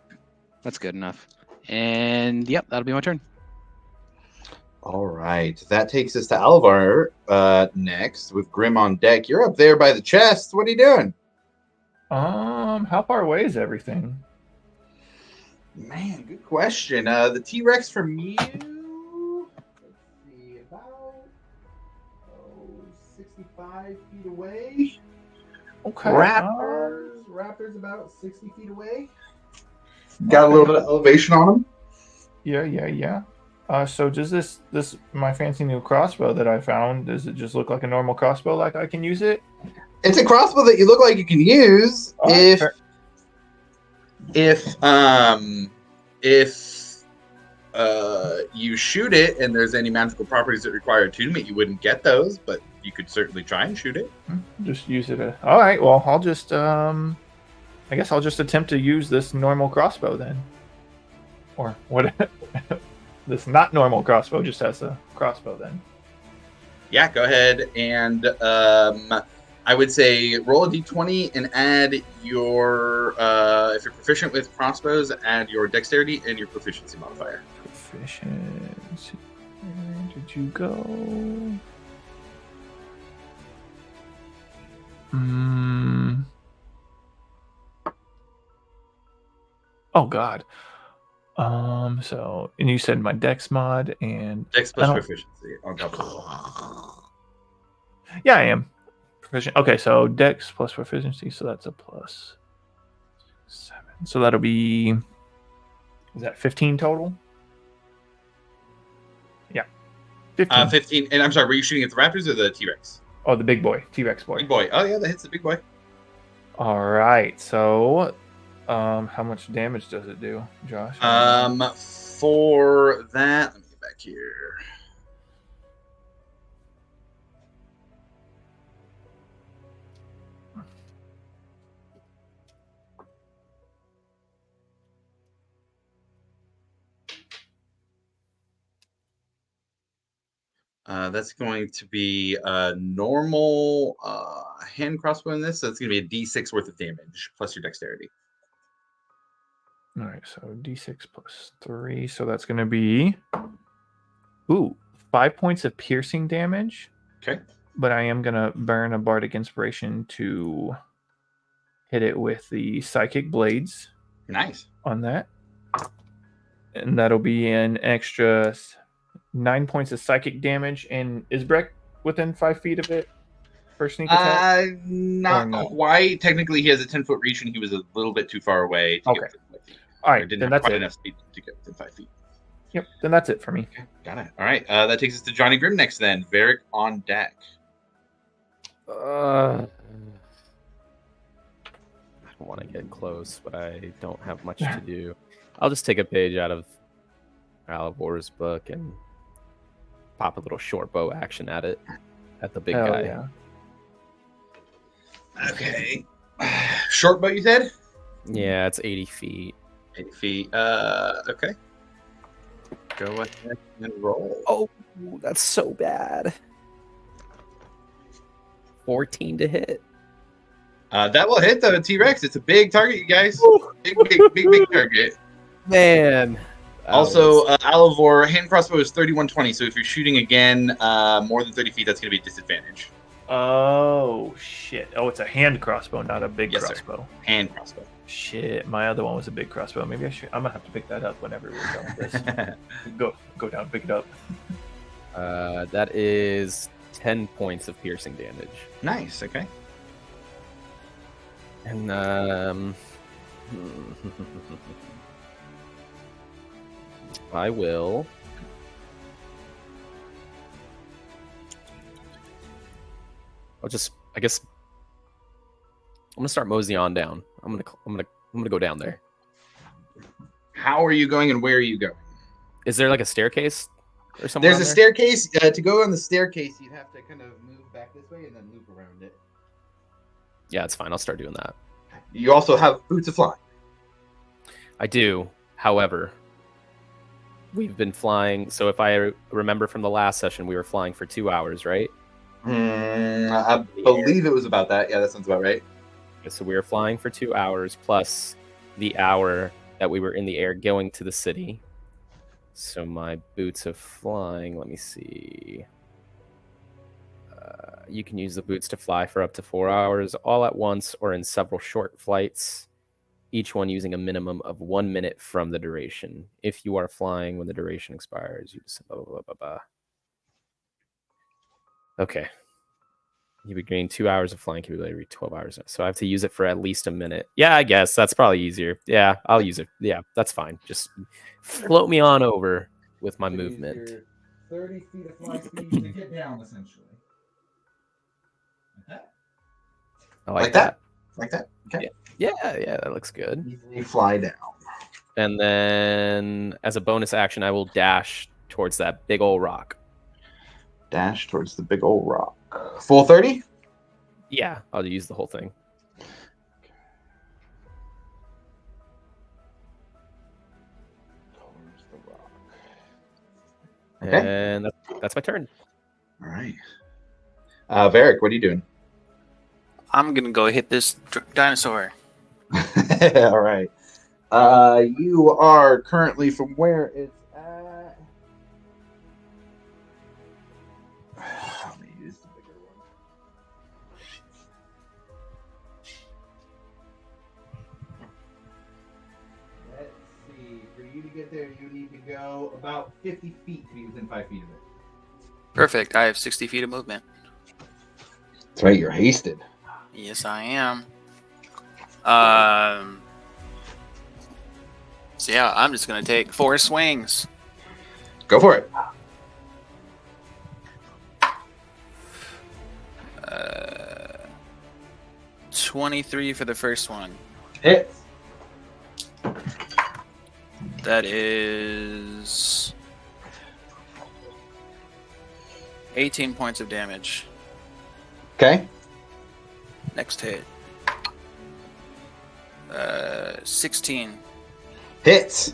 That's good enough. And yep, that'll be my turn. All right. That takes us to Alvar next with Grim on deck. You're up there by the chest. What are you doing? How far away is everything? Man, good question. The T-Rex from you, let's see, about 65 feet away. Okay. Raptors about 60 feet away. Got a little bit of elevation on them. Yeah. So does this my fancy new crossbow that I found, does it just look like a normal crossbow, like I can use it? It's a crossbow that you look like you can use if you shoot it and there's any magical properties that require attunement, you wouldn't get those, but you could certainly try and shoot it. Just use it. All right. Well, I'll just I guess I'll just attempt to use this normal crossbow then, or what? This not normal crossbow just has a crossbow then. Yeah, go ahead and I would say roll a d20 and add your if you're proficient with crossbows, add your dexterity and your proficiency modifier. Proficiency. Where did you go? Oh God. So, and you said my dex mod and Dex I plus don't- proficiency on top of it. Yeah, I am proficient. Okay, so dex plus proficiency, so that's a plus 7. So that'll be, is that 15 total? Yeah, 15. 15. And I'm sorry, were you shooting at the Raptors or the T-Rex? Oh, the big boy, T-Rex boy. Big boy. Oh yeah, that hits the big boy. All right. So, how much damage does it do, Josh? For that, let me get back here. That's going to be a normal hand crossbow in this. So it's going to be a d6 worth of damage plus your dexterity. All right. So d6 plus 3. So that's going to be 5 points of piercing damage. Okay. But I am going to burn a bardic inspiration to hit it with the psychic blades. Nice. On that. And that'll be an extra 9 points of psychic damage. And is Breck within 5 feet of it for sneak attack? Not quite. Technically, he has a 10-foot reach, and he was a little bit too far away. To Okay. get within 5 feet. All right, Didn't then have that's quite it. enough speed to get within 5 feet. Yep, then that's it for me. Okay, got it. All right, that takes us to Johnny Grimm next. Then Varric on deck. I don't want to get close, but I don't have much to do. I'll just take a page out of Alivor's book and pop a little short bow action at it, at the big Hell guy. yeah. Okay. Short bow, you said? Yeah, it's 80 feet. 80 feet. Okay. Go ahead and roll. Oh, that's so bad. 14 to hit. That will hit the T-Rex. It's a big target, you guys. Big target. Man. Also, Alivor, hand crossbow is 3120. So if you're shooting again more than 30 feet, that's going to be disadvantage. Oh, shit. Oh, it's a hand crossbow, not a big Yes, sir. crossbow. Hand crossbow. Shit, my other one was a big crossbow. Maybe I'm gonna have to pick that up whenever we're done with this. go down, pick it up. That is 10 points of piercing damage. Nice. Okay. And I will. I guess I'm gonna start moseying on down. I'm gonna go down there. How are you going and where are you going? Is there like a staircase or something? There's a staircase. To go on the staircase, you'd have to kind of move back this way and then loop around it. Yeah, it's fine. I'll start doing that. You also have boots of flying. I do. However, we've been flying. So if I remember from the last session, we were flying for 2 hours, right? I believe it was about that. Yeah, that sounds about right. Okay, so we were flying for 2 hours plus the hour that we were in the air going to the city. So my boots of flying, let me see. You can use the boots to fly for up to 4 hours all at once or in several short flights, each one using a minimum of 1 minute from the duration. If you are flying when the duration expires, you just blah, blah, blah, blah, blah. Okay. You would gain 2 hours of flying capability every 12 hours. So I have to use it for at least a minute. Yeah, I guess that's probably easier. Yeah, I'll use it. Yeah, that's fine. Just float me on over with my movement. 30 feet of flight speed to get down, essentially. I like that. Like that? Okay. Yeah, that looks good. Easily fly down. And then as a bonus action, I will dash towards that big old rock. Dash towards the big old rock. Full 30? Yeah, I'll use the whole thing. Towards the rock. Okay. And that's my turn. All right. Varric, what are you doing? I'm gonna go hit this dinosaur. All right. You are currently from where it's at. Let me use the bigger one. Let's see. For you to get there, you need to go about 50 feet to be within 5 feet of it. Perfect. I have 60 feet of movement. That's right. You're hasted. Yes, I am. So yeah, I'm just gonna take 4 swings. Go for it. 23 for the first one. Hits. That is 18 points of damage. Okay. Next hit. 16. Hits.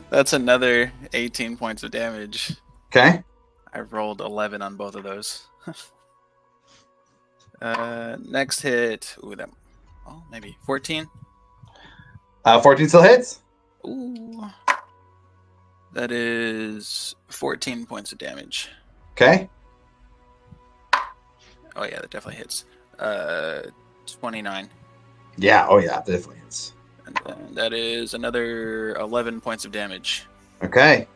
That's another 18 points of damage. Okay. I rolled 11 on both of those. Next hit. Ooh, that. Oh, maybe 14. 14 still hits. Ooh. That is 14 points of damage. Okay. Oh yeah, that definitely hits. 29. Yeah. Oh yeah. Definitely hits. And then that is another 11 points of damage. Okay.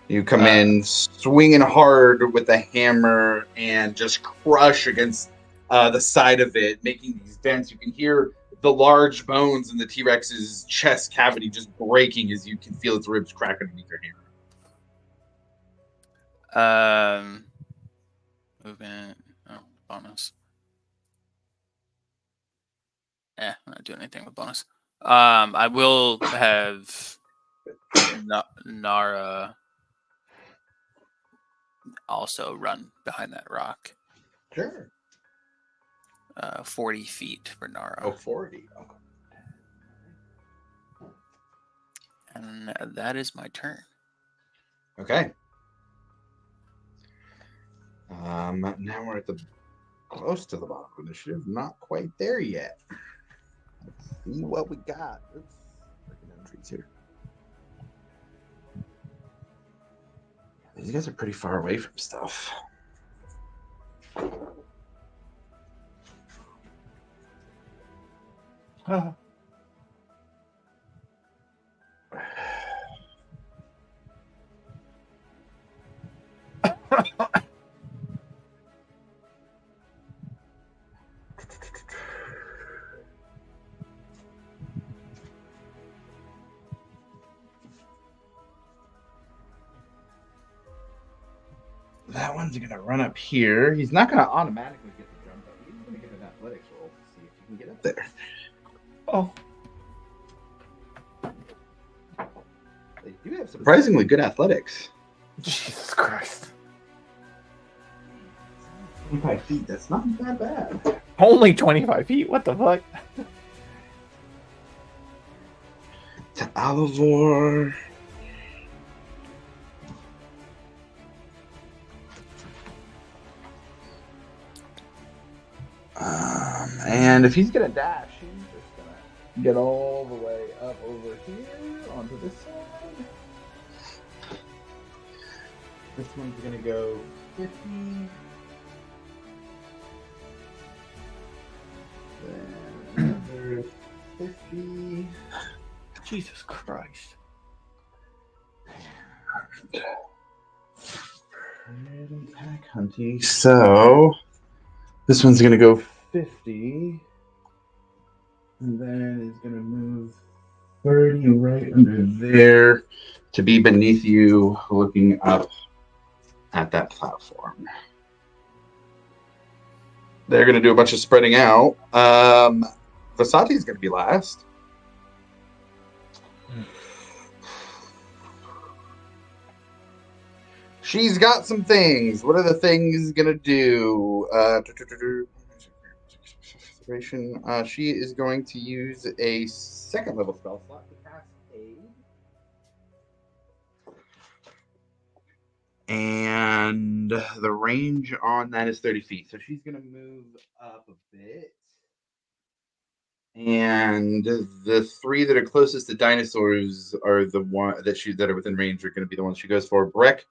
You come in swinging hard with the hammer and just crush against the side of it, making these dents. You can hear the large bones in the T-Rex's chest cavity just breaking as you can feel its ribs crack underneath your hammer. Movement. Oh, bonus. I'm not doing anything with bonus. I will have Nara also run behind that rock. Sure. 40 feet for Nara. Oh, 40. Okay. And that is my turn. Okay. Now we're at the close to the bottom of initiative. Not quite there yet. Let's see what we got. Oops. Breaking down trees here. These guys are pretty far away from stuff. That one's going to run up here. He's not going to automatically get the jump up. He's going to get an athletics roll to see if he can get up there. Oh. They do have surprisingly good athletics. Jesus Christ. 25 feet. That's not that bad. Only 25 feet? What the fuck? To Alivor. And if he's gonna dash, he's just gonna get all the way up over here onto this side. This one's gonna go 50. Then another 50. Jesus Christ. Pack hunting. So this one's gonna go 50. And then it's gonna move 30 right under there to be beneath you, looking up at that platform. They're gonna do a bunch of spreading out. Vasati is gonna be last. She's got some things. What are the things gonna do? She is going to use a second level spell slot to cast Aid. And the range on that is 30 feet. So she's going to move up a bit. And the three that are closest to dinosaurs are the one that are within range are going to be the ones she goes for. Breck,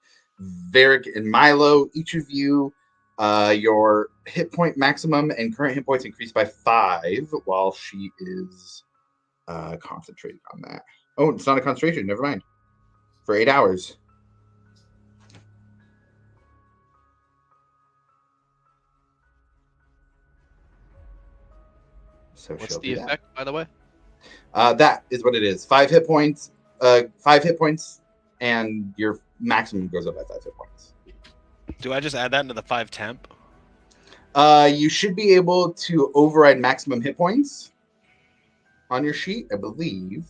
Varric, and Milo. Each of you, your hit point maximum and current hit points increase by 5 while she is concentrating on that. Oh, it's not a concentration. Never mind. For 8 hours. So What's the effect, by the way? That is what it is. 5 hit points. 5 hit points, and your maximum goes up by 5 hit points. Do I just add that into the 5 temp? You should be able to override maximum hit points on your sheet, I believe.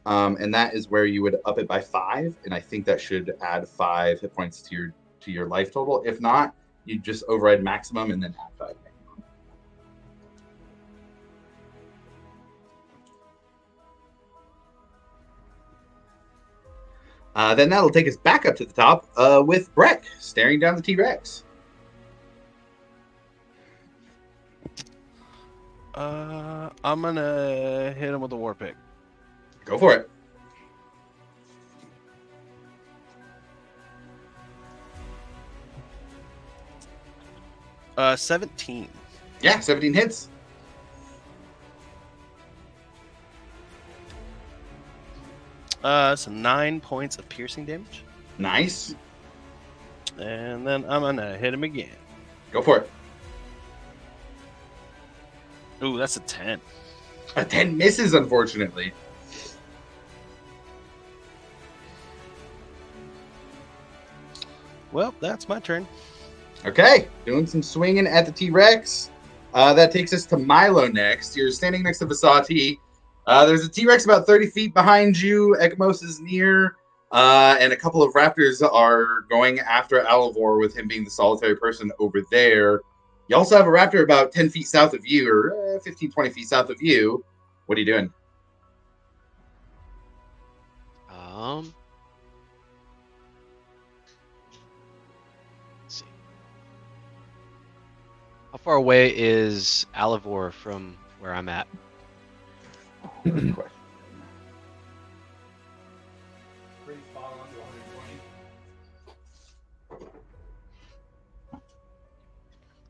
And that is where you would up it by 5, and I think that should add 5 hit points to your life total. If not, you just override maximum and then add 5. Then that'll take us back up to the top with Breck staring down the T-Rex. I'm gonna hit him with a war pick. Go for it. Uh, 17. Yeah, 17 hits. So 9 points of piercing damage. Nice. And then I'm gonna hit him again. Go for it. Ooh, that's a 10. A 10 misses, unfortunately. Well, that's my turn. Okay, doing some swinging at the T-Rex. That takes us to Milo next. You're standing next to Vasati. There's a T-Rex about 30 feet behind you. Ekmos is near. And a couple of raptors are going after Alivor, with him being the solitary person over there. You also have a raptor about 10 feet south of you, or 15, 20 feet south of you. What are you doing? Let's see. How far away is Alivor from where I'm at? Good question.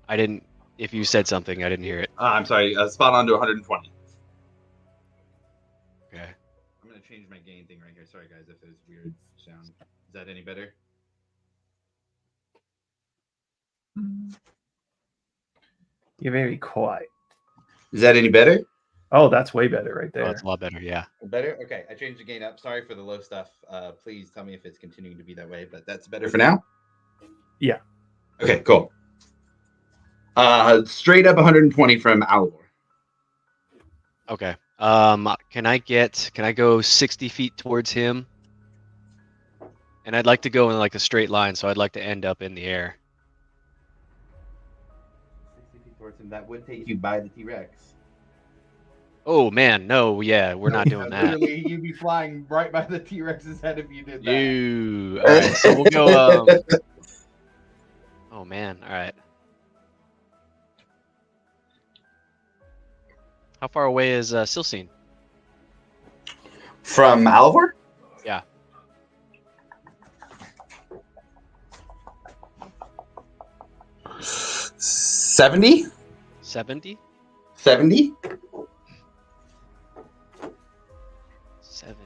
I didn't. If you said something, I didn't hear it. I'm sorry. Spot on to 120. Okay. I'm going to change my gain thing right here. Sorry, guys, if there's weird sound. Is that any better? You're very quiet. Is that any better? Oh, that's way better right Oh, there. that's a lot better. Yeah. Better? Okay, I changed the gain up. Sorry for the low stuff. Please tell me if it's continuing to be that way, but that's better for now? Yeah. Okay, cool. Straight up 120 from Alivor. Okay. Can I go 60 feet towards him? And I'd like to go in like a straight line, so I'd like to end up in the air. 60 feet towards him. That would take you by the T-Rex. Oh man, no, yeah, we're not doing that. Literally, you'd be flying right by the T-Rex's head if you did that. You. All right, so we'll go. Oh man, all right. How far away is Silcine? From Alivor? Yeah. $70? 70? 70? 70.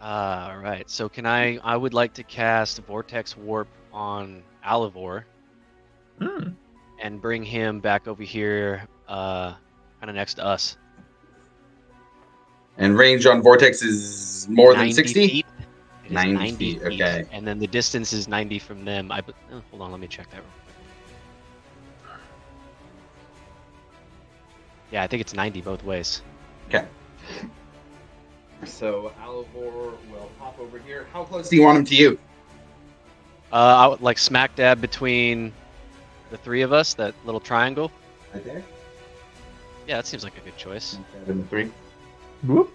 All right. So can I would like to cast Vortex Warp on Alivor and bring him back over here, kind of next to us. And range on Vortex is more than 60? Feet. It is 90 feet, okay. And then the distance is 90 from them. Hold on, let me check that real quick. Yeah, I think it's 90 both ways. Okay. So Alivor will pop over here. How close do you want him to you? I would like smack dab between the three of us, that little triangle. Right there? Yeah, that seems like a good choice. 7, 3. Whoop.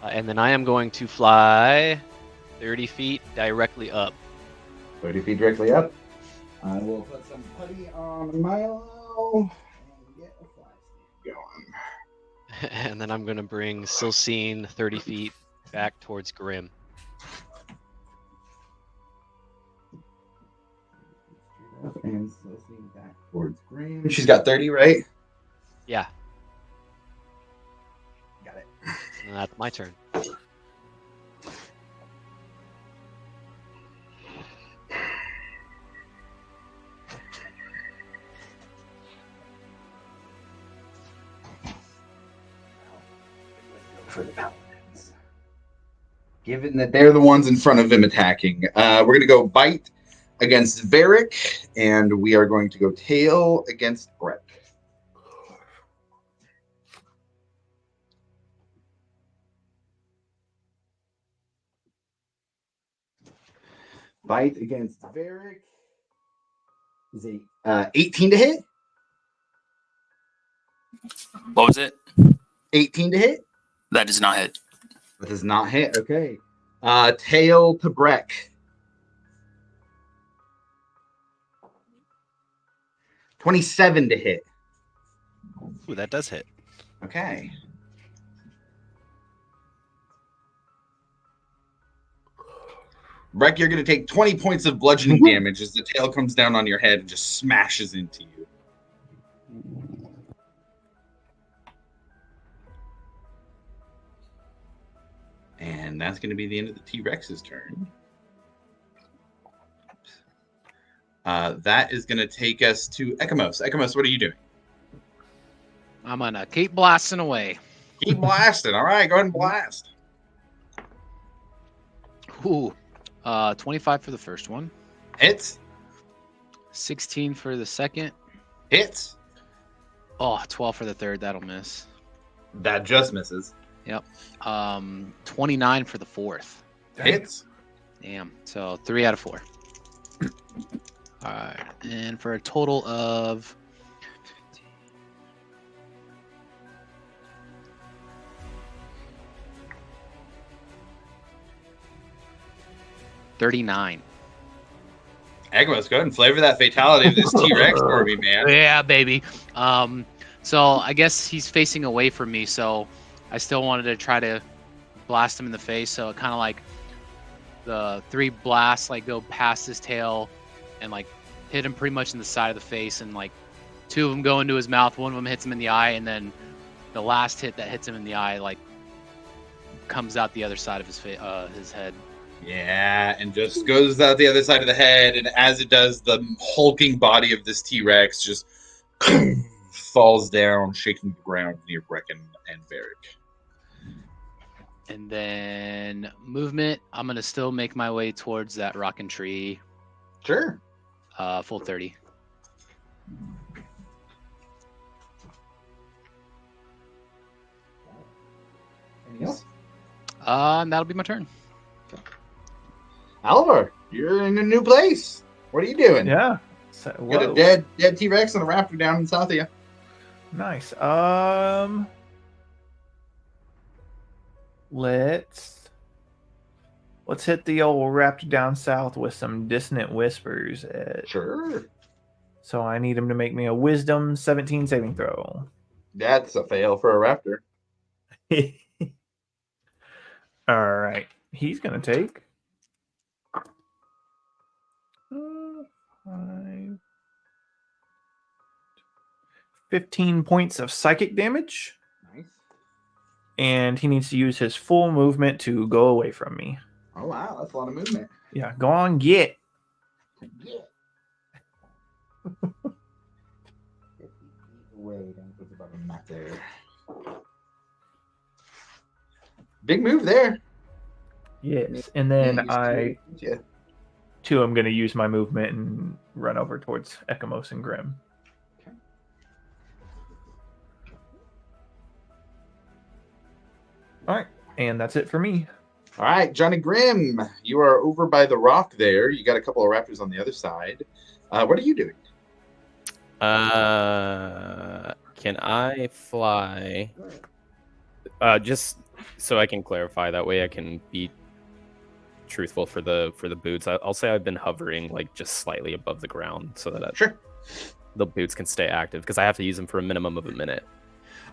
And then I am going to fly 30 feet directly up. 30 feet directly up. I will put some putty on Milo and get a fly stick going. And then I'm going to bring Silcine 30 feet back towards Grim. And Silcine back towards Green. She's got 30, right? Yeah, Got it. and that's my turn. For the paladins. Given that they're the ones in front of him attacking, we're going to go bite against Varric, and we are going to go tail against Brett. Bite against Varric is a 18 to hit. What was it? 18 to hit. That does not hit. That does not hit. Okay. Tail to Breck. 27 to hit. Ooh, that does hit. Okay. Breck, you're going to take 20 points of bludgeoning damage as the tail comes down on your head and just smashes into you. And that's going to be the end of the T-Rex's turn. That is going to take us to Ekamos. Ekamos, what are you doing? I'm gonna keep blasting away. Keep blasting. All right, go ahead and blast. Ooh, 25 for the first one. Hits. 16 for the second. Hits. Oh, 12 for the third. That'll miss. That just misses. Yep. 29 for the fourth. Hits. Damn. So 3 out of 4. All right, and for a total of 39. Ekamos, go ahead and flavor that fatality of this T-Rex for me, man. Yeah, baby. So I guess he's facing away from me, so I still wanted to try to blast him in the face. So it kind of like the 3 blasts like go past his tail and like hit him pretty much in the side of the face, and like 2 of them go into his mouth. 1 of them hits him in the eye, and then the last hit that hits him in the eye like comes out the other side of his head. Yeah, and just goes out the other side of the head, and as it does, the hulking body of this T-Rex just falls down, shaking the ground near Brecken and Varric. And then movement, I'm gonna still make my way towards that rockin' tree. Sure. Full 30. Anything else? And that'll be my turn. Oliver, you're in a new place. What are you doing? Yeah. So, Got a whoa. dead T-Rex and a raptor down in south of you. Nice. Let's hit the old raptor down south with some dissonant whispers. Sure. So I need him to make me a wisdom 17 saving throw. That's a fail for a raptor. All right. He's going to take 15 points of psychic damage. Nice. And he needs to use his full movement to go away from me. Oh, wow. That's a lot of movement. Yeah, go on, get. Yeah. 50 feet away. Don't put about a map there. Big move there. Yes. And then Yeah. I'm going to use my movement and run over towards Ekamos and Grim. Okay. All right. And that's it for me. All right, Johnny Grimm, you are over by the rock there. You got a couple of raptors on the other side. What are you doing? Can I fly? Just so I can clarify, that way I can beat truthful for the boots. I'll say I've been hovering like just slightly above the ground so that Sure. the boots can stay active because I have to use them for a minimum of a minute.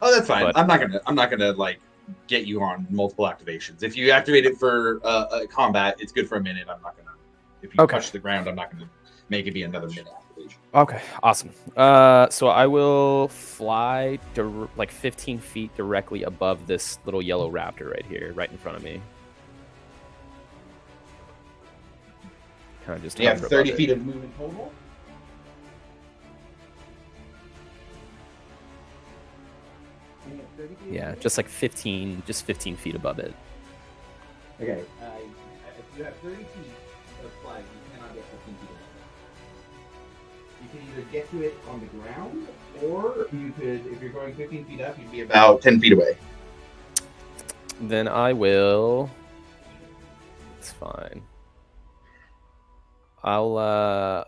Oh, that's fine. But- I'm not gonna like get you on multiple activations. If you activate it for combat, it's good for a minute. I'm not gonna. If you Okay. touch the ground, I'm not gonna make it be another minute activation. Okay, awesome. So I will fly like 15 feet directly above this little yellow raptor right here, right in front of me. Kind of just You have hover 30 above feet it. of movement total. Yeah, just like 15 feet above it. Okay. If you have 30 feet of flight, you cannot get 15 feet above it. You can either get to it on the ground, or you could, if you're going 15 feet up, you'd be about 10 feet away. Then I will. It's fine. I'll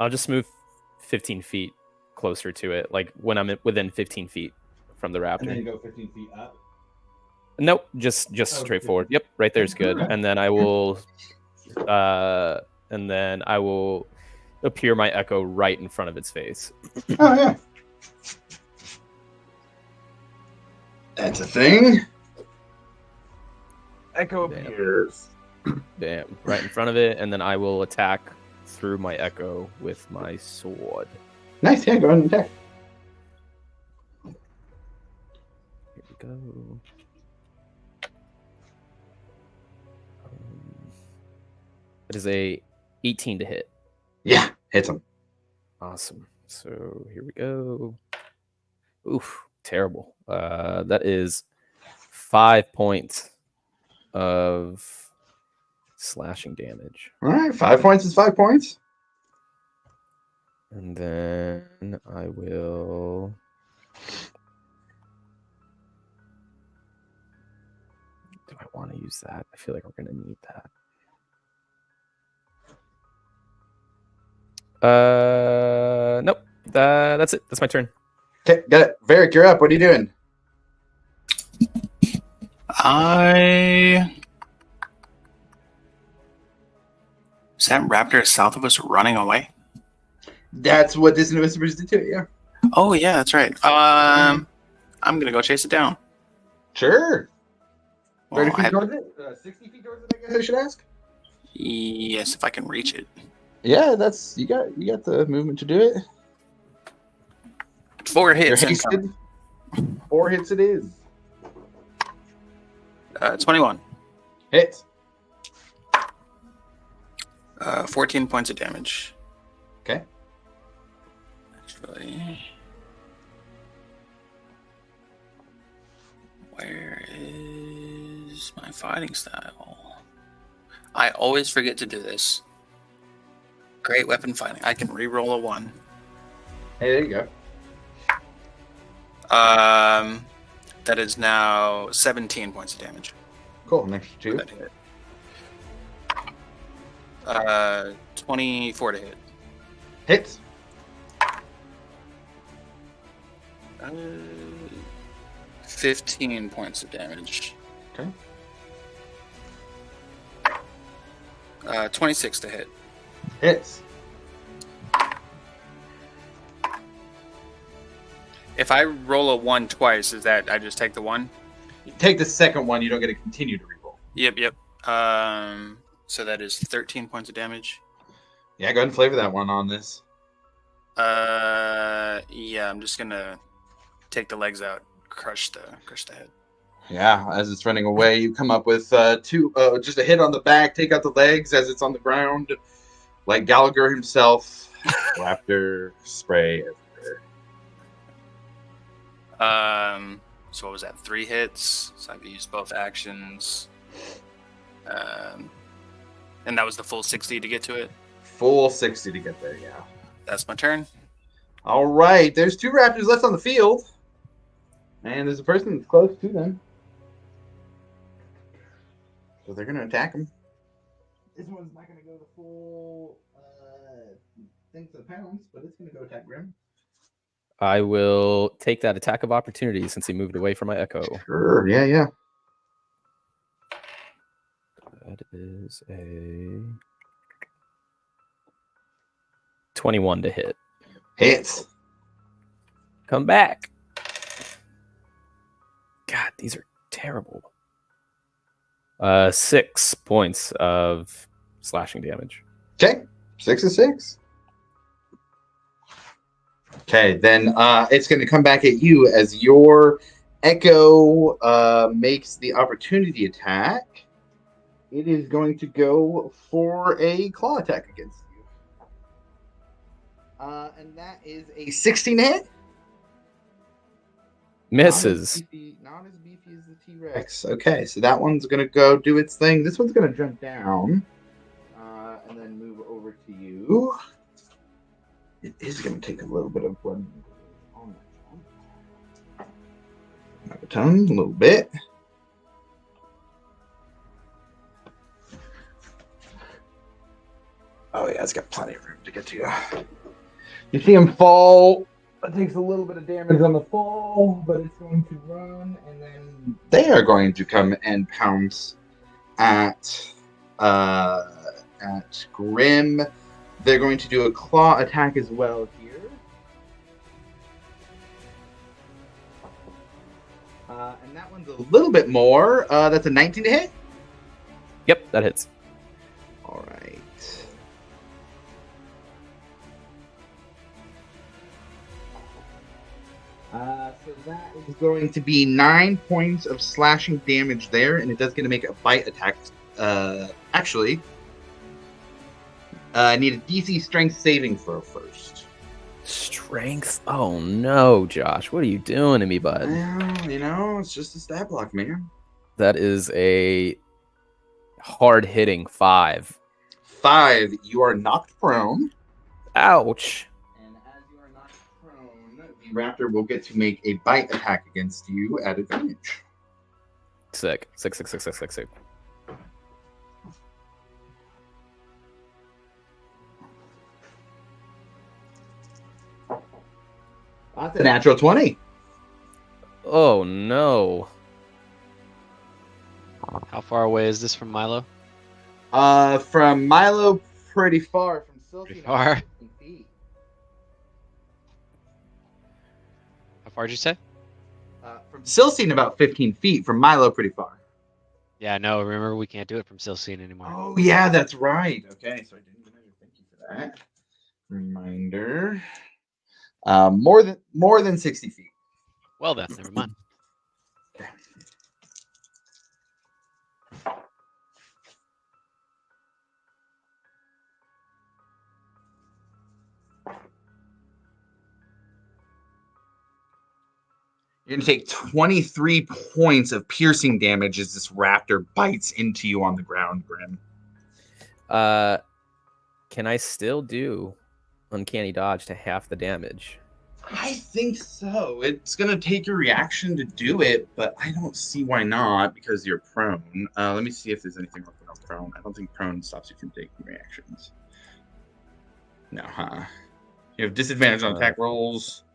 just move 15 feet closer to it, like when I'm within 15 feet from the raptor. And then go 15 feet up. Nope, just straight forward. Yep, right there's good. And then I will appear my echo right in front of its face. Oh, yeah. That's a thing. Echo Damn. appears. Bam, right in front of it, and then I will attack through my echo with my sword. Nice, yeah, go ahead and attack. Here we go. It is a 18 to hit. Yeah, hits him. Awesome. So here we go. Oof, terrible. That is 5 points of slashing damage. All right, 5 points is 5 points. And then I will. Do I want to use that? I feel like we're going to need that. Nope. That's it. That's my turn. Okay, got it. Varric, you're up. What are you doing? Is that raptor south of us running away? That's what this Whispers did to it, yeah. Oh yeah, that's right. I'm gonna go chase it down. Sure. Well, 30 feet towards it? 60 feet towards it, I guess I should ask? yes, if I can reach it. Yeah, that's you got the movement to do it. 4 You're hits. hasted. 4 hits it is. 21. Hits. 14 points of damage. Okay. Actually, where is my fighting style? I always forget to do this. Great weapon fighting. I can re-roll a 1. Hey, there you go. That is now 17 points of damage. Cool. Next 2. That hit. 24 to hit. Hits. 15 points of damage. Okay. 26 to hit. Hits. If I roll a 1 twice, is that I just take the 1? You take the second one, you don't get to continue to reroll. Yep. So that is 13 points of damage. Yeah, go ahead and flavor that one on this. Yeah, I'm just gonna take the legs out, crush the head. Yeah, as it's running away, you come up with just a hit on the back, take out the legs as it's on the ground, like Gallagher himself. Raptor spray everywhere. So what was that? 3 hits. So I've used both actions. And that was the full 60 to get to it. Full 60 to get there, yeah. That's my turn. All right, there's 2 raptors left on the field. And there's a person that's close to them. So they're going to attack him. This one's not going to go the full thing to the pounds, but it's going to go attack Grim. I will take that attack of opportunity since he moved away from my echo. Sure, yeah. That is a 21 to hit. Hits. Come back. God, these are terrible. 6 points of slashing damage. Okay, 6 is 6. Okay, then it's going to come back at you as your Echo makes the opportunity attack. It is going to go for a claw attack against you. And that is a 16 hit. Misses. Not as beefy as the T-Rex. Okay, so that one's going to go do its thing. This one's going to jump down and then move over to you. It is going to take a little bit of blood on that jump. Not a ton, a little bit. Oh, yeah, it's got plenty of room to get to you. You see him fall. It takes a little bit of damage on the fall, but it's going to run, and then they are going to come and pounce at Grim. They're going to do a claw attack as well here. And that one's a little bit more. That's a 19 to hit. Yep, that hits. All right. So that is going to be 9 points of slashing damage there, and it does get to make a bite attack. Actually, I need a DC strength saving throw first. Strength? Oh no, Josh. What are you doing to me, bud? Well, you know, it's just a stat block, man. That is a hard-hitting 5. 5, you are knocked prone. Ouch. And as you are knocked prone, the raptor will get to make a bite attack against you at advantage. Sick. Sick. That's a natural 20. Oh no. How far away is this from Milo? From Milo, pretty far. From Silky, Pretty far. 15 feet. How far did you say? From Silcine, about 15 feet. From Milo, pretty far. Yeah, no, remember we can't do it from Silcine anymore. Oh, yeah, that's right. Okay, so I didn't remember. Thank you for that reminder. More than 60 feet. Well then, never mind. You're going to take 23 points of piercing damage as this raptor bites into you on the ground, Grim. Can I still do uncanny dodge to half the damage? I think so. It's going to take your reaction to do it, but I don't see why not because you're prone. Let me see if there's anything wrong with prone. I don't think prone stops you from taking reactions. No, huh? You have disadvantage on attack rolls.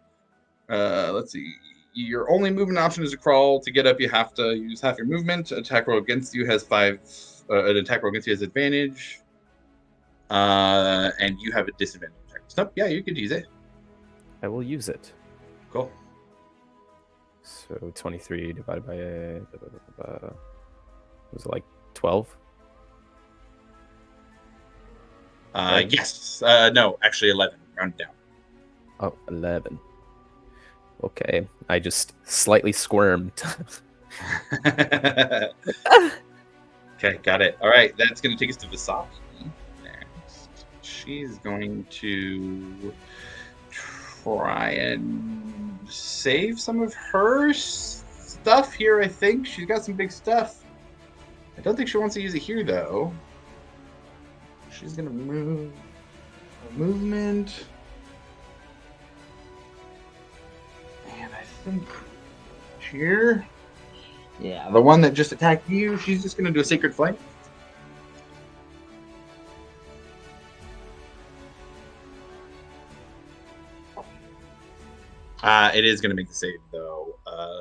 Let's see. Your only movement option is a crawl. To get up, you have to use half your movement. Attack roll against you has 5. An attack roll against you has advantage. And you have a disadvantage. Nope, yeah, you could use it. I will use it. Cool. So 23 divided by was it like 12? Yes. No, actually 11. Round down. Oh, 11. Okay, I just slightly squirmed. Okay, got it. All right, that's going to take us to Visaki next. She's going to try and save some of her stuff here, I think. She's got some big stuff. I don't think she wants to use it here, though. She's going to move her movement. And I think here. Yeah, the one that just attacked you, she's just going to do a Sacred Flight. It is going to make the save, though.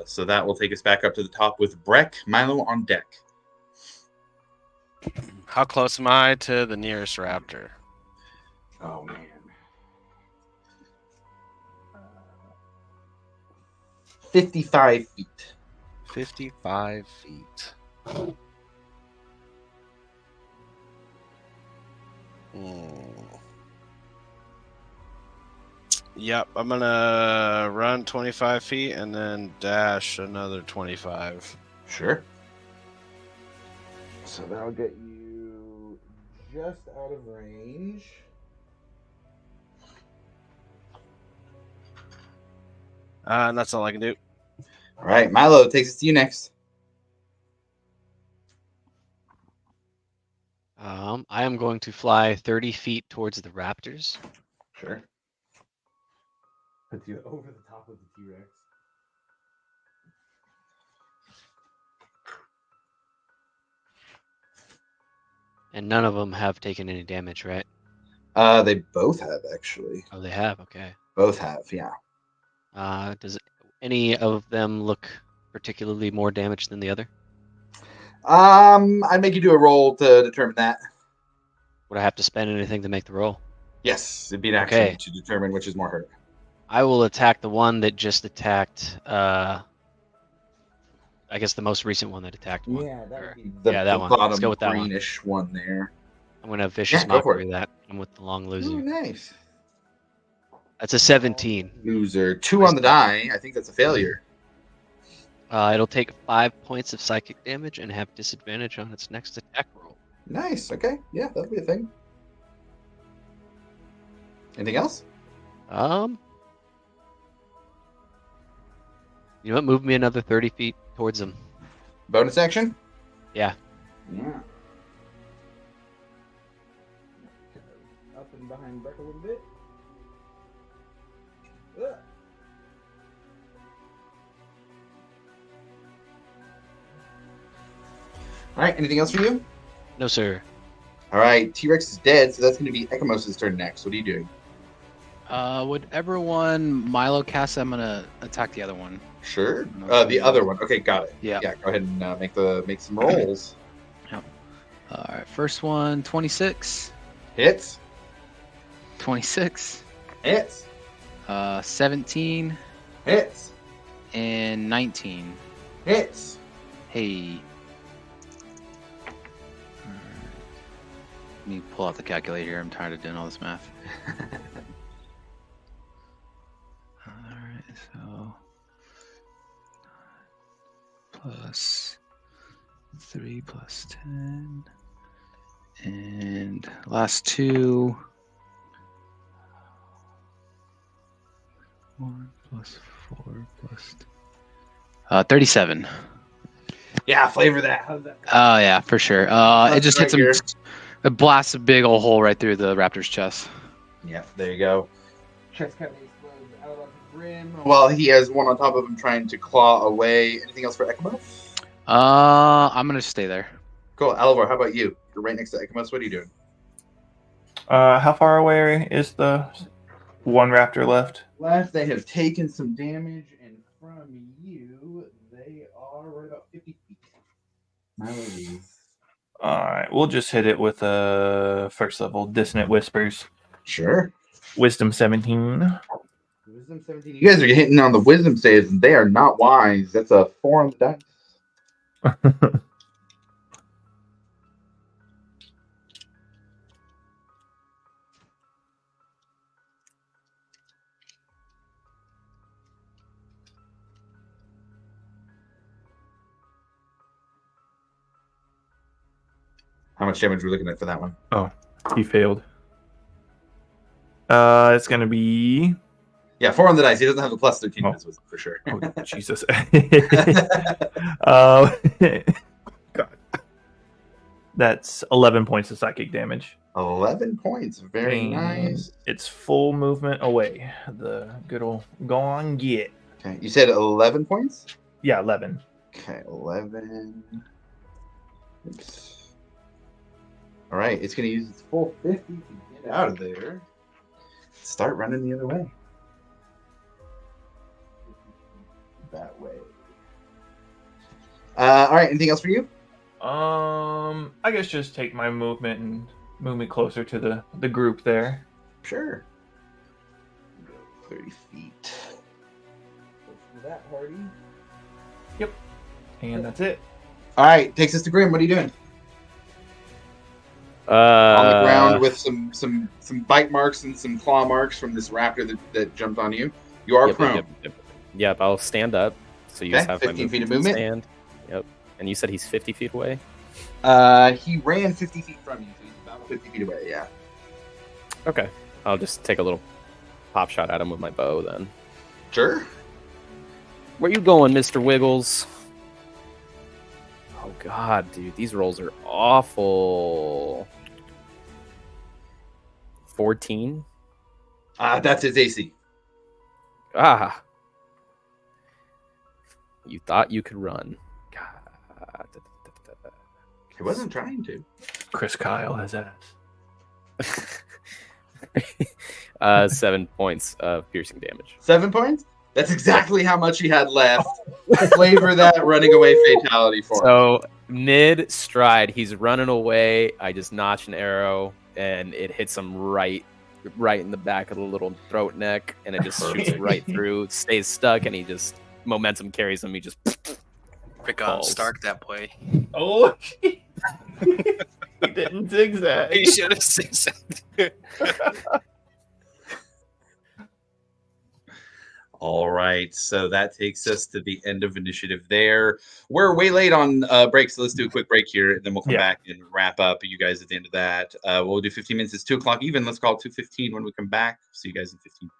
So that will take us back up to the top with Breck, Milo on deck. How close am I to the nearest raptor? Oh man. 55 feet. 55 feet. Yep, I'm gonna run 25 feet and then dash another 25. Sure. So that'll get you just out of range. And that's all I can do. All right, Milo takes us to you next. I am going to fly 30 feet towards the raptors. Sure. Puts you over the top of the T-Rex. And none of them have taken any damage, right? They both have actually. Oh, they have. Okay. Both have, yeah. Does any of them look particularly more damaged than the other? I'd make you do a roll to determine that. Would I have to spend anything to make the roll? Yes, it'd be an action Okay. to determine which is more hurt. I will attack the one that just attacked. I guess the most recent one that attacked. One. Yeah, that Or- would be the, yeah, that the one. bottom Let's go with that one. greenish one there. I'm gonna vicious Yeah, go for mockery that. I'm with the long Oh, loser. nice. That's a 17. Loser. 2 on the die. I think that's a failure. It'll take 5 points of psychic damage and have disadvantage on its next attack roll. Nice. Okay. Yeah, that'll be a thing. Anything else? You know what? Move me another 30 feet towards them. Bonus action? Yeah. Yeah. Up and behind Breck a little bit. Ugh. All right. Anything else for you? No, sir. All right. T-Rex is dead, so that's going to be Ekimos' turn next. What are you doing? Whichever one Milo casts, I'm gonna attack the other one. Sure. No. The other one. Okay, got it. Yeah. Yeah. Go ahead and make some rolls. All right, first one, 26. Hits. 26. Hits. 17 Hits. and 19. Hits. Hey. Alright. Let me pull out the calculator here. I'm tired of doing all this math. Alright, so plus 3 plus 10. And last two. 1 plus 4 plus 37. Yeah, flavor that. How's that? Oh yeah, for sure. It just hits him. Right It blasts a big old hole right through the raptor's chest. Yeah, there you go. Chest cavity explodes out of the brim. While he has one on top of him trying to claw away. Anything else for Ekimos? I'm gonna stay there. Cool. Alvar, how about you? You're right next to Ekimos. What are you doing? How far away is the one raptor left? Last, they have taken some damage, and from you, they are right about 50 feet. All right, we'll just hit it with first level Dissonant Whispers. Sure. Wisdom 17. Wisdom 17. You guys are hitting on the wisdom saves, and they are not wise. That's a 4 on the dice. How much damage are we looking at for that one? Oh, he failed. It's gonna be. Yeah, 4 on the dice. He doesn't have the plus 13 in his wisdom for sure. Oh, Jesus. God. That's 11 points of psychic damage. 11 points. Very And nice. It's full movement away. The good old go on get. Okay, you said 11 points? Yeah, 11. Okay, 11. Oops. All right, it's going to use its full 50 to get out of there. Start running the other way. That way. All right, anything else for you? I guess just take my movement and move me closer to the group there. Sure. Go 30 feet. Go for that, Hardy. Yep. And that's it. All right, takes us to Grim. What are you doing? On the ground with some bite marks and some claw marks from this raptor that jumped on you. You are prone. Yep, I'll stand up. So you Okay, just have my 15 feet of to movement. Stand. Yep. And you said he's 50 feet away? He ran 50 feet from you, so he's about 50 feet away, yeah. Okay. I'll just take a little pop shot at him with my bow then. Sure. Where you going, Mr. Wiggles? Oh god, dude, these rolls are awful. 14? That's his AC. Ah. You thought you could run. God. He wasn't trying to. Chris Kyle has ass. 7 points of piercing damage. 7 points? That's exactly how much he had left. Flavor that running away fatality for him. So mid stride, he's running away. I just notch an arrow, and it hits him right in the back of the little throat neck, and it just shoots right through. Stays stuck, and he just momentum carries him. He just Pick on Stark that way. Oh, he didn't zigzag. He should have zigzagged. All right, so that takes us to the end of initiative there. We're way late on break, so let's do a quick break here, and then we'll come back and wrap up you guys at the end of that. We'll do 15 minutes. It's 2 o'clock even. Let's call it 2:15 when we come back. See you guys in 15.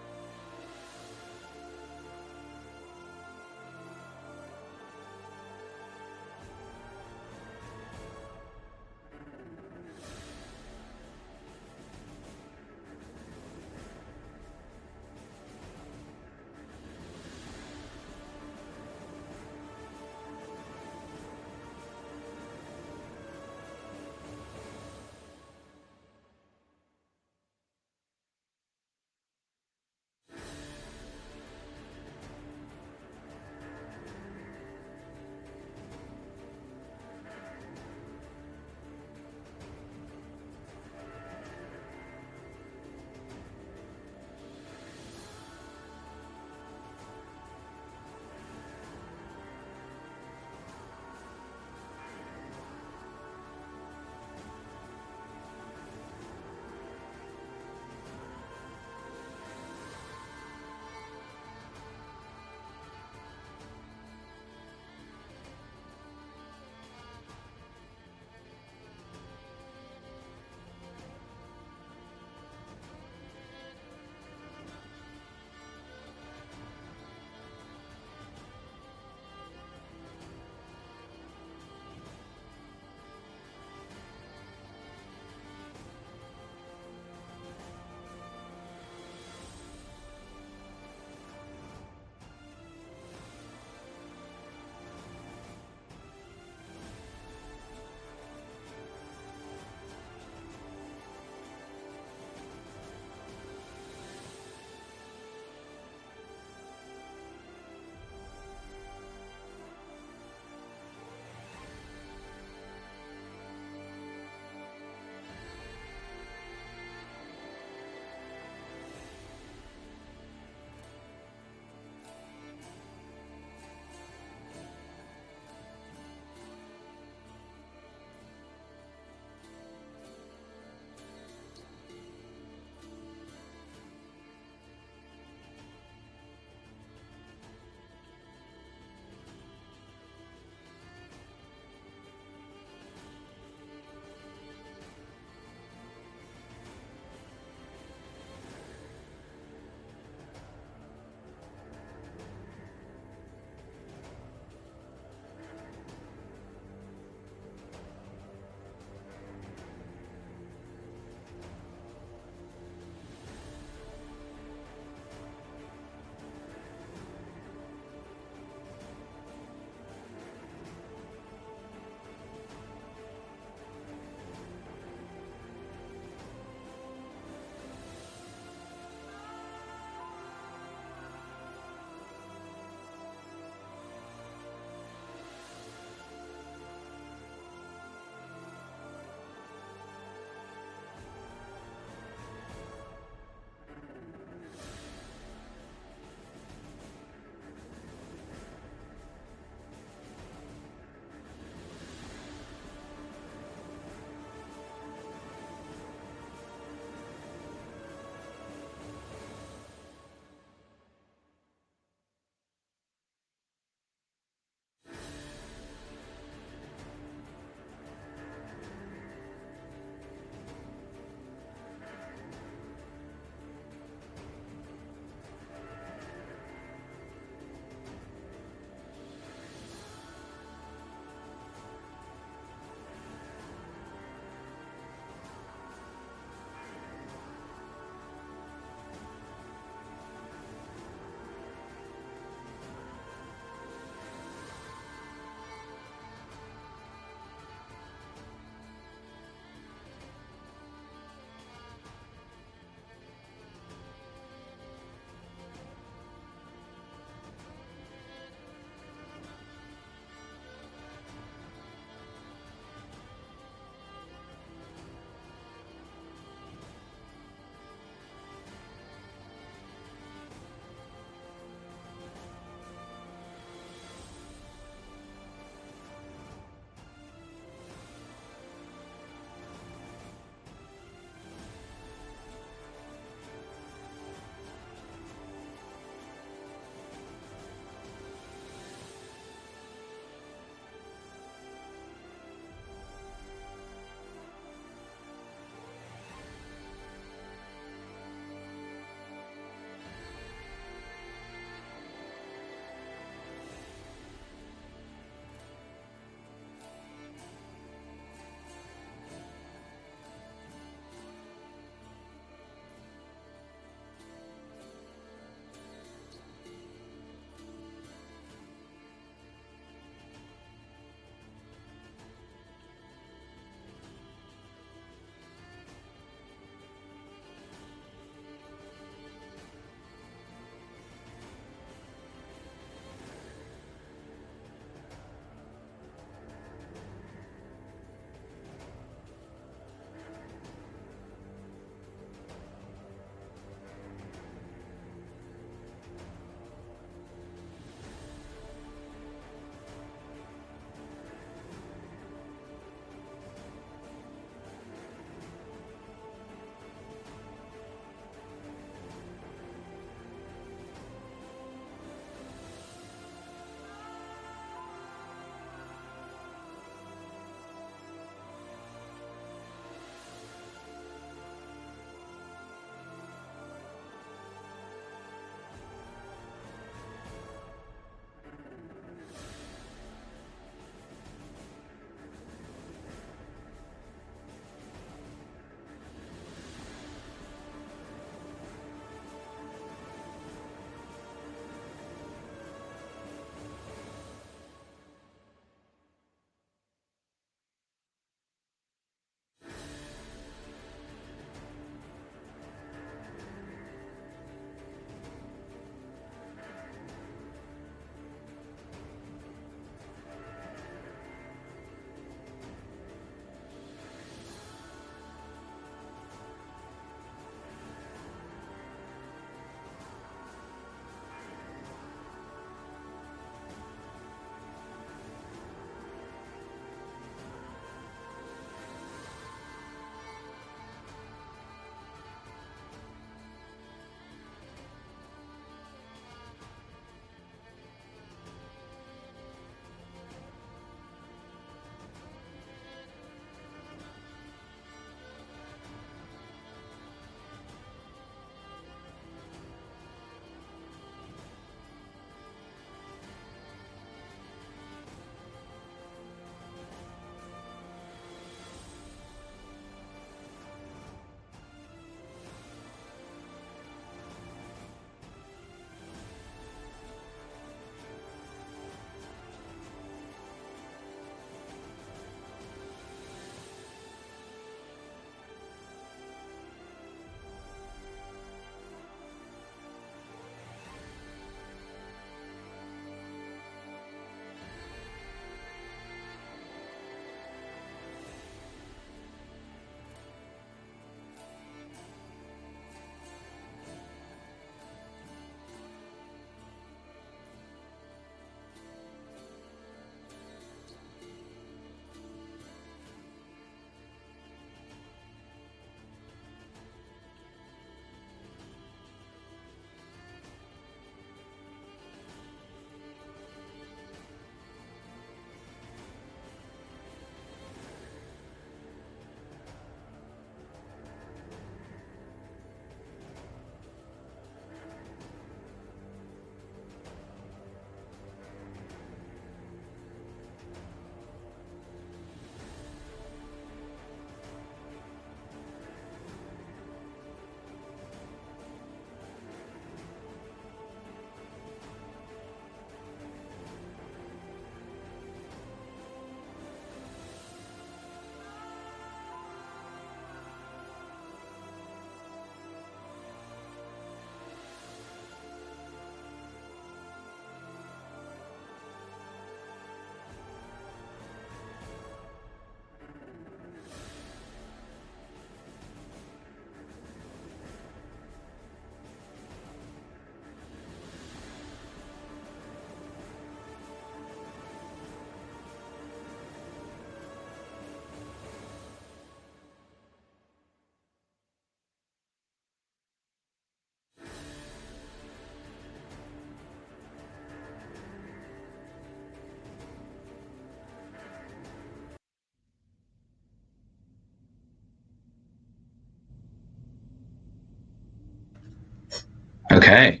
Okay.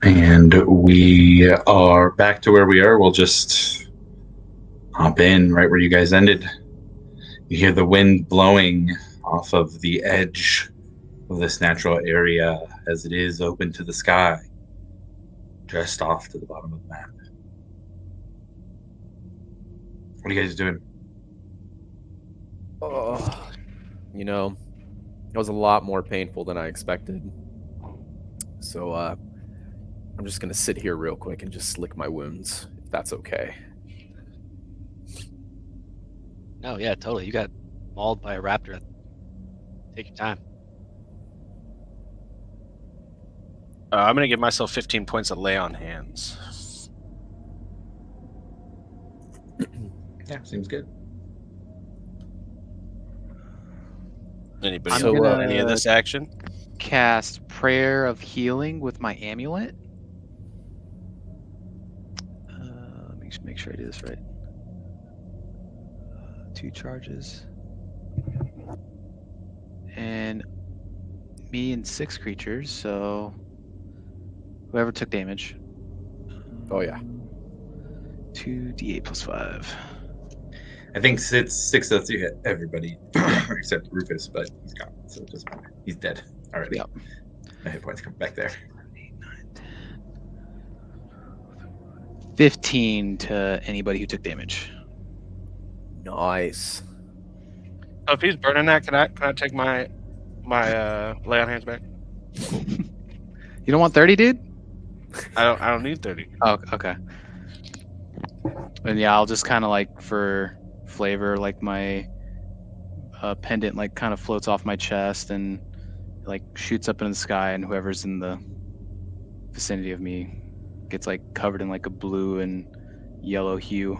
And we are back to where we are. We'll just hop in right where you guys ended. You hear the wind blowing off of the edge of this natural area as it is open to the sky, just off to the bottom of the map. What are you guys doing? Oh, you know, it was a lot more painful than I expected. So I'm just gonna sit here real quick and just lick my wounds, if that's okay. No, yeah, totally. You got mauled by a raptor. Take your time. I'm gonna give myself 15 points of lay on hands. Yeah, seems good. Anybody I'm else gonna- want any of this action? Cast Prayer of Healing with my amulet. Let me make sure I do this right. 2 charges. And me and 6 creatures, so whoever took damage. Oh yeah. 2d8 plus 5. I think it's 6 of you hit everybody except Rufus, but he's gone, so it doesn't matter. He's dead already. Yep. My hit points come back there. 15 to anybody who took damage. Nice. So if he's burning that, can I take my lay on hands back? You don't want 30, dude? I don't need 30. Oh, okay. And yeah, I'll just kind of like for flavor, like my pendant like kind of floats off my chest and like shoots up into the sky, and whoever's in the vicinity of me gets like covered in like a blue and yellow hue.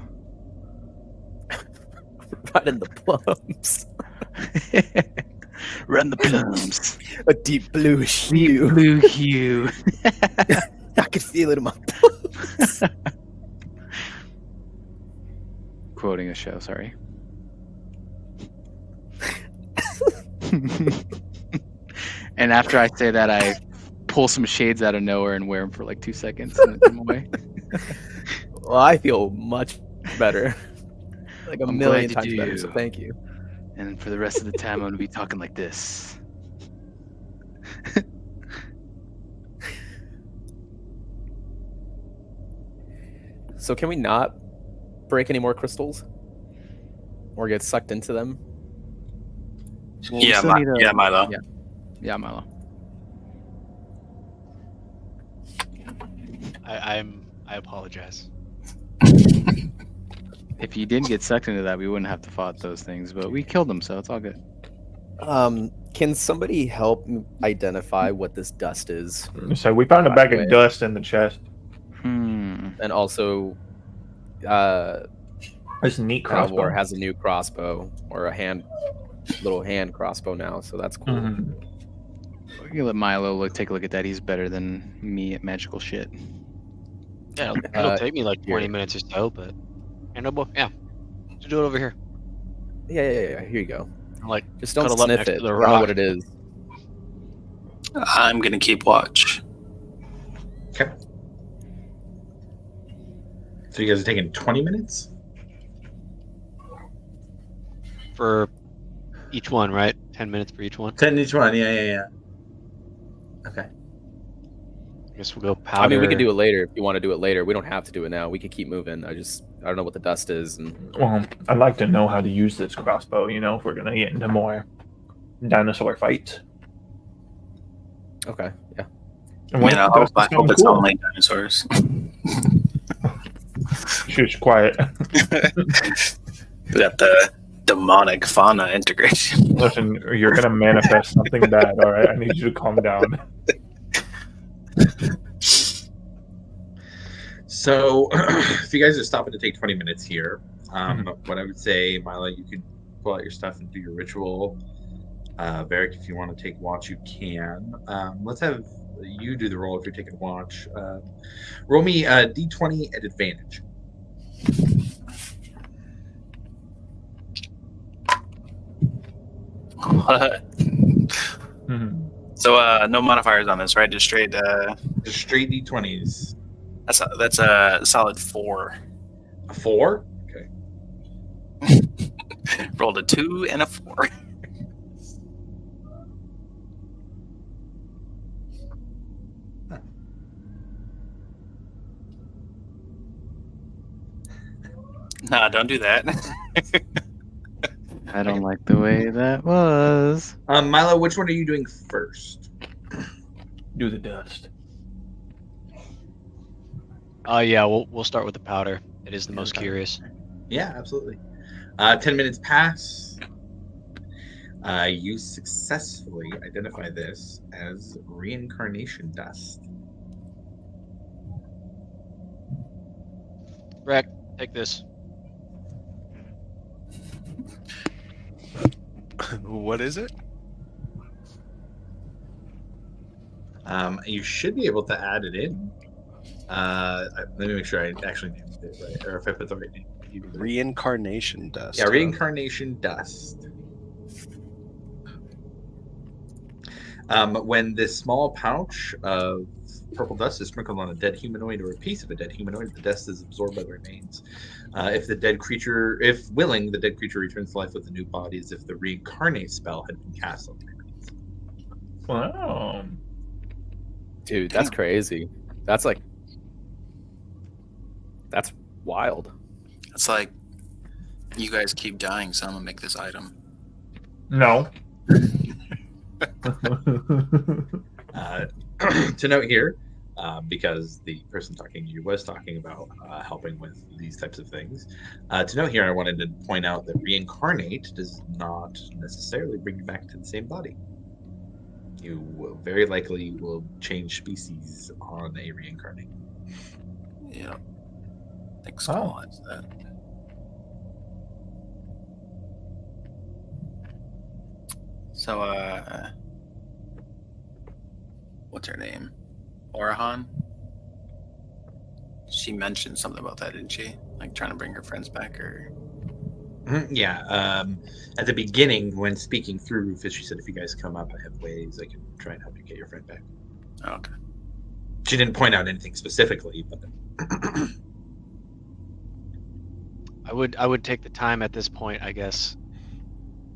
Right in the plums. Run the plums. A deep bluish hue. Blue hue. I could feel it in my plums. Quoting a show, sorry. And after I say that, I pull some shades out of nowhere and wear them for like 2 seconds and then put them away. Well, I feel much better. Like a I'm million glad you times better, do. so thank you. And for the rest of the time, I'm going to be talking like this. So can we not break any more crystals? Or get sucked into them? Well, we Yeah, still need a- Milo. Yeah. Yeah, Milo. I apologize. If you didn't get sucked into that, we wouldn't have to fight those things, but we killed them, so it's all good. Can somebody help identify what this dust is? So we found a bag Wait. of dust in the chest. And also, It's a neat Crossbow crossbow. has a new crossbow or a little hand crossbow now, so that's cool. Mhm. We can let Milo take a look at that. He's better than me at magical shit. Yeah, it'll take me like 20 here. minutes or so, but yeah, just do it over here. Yeah. Here you go. I'm like, Just don't cuddle up sniff next it. to the I don't know rock. what it is. I'm gonna keep watch. Okay. So you guys are taking 20 minutes? For each one, right? 10 minutes for each one. 10 each one. Yeah. Okay. I guess we'll go powder. I mean, we could do it later if you want to do it later. We don't have to do it now. We could keep moving. I don't know what the dust is. And Well, I'd like to know how to use this crossbow, if we're going to get into more dinosaur fights. okay, yeah. And I mean, I hope sounds it's cool. only dinosaurs. Shush, quiet. We got the demonic fauna integration. Listen, you're going to manifest something bad, all right? I need you to calm down. So, if you guys are stopping to take 20 minutes here, what I would say, Mila, you could pull out your stuff and do your ritual. Varric, if you want to take watch, you can. Let's have you do the roll if you're taking watch. Roll me a d20 at advantage. Mhm. So no modifiers on this, right? Just straight. Just straight D20s. That's a solid 4. A 4? Okay. Rolled a 2 and a 4. Nah, don't do that. I don't like the way that was. Milo, which one are you doing first? Do the dust. Yeah, we'll start with the powder. It is the most curious. Yeah, absolutely. 10 minutes pass. You successfully identify this as reincarnation dust. Breck, take this. What is it? You should be able to add it in. Let me make sure I actually named it right, or if I put the right name. Reincarnation dust. Yeah, reincarnation dust. When this small pouch of purple dust is sprinkled on a dead humanoid or a piece of a dead humanoid, the dust is absorbed by the remains. If willing, the dead creature returns to life with a new body as if the reincarnate spell had been cast on the remains. Wow. Dude, that's crazy. That's wild. It's like you guys keep dying, so I'm gonna make this item. No. To note here, because the person talking to you was talking about helping with these types of things, to note here, I wanted to point out that reincarnate does not necessarily bring you back to the same body. You will very likely will change species on a reincarnate. Yeah. I think Skull has that. So, what's her name? Orahan? She mentioned something about that, didn't she? Like trying to bring her friends back, or Yeah. At the beginning, when speaking through Rufus, she said, "If you guys come up, I have ways I can try and help you get your friend back." okay. She didn't point out anything specifically, but I would take the time at this point, I guess,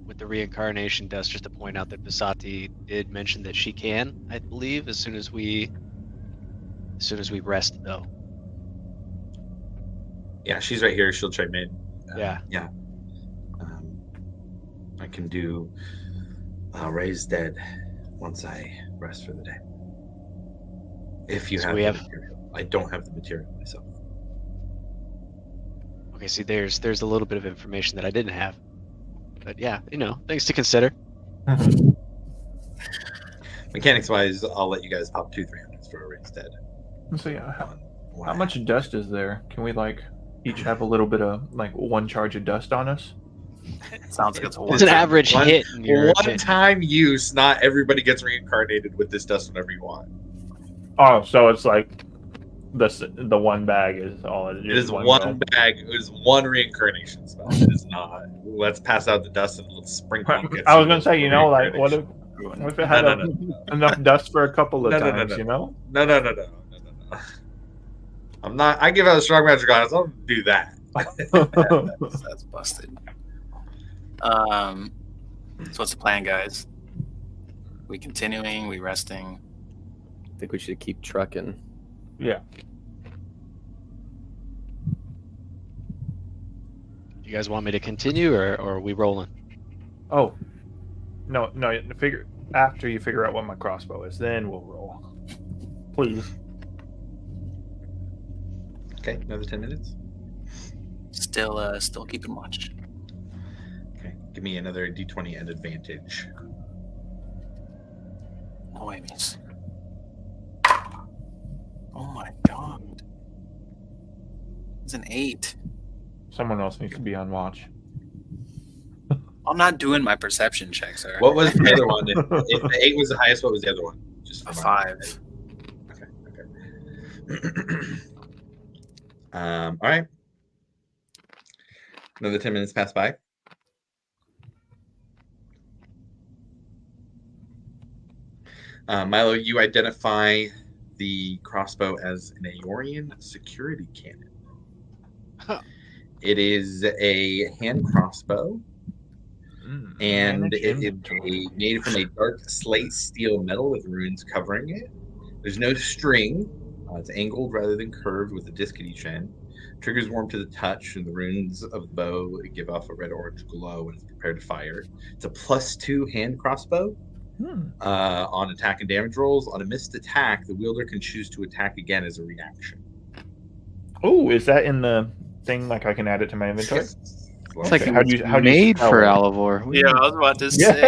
with the reincarnation dust, just to point out that Basati did mention that she can, I believe, as soon as we rest, though. yeah, she's right here. She'll chime in. Yeah. Yeah. I can do raise dead once I rest for the day. If you So have we the have- material. I don't have the material myself. Okay, see, there's a little bit of information that I didn't have, but yeah, things to consider. Mechanics wise, I'll let you guys pop 2-300s for a raise dead. So yeah, how much dust is there? Can we each have a little bit of one charge of dust on us? Sounds like it's a It's an average one- hit. In your opinion. One-time use. Not everybody gets reincarnated with this dust whenever you want. Oh, so it's like the one bag is all it is. It is one go. bag. It is one reincarnation spell. It is not. Let's pass out the dust and let's sprinkle. I was gonna say, what if it had No. enough dust for a couple of No. times, No. I'm not. I give out a strong magic on us. I don't do that. that's busted. So what's the plan, guys? We continuing? We resting? I think we should keep trucking. Yeah. You guys want me to continue, or are we rolling? Oh, no. After you figure out what my crossbow is, then we'll roll. Please. Okay, another 10 minutes. Still keeping watch. Okay, give me another D20 at advantage. No Amy's. Oh my god. It's an 8. Someone else needs to be on watch. I'm not doing my perception check, sir. What was the other one? If the 8 was the highest, what was the other one? Just A for 5. Okay. All right. Another 10 minutes pass by. Milo, you identify the crossbow as an Aeorian security cannon. Huh. It is a hand crossbow, and manage it is inventory. made from a dark slate steel metal with runes covering it. There's no string. It's angled rather than curved with a disc at each end. Triggers warm to the touch, and the runes of the bow give off a red-orange glow when it's prepared to fire. It's a +2 hand crossbow. On attack and damage rolls. On a missed attack, the wielder can choose to attack again as a reaction. Oh, is that in the thing? Like I can add it to my inventory? It's Okay. like it How was do you made spell for it? Alivor. Yeah, I was about to say.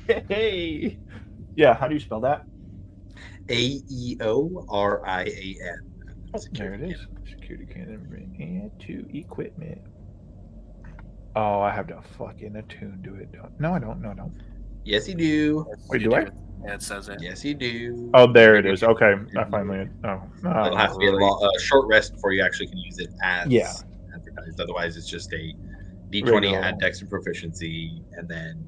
Yeah. Hey. Yeah. How do you spell that? Aeorian. Oh, there it is. Security cannon. Add to equipment. Oh, I have to fucking attune to it. No, I don't. No, I don't. Yes, you do. Wait, You do I? Yeah, it says it. Yes, you do. Oh, there it is. Okay, I finally. Oh, It'll have to be a short rest before you actually can use it as Yeah. advertised. Otherwise, it's just a D20 Regular. add dex and proficiency, and then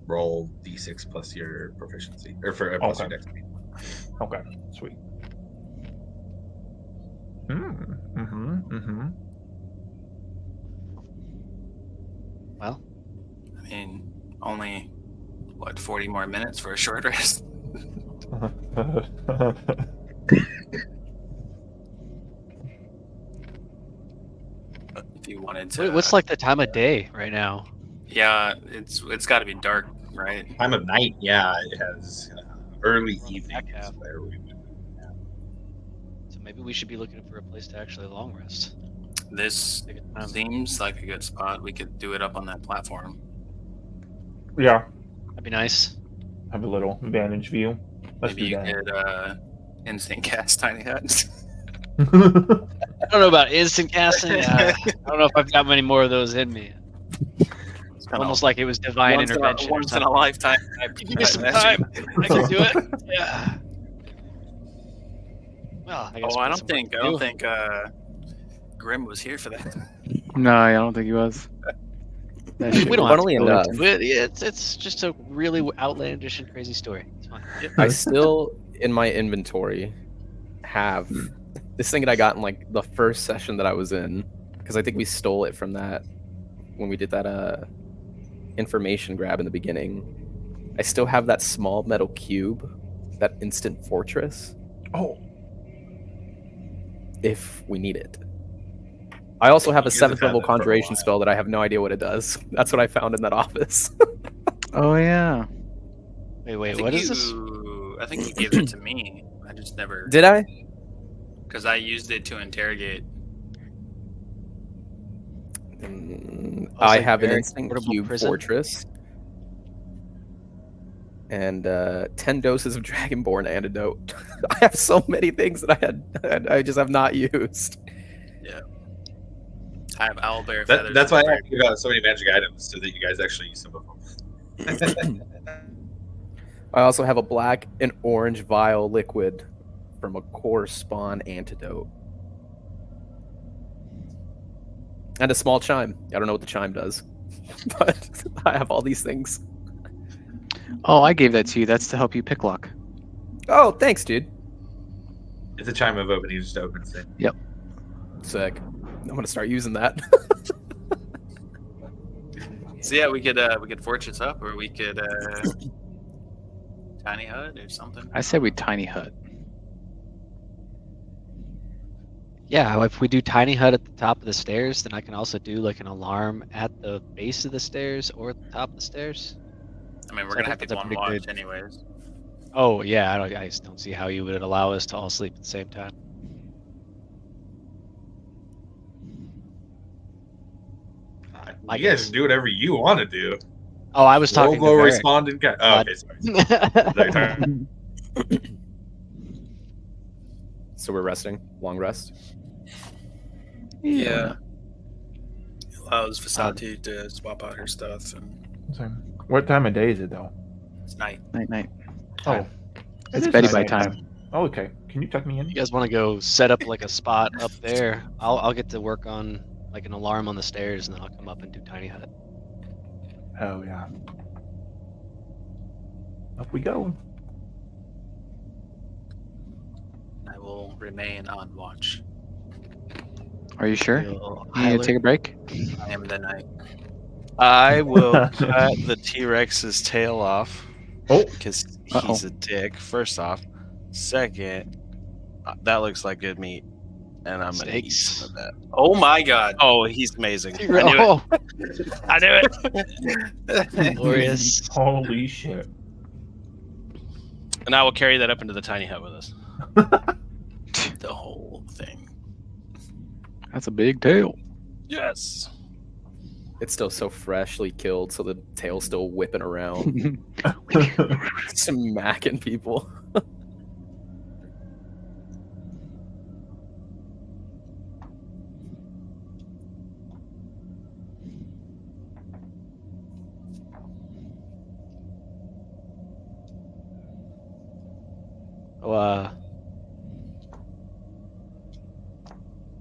roll D6 plus your proficiency, or for plus your Okay. dex. Okay, sweet. Mm-hmm. Well, I mean, only, 40 more minutes for a short rest? If you wanted to. what's like the time of day right now? Yeah, it's got to be dark, right? Time of night, yeah, it has early evening. Back is half. where we would- So maybe we should be looking for a place to actually long rest. This Take a time. seems like a good spot. We could do it up on that platform. Yeah, That'd be nice. have a little vantage view. Let's Maybe do you that. could instant cast tiny hut. I don't know about instant casting. I don't know if I've got many more of those in me. It's almost like it was divine intervention. or Once in a something. lifetime. Give me some time. I can do it. Yeah. Well, I guess Oh, I we'll don't see what think we I don't do. think Grim was here for that. No, I don't think he was. That shit We don't was have Funnily to go enough- into it. It's just a really outlandish and crazy story. It's fine. I still, in my inventory, have this thing that I got in like the first session that I was in, because I think we stole it from that when we did that information grab in the beginning. I still have that small metal cube, that instant fortress, Oh, if we need it. I also have a You guys have 7th had level that for a conjuration while. spell that I have no idea what it does. That's what I found in that office. Oh yeah. Wait, what is this? I think you gave it to me. I just never Did I? because I used it to interrogate. I like have an very instant portable cube prison? fortress and 10 doses of Dragonborn antidote. I have so many things that I just have not used. I have owlbear feathers. That's why I and have to give out so many magic items so that you guys actually use some of them. I also have a black and orange vial liquid from a core spawn antidote. And a small chime. I don't know what the chime does, but I have all these things. Oh, I gave that to you. That's to help you pick lock. Oh, thanks, dude. It's a chime of opening, just opens it. Sick. I'm gonna start using that. So yeah, we could fortress up, or we could tiny hut or something. I said we tiny hut. Yeah, if we do tiny hut at the top of the stairs, then I can also do like an alarm at the base of the stairs or at the top of the stairs. I mean, we're So I gonna have think people that's on a watch pretty good- anyways. Oh yeah, I just don't see how you would allow us to all sleep at the same time. I You guys guess. do whatever you want to do. Oh, I was talking Roll, to Varric. respond, and oh, okay, sorry. Sorry. So we're resting. Long rest. Yeah. Allows Vasati to swap out her stuff, and so what time of day is it though? It's night. Night night. Oh, It's it is Betty night by time. Oh, okay. Can you tuck me in? You guys want to go set up like a spot up there? I'll get to work on like an alarm on the stairs, and then I'll come up and do tiny hut. Oh yeah. Up we go. will remain on watch. Are you sure? Feel You need to take a break? I am the knight. I will cut the T-Rex's tail off Oh, because Uh-oh. he's a dick. First off, second, that looks like good meat, and I'm gonna eat Snakes. some of that. Oh my god. Oh, he's amazing. I knew it. I knew it. Glorious. holy shit. And I will carry that up into the tiny hut with us. The whole thing. That's a big tail. Yes. It's still so freshly killed, so the tail's still whipping around, smacking people.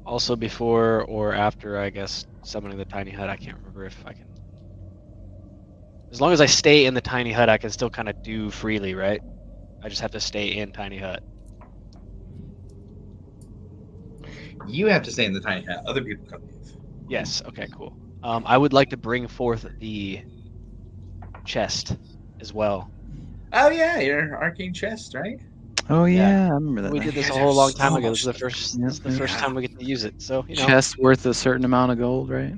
Also before or after, I guess, summoning the tiny hut, I can't remember if I can. As long as I stay in the tiny hut, I can still kind of do freely, right? I just have to stay in tiny hut. You have to stay in the tiny hut. Other people can leave. Yes. Okay. Cool. I would like to bring forth the chest as well. Oh yeah, your arcane chest, right? Oh Yeah. yeah, I remember that. We now. did this a guys whole have long so time ago. much This is the stuff. first. Yeah, This is the first yeah. time we get to use it. So you know. Chest worth a certain amount of gold, right?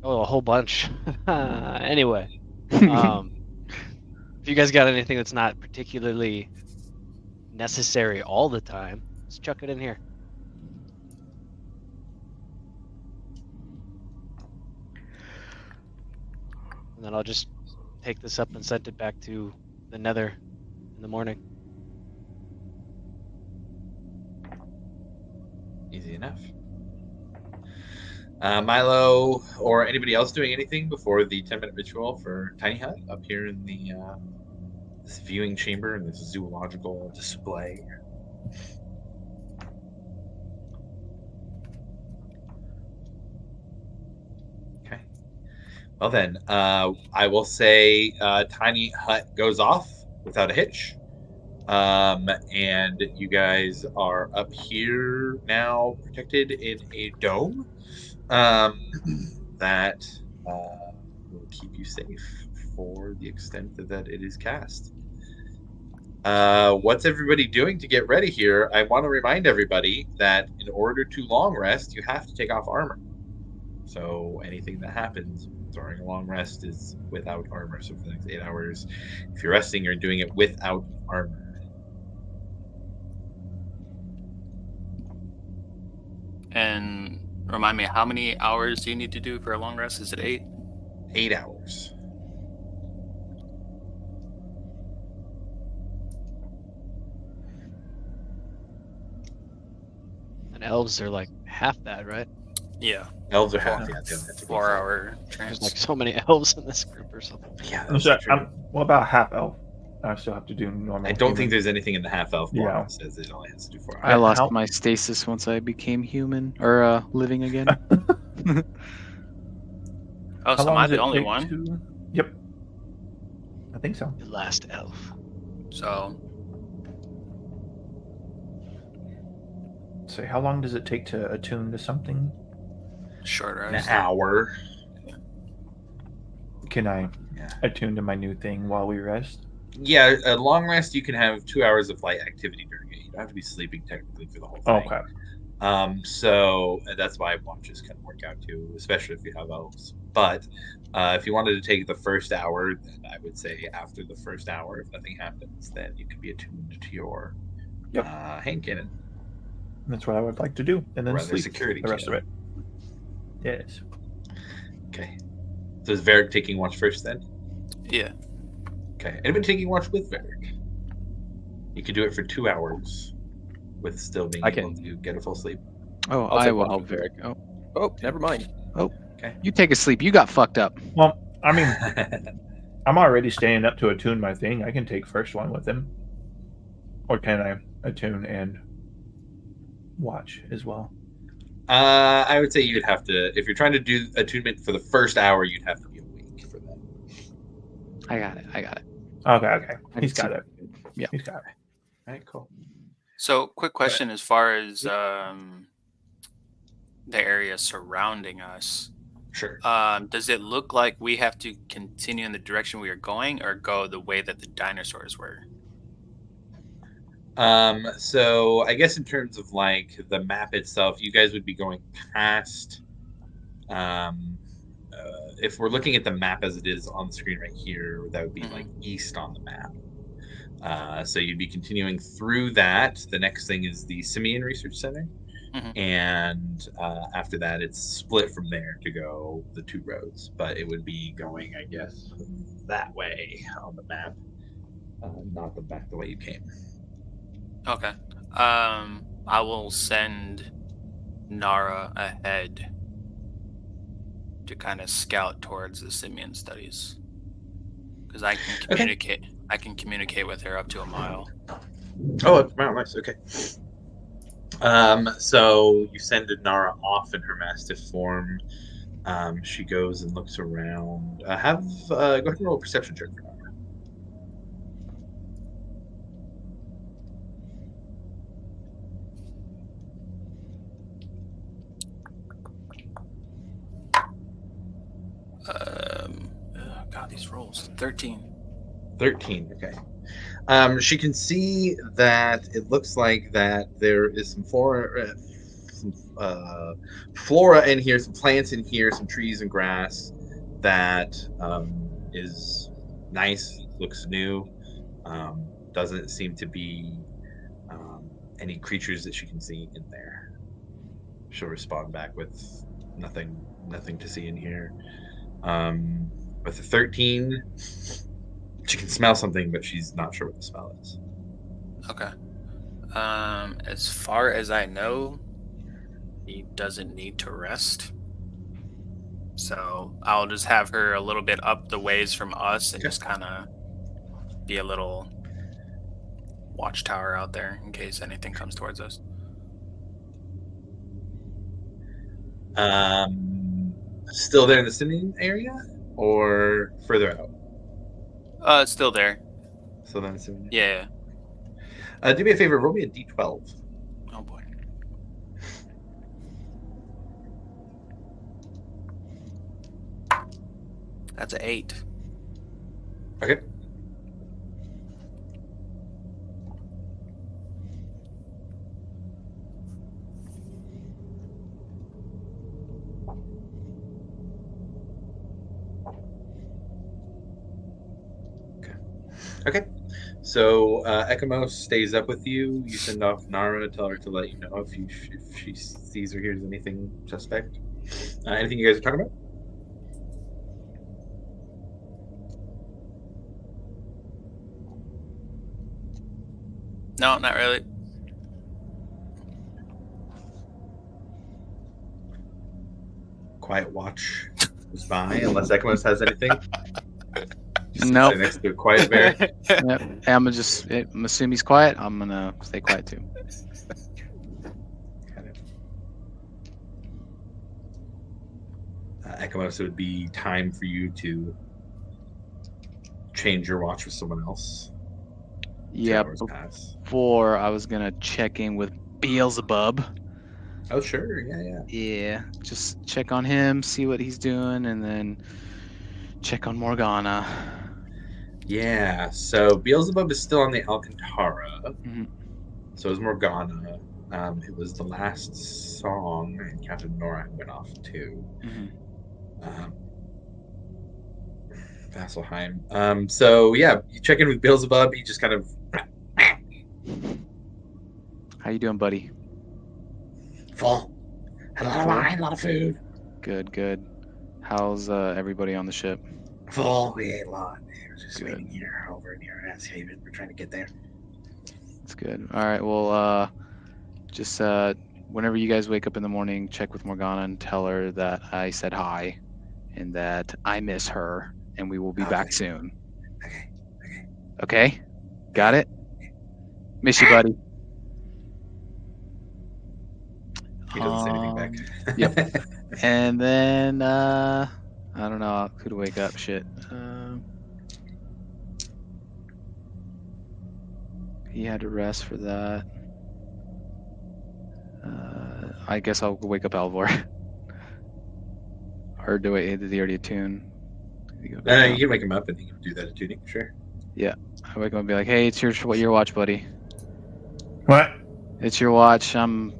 Oh, a whole bunch. Anyway, if you guys got anything that's not particularly necessary all the time, let's chuck it in here. And then I'll just take this up and send it back to the Nether in the morning. Easy enough. Milo or anybody else doing anything before the 10-minute ritual for Tiny Hut up here in the this viewing chamber and this zoological display? Okay. Well then, I will say Tiny Hut goes off without a hitch. And you guys are up here now, protected in a dome that will keep you safe for the extent that it is cast. What's everybody doing to get ready here? I want to remind everybody that in order to long rest, you have to take off armor. So anything that happens during a long rest is without armor. So for the next 8 hours, if you're resting, you're doing it without armor. And remind me, how many hours do you need to do for a long rest? Is it 8? 8 hours. And elves are like half that, right? Yeah. Elves are half. Yeah, they don't have to go 4 for it. hour There's trance. like so many elves in this group or something. Yeah, I'm that's sorry, true. what about half elf? I still have to do normal. I don't human. think there's anything in the half elf Yeah. that says it only has to do 4 hours. I lost How- my stasis once I became human or living again. Oh, How so am long I does the it only take one? to- Yep. I think so. The last elf. So So how long does it take to attune to something? short An rest. hour. Can I Yeah. attune to my new thing while we rest? Yeah, a long rest, you can have 2 hours of light activity during it. You don't have to be sleeping technically for the whole thing. Okay. So that's why watches can work out too, especially if you have elves. But if you wanted to take the first hour, then I would say after the first hour, if nothing happens, then you can be attuned to your Yep. hand cannon. That's what I would like to do, and then Rather sleep security the rest of cannon. it. Yes. Okay. So is Varric taking watch first then? Yeah. Okay. Anybody taking watch with Varric? You can do it for 2 hours with still being I able can. to get a full sleep. Oh, I'll I take will one help for Varric. Oh, Oh, never mind. you take a sleep. You got fucked up. Well, I mean, I'm already staying up to attune my thing. I can take first one with him, or can I attune and watch as well? I would say you'd have to, if you're trying to do attunement for the first hour, you'd have to be awake for that. I got it. I got it. Okay. I He's can got see- it. Yeah. He's got it. All right, cool. So, quick question as far as the area surrounding us. Sure. Does it look like we have to continue in the direction we are going, or go the way that the dinosaurs were? So I guess in terms of like the map itself, you guys would be going past. If we're looking at the map as it is on the screen right here, that would be like east on the map. So you'd be continuing through that. The next thing is the Simian Research Center. And after that, it's split from there to go the 2 roads. But it would be going, I guess, that way on the map, not back the way you came. Okay. I will send Nara ahead to kind of scout towards the Simian studies, because I can communicate. I can communicate with her up to a mile. Oh, wow, nice. Okay. So you send Nara off in her mastiff form. She goes and looks around. Go ahead and roll a perception check for Nara. God, these rolls. 13. 13. Okay. She can see that it looks like that there is some flora in here, some plants in here, some trees and grass that is nice, looks new. Doesn't seem to be any creatures that she can see in there. She'll respond back with nothing to see in here. With a 13, she can smell something, but she's not sure what the smell is. Okay. As far as I know, he doesn't need to rest. So I'll just have her a little bit up the ways from us and just kind of be a little watchtower out there in case anything comes towards us. Still there in the Simian area or further out? It's still there. Still there in the Simian area? Yeah. Do me a favor, roll me a d12. Oh boy. That's an 8. Okay. Okay. So Ekamos stays up with you. You send off Nara, tell her to let you know if she sees or hears anything suspect. Anything you guys are talking about? No, not really. Quiet watch goes by unless Ekamos has anything. No. Next to a quiet bear. Yep. I'm assuming he's quiet. I'm gonna stay quiet too. Ekamos, it would be time for you to change your watch with someone else. Yeah. Before I was gonna check in with Beelzebub. Oh sure, yeah. Yeah, just check on him, see what he's doing, and then check on Morgana. Yeah, so Beelzebub is still on the Alcantara. Mm-hmm. So is Morgana. It was the last song, and Captain Nora went off too. Vasselheim. So yeah, you check in with Beelzebub. He just kind of. How you doing, buddy? Full. Had a lot of wine, a lot of food. Good. How's everybody on the ship? Full. We ate a lot. We're just waiting here over near Ashaven. We're trying to get there. That's good. All right. Well, just whenever you guys wake up in the morning, check with Morgana and tell her that I said hi, and that I miss her, and we will be back soon. Okay. Got it. Miss you, buddy. He doesn't say anything back. Yep. And then I don't know who to wake up. Shit. He had to rest for that. I guess I'll wake up Alvor. Or do I? Did he already attune? You can wake him up and he can do that attuning, sure. I wake up and be like, "Hey, it's your watch, buddy. What? It's your watch. I'm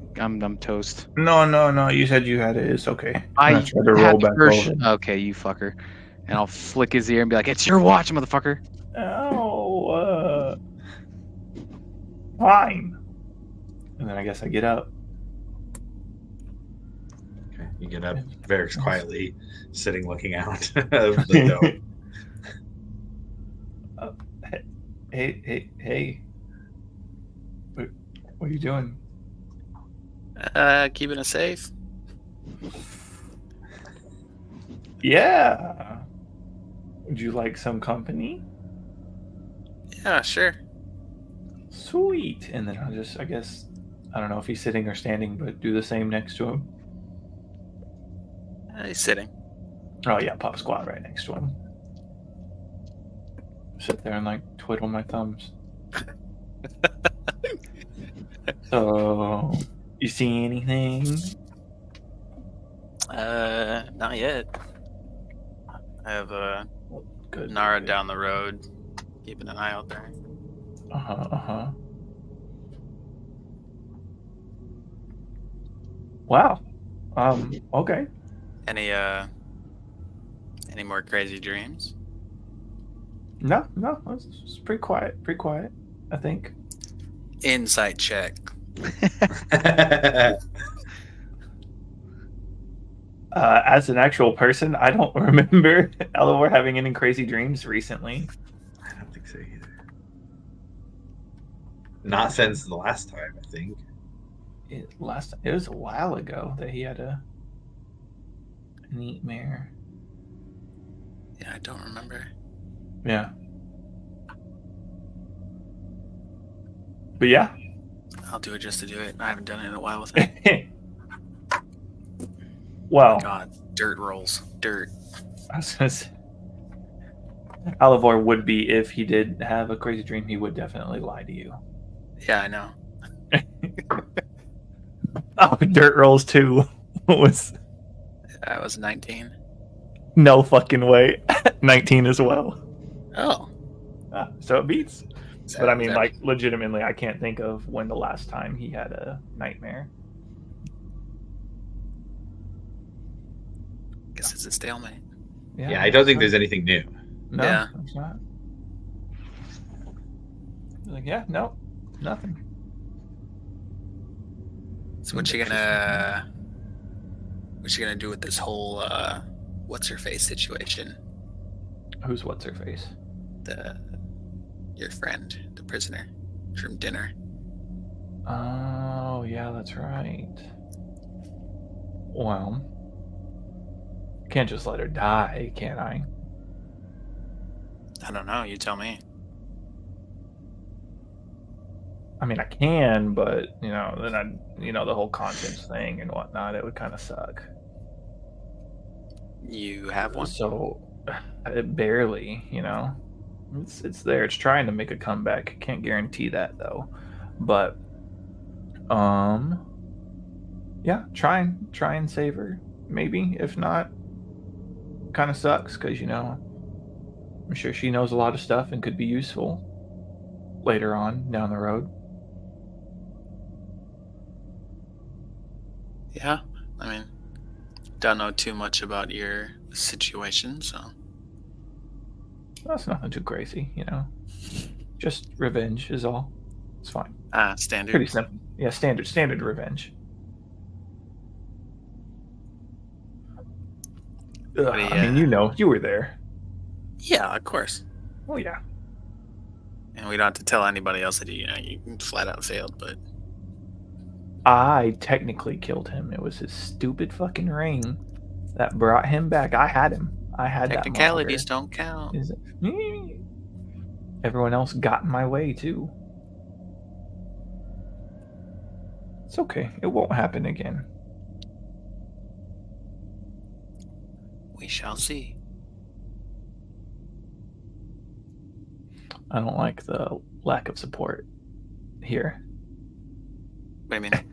toast." No. You said you had it. It's okay. I tried to roll had back first. over. Okay, you fucker. And I'll flick his ear and be like, "It's your watch, motherfucker." Oh, fine. And then I guess I get up. Okay, you get up. Varric's quietly sitting, looking out of the dome. Hey. What are you doing? Keeping it safe. Yeah. Would you like some company? Yeah, sure. Sweet. And then I'll just, I guess, I don't know if he's sitting or standing, but do the same next to him. He's sitting. Oh yeah, pop squat right next to him. Sit there and like twiddle my thumbs. So, you see anything? Not yet. I have Good. Nara down the road, keeping an eye out there. Wow. Okay. Any more crazy dreams? No, it's pretty quiet. I think. Insight check. As an actual person, I don't remember Elivor having any crazy dreams recently. I don't think so either. Not since the last time, I think. It was a while ago that he had a neat mare. Yeah, I don't remember. Yeah. But yeah. I'll do it just to do it. I haven't done it in a while with it. Well, God, dirt rolls. Dirt. I was gonna say, Elivor would be, if he did have a crazy dream, he would definitely lie to you. Yeah, I know. Oh, dirt rolls too. Was I was 19. no fucking way. 19 as well. Oh. So it beats. But I mean, That- like, legitimately, I can't think of when the last time he had a nightmare. guess it's a stalemate. Yeah, I don't think there's anything new. No, Yeah. it's not. Like, yeah, no, nothing. So what you gonna do with this whole what's her face situation? Who's what's her face? Your friend, the prisoner from dinner. Oh, yeah, that's right. Well, can't just let her die, can I? I don't know. You tell me. I mean, I can, but then the whole conscience thing and whatnot, it would kind of suck. You have one. So, barely, it's there. It's trying to make a comeback. Can't guarantee that though, but yeah, try and save her. Maybe if not, kind of sucks because I'm sure she knows a lot of stuff and could be useful later on down the road. Yeah, I mean, don't know too much about your situation, so. That's nothing too crazy, Just revenge is all. It's fine. Standard. Pretty simple. Yeah, standard revenge. Ugh, I mean, you were there. Yeah, of course. Oh yeah. And we don't have to tell anybody else that you flat out failed, but I technically killed him. It was his stupid fucking ring that brought him back. I had him. I had technicalities that don't count. Is it? Everyone else got in my way too. It's okay. It won't happen again. We shall see. I don't like the lack of support here. What do you mean?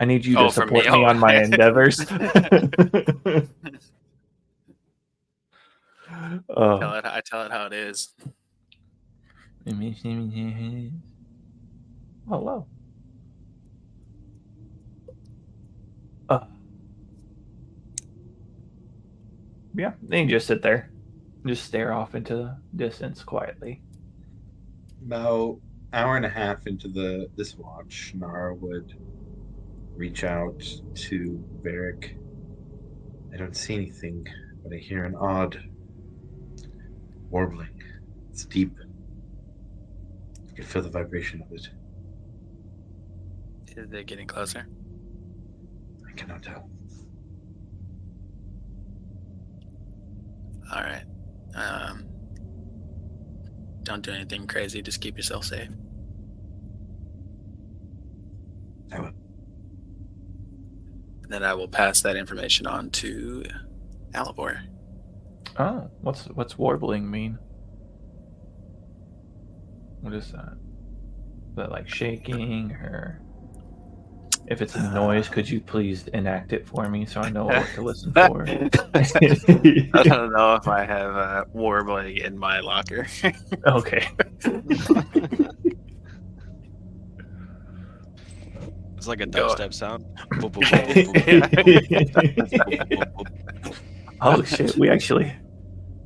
I need you Oh, to for support me? me Oh. on my endeavors. Oh. I tell it how it is. Hello. Yeah, then you just sit there, just stare off into the distance quietly. About hour and a half into this watch, Nara would reach out to Varric. I don't see anything, but I hear an odd warbling. It's deep. I can feel the vibration of it. Is it getting closer? I cannot tell. All right. Don't do anything crazy. Just keep yourself safe. I will. Then I will pass that information on to Alivor. Oh, what's warbling mean? What is that? Is that like shaking or? If it's a noise, could you please enact it for me so I know what to listen for? I don't know if I have warbling in my locker. Okay. It's like a Go. dubstep sound. Oh shit! We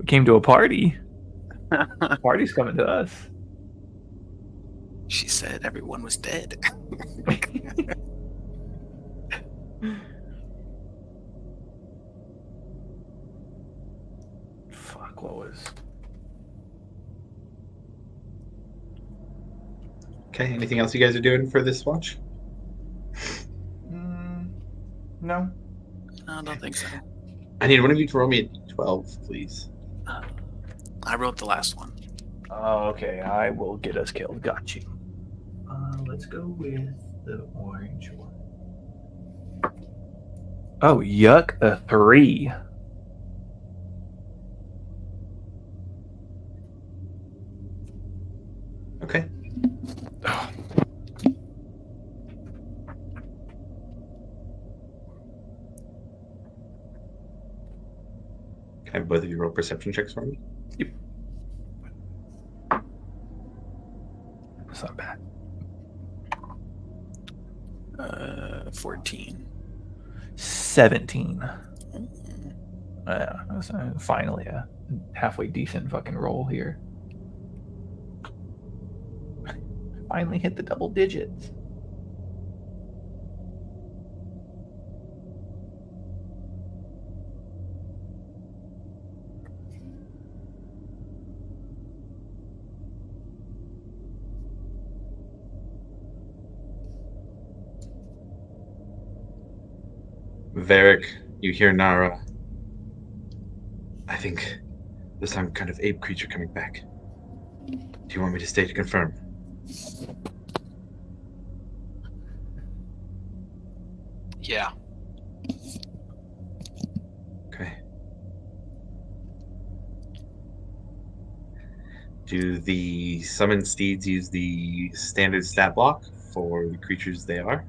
came to a party. Party's coming to us. She said everyone was dead. Fuck! What was? Okay, anything else you guys are doing for this watch? No. I don't think so. I need one of you to roll me a 12, please. I wrote the last one. Oh, okay. I will get us killed. Got you. Let's go with the orange one. Oh, yuck! A 3. Okay. Can I have both of you roll perception checks for me? That's not bad. 14. 17. Yeah, that's finally a halfway decent fucking roll here. Finally hit the double digits. Varric, you hear Nara. I think there's some kind of ape creature coming back. Do you want me to stay to confirm? Yeah. Okay. Do the summoned steeds use the standard stat block for the creatures they are?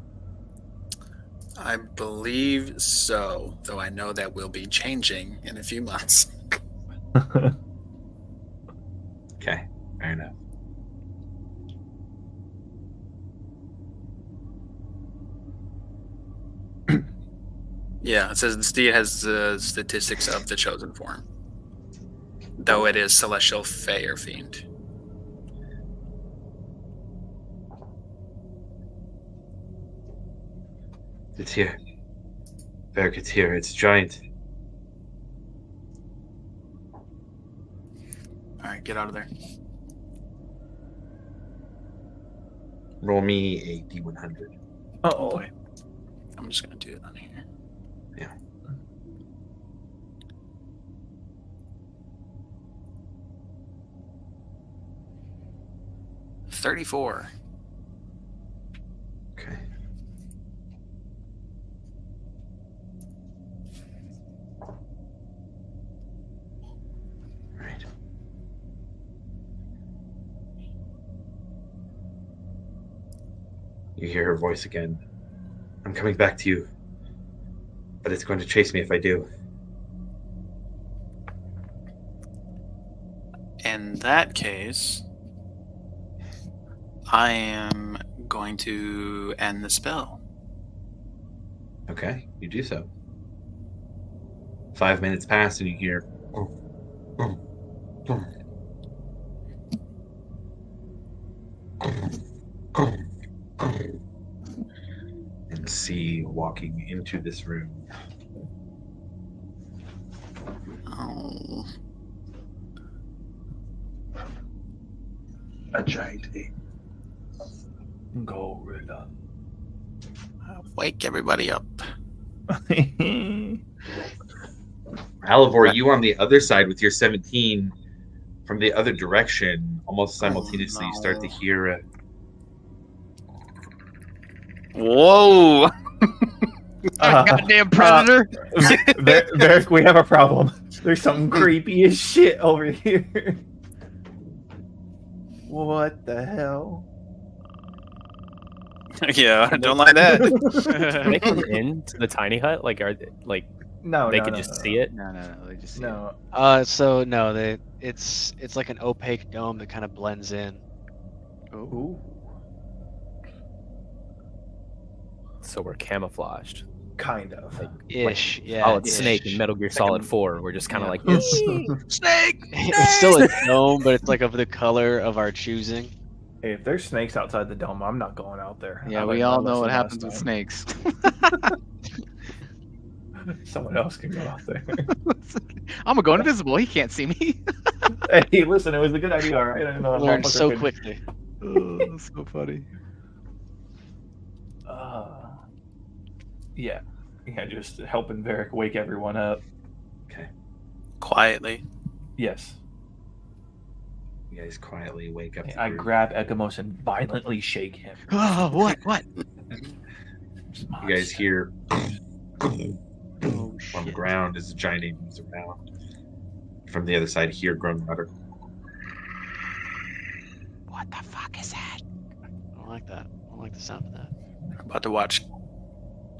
I believe so, though I know that will be changing in a few months. Okay, fair enough. Yeah, it says the steed has the statistics of the chosen form, though it is celestial, fey, or fiend. It's here. Varric, it's here. It's giant. All right, get out of there. Roll me a D100. Oh, Boy. I'm just gonna do it on here. Yeah. $34. Okay. Right. You hear her voice again. I'm coming back to you. But it's going to chase me if I do. In that case, I am going to end the spell. Okay, you do so. 5 minutes pass and you hear and see walking into this room. Oh. A giant ape. Gorilla. Wake everybody up. Alivor, you on the other side with your 17 from the other direction, almost simultaneously, you start to hear a Whoa! Goddamn predator! Varric, we have a problem. There's something creepy as shit over here. What the hell? Yeah, I don't like that. Can they come into the tiny hut? Like, are they, like No, they no, can no, just no, see it? No, they just see No. So no, it's like an opaque dome that kind of blends in. Ooh. So we're camouflaged. Kind of. Ish, yeah. Solid ish. Snake in Metal Gear Solid 4. We're just kind of like, Snake! It's still a dome, but it's like of the color of our choosing. Hey, if there's snakes outside the dome, I'm not going out there. Yeah, I we learned all my know what lesson happens with last snakes. time. Someone else can go out there. I'm gonna go invisible. He can't see me. Hey, listen, it was a good idea, all right? I didn't know that Learned motherfucker so could- quickly. That's so funny. Yeah. Yeah, just helping Varric wake everyone up. Quietly. Yes. You guys quietly wake up. I grab Ekamos and violently shake him. Oh, what? You guys hear Oh, on the ground as the giant ape moves around. From the other side, hear Grown mutter. What the fuck is that? I don't like that. I don't like the sound of that. About to watch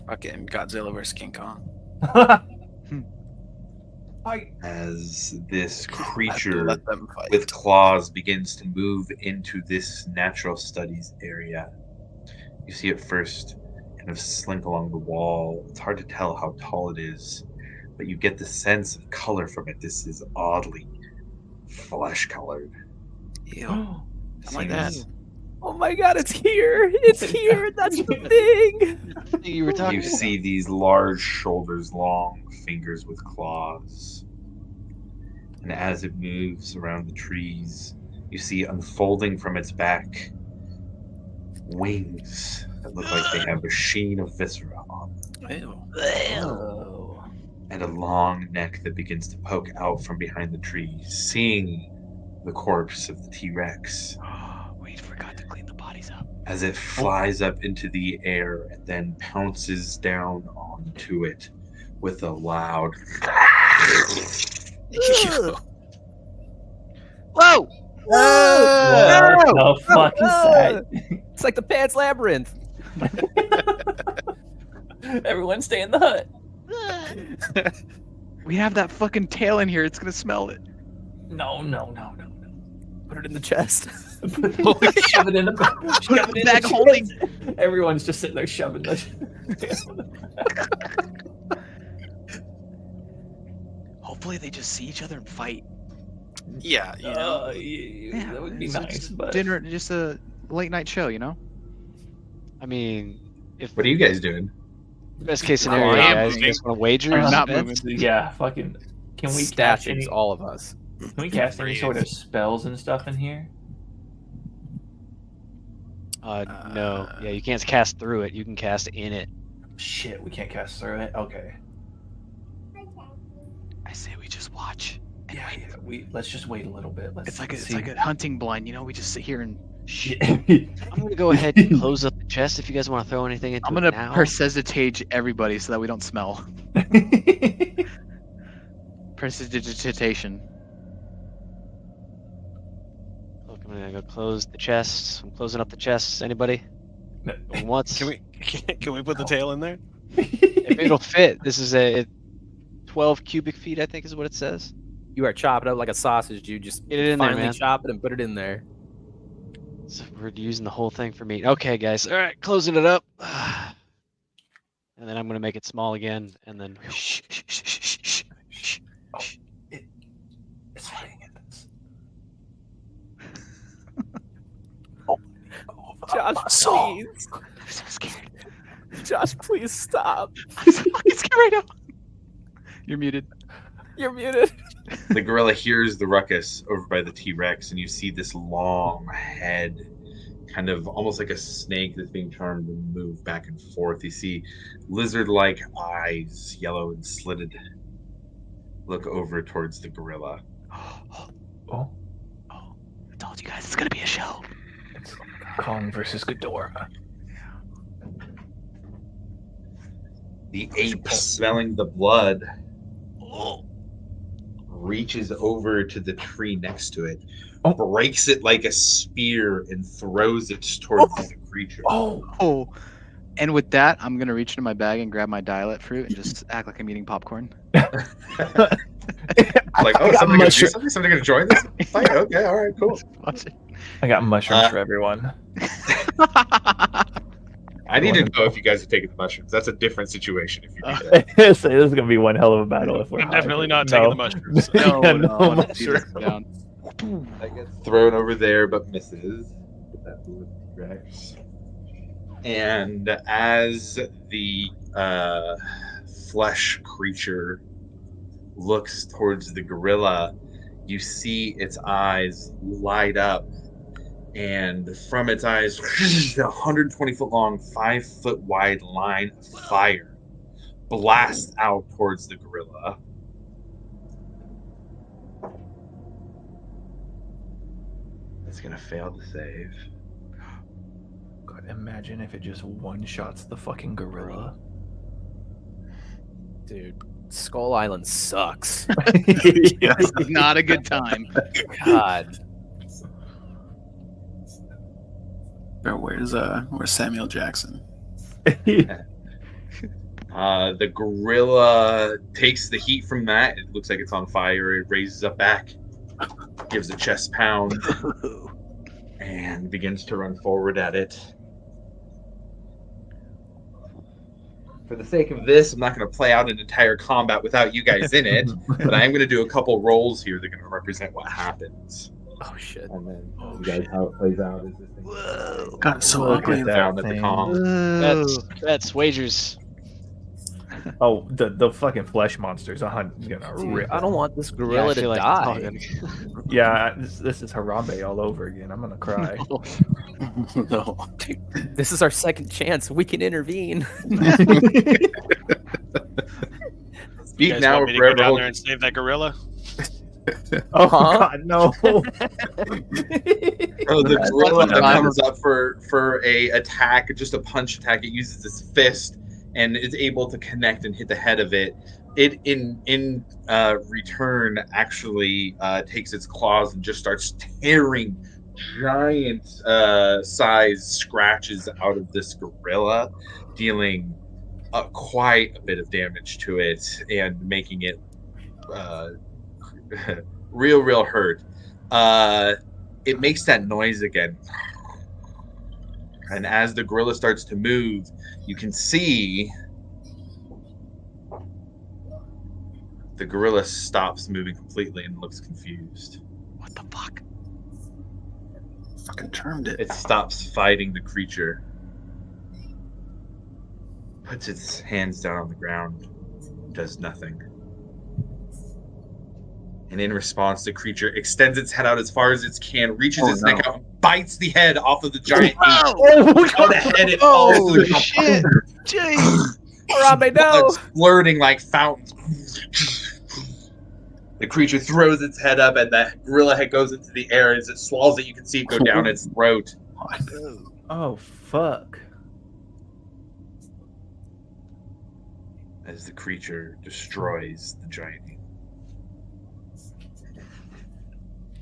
fucking Godzilla vs. King Kong. As this I have to creature let them fight. with claws begins to move into this natural studies area. You see it first kind of slink along the wall. It's hard to tell how tall it is, but you get the sense of color from it. This is oddly flesh colored. Ew. I like that. oh my god, it's here! It's here! That's the thing! You were talking You see these large shoulders, long fingers with claws. And as it moves around the trees, you see unfolding from its back wings that look like they have a sheen of viscera on them, Ew. and a long neck that begins to poke out from behind the trees, seeing the corpse of the T-Rex We forgot to clean the bodies up. as it flies up into the air and then pounces down onto it with a loud Ew. Whoa! What the fuck is that? It's like the Pan's Labyrinth. Everyone stay in the hut. We have that fucking tail in here. It's gonna smell it. No. Put it in the chest. Shove it in the shove it in Bag the holding. chest. Everyone's just sitting there shoving the. Hopefully they just see each other and fight. Yeah, you know. Yeah, that would be it's nice. just But dinner, just a late night show, you know. I mean, if What are you guys doing? best case scenario, I am guys, you moving. guys want to wager? I'm on not bets? moving. yeah, fucking. Can we cast Statues, any? all of us. Can we cast any sort of spells and stuff in here? No. Yeah, you can't cast through it. You can cast in it. Shit, we can't cast through it. Okay. I say we just watch. And Yeah, wait. let's just wait a little bit. Let's It's like see. a hunting blind, you know. We just sit here and Shit. I'm gonna go ahead and close up the chest if you guys want to throw anything into I'm it gonna now. prestidigitate everybody so that we don't smell. Prestidigitation. Look, I'm gonna go close the chests. I'm closing up the chests. Anybody? Once Can we put the tail in there? if it'll fit, this is a 12 cubic feet, I think is what it says. You are chopping up like a sausage, dude. Just Get it in there, finally man. chop it and put it in there. So we're using the whole thing for meat. Okay, guys. All right, closing it up. And then I'm gonna make it small again, and then It's fine. Josh, please. I'm so scared. Josh, please stop. I'm so fucking scared right now. You're muted. You're muted. The gorilla hears the ruckus over by the T-Rex, and you see this long head, kind of almost like a snake that's being charmed to move back and forth. You see lizard-like eyes, yellow and slitted, look over towards the gorilla. Oh, I told you guys it's gonna be a show. it's Kong versus Ghidorah. The ape, smelling the blood, reaches over to the tree next to it, breaks it like a spear, and throws it towards the creature. Oh. And with that, I'm gonna reach into my bag and grab my dialet fruit and just act like I'm eating popcorn. Like, oh, somebody gonna do something? Somebody gonna join this fight? Okay, all right, cool. Watch it. I got mushrooms for everyone. I need to know if you guys are taking the mushrooms. That's a different situation if you do that. So this is gonna be one hell of a battle if we're I'm definitely not taking the mushrooms. No, Yeah, no, I wanna see this mushroom. down. That gets thrown over there, but misses. Put that with T-Rex. And as the flesh creature looks towards the gorilla, you see its eyes light up, and from its eyes, a 120-foot long, 5-foot wide line of fire blasts out towards the gorilla. It's gonna fail to save. God, imagine if it just one-shots the fucking gorilla. Dude, Skull Island sucks. It's not a good time. God. Bro, where's Samuel Jackson? The gorilla takes the heat from that. It looks like it's on fire. It raises up back, gives a chest pound, and begins to run forward at it. For the sake of this, I'm not going to play out an entire combat without you guys in it, but I am going to do a couple rolls here that are going to represent what happens. Oh shit. And then you guys how it plays out is this thing. God, it's so Look ugly. at that Down at the thing. com. Bets, wagers. Oh, the fucking flesh monster's gonna rip. I don't want this Yeah, I gorilla to feel like die. it's all gonna- Yeah, this is Harambe all over again. I'm gonna cry. No. This is our second chance. We can intervene. Speak You guys now want or me to go forever down hold there and save that gorilla? Oh Huh? God, no! Oh, the gorilla fucking comes up for a attack, just a punch attack. It uses its fist and is able to connect and hit the head of it. It in return actually takes its claws and just starts tearing giant size scratches out of this gorilla, dealing quite a bit of damage to it and making it real hurt. It makes that noise again, and as the gorilla starts to move, you can see the gorilla stops moving completely and looks confused. What the fuck? Fucking termed it. It stops fighting the creature, puts its hands down on the ground, does nothing. And in response, the creature extends its head out as far as it can, reaches its neck out, and bites the head off of the giant ape. On the head, it falls to the ground. shit! Jeez! Harambe, no! Blood splurting like fountains. The creature throws its head up, and the gorilla head goes into the air. As it swallows it, you can see it go down its throat. Oh fuck! As the creature destroys the giant ape.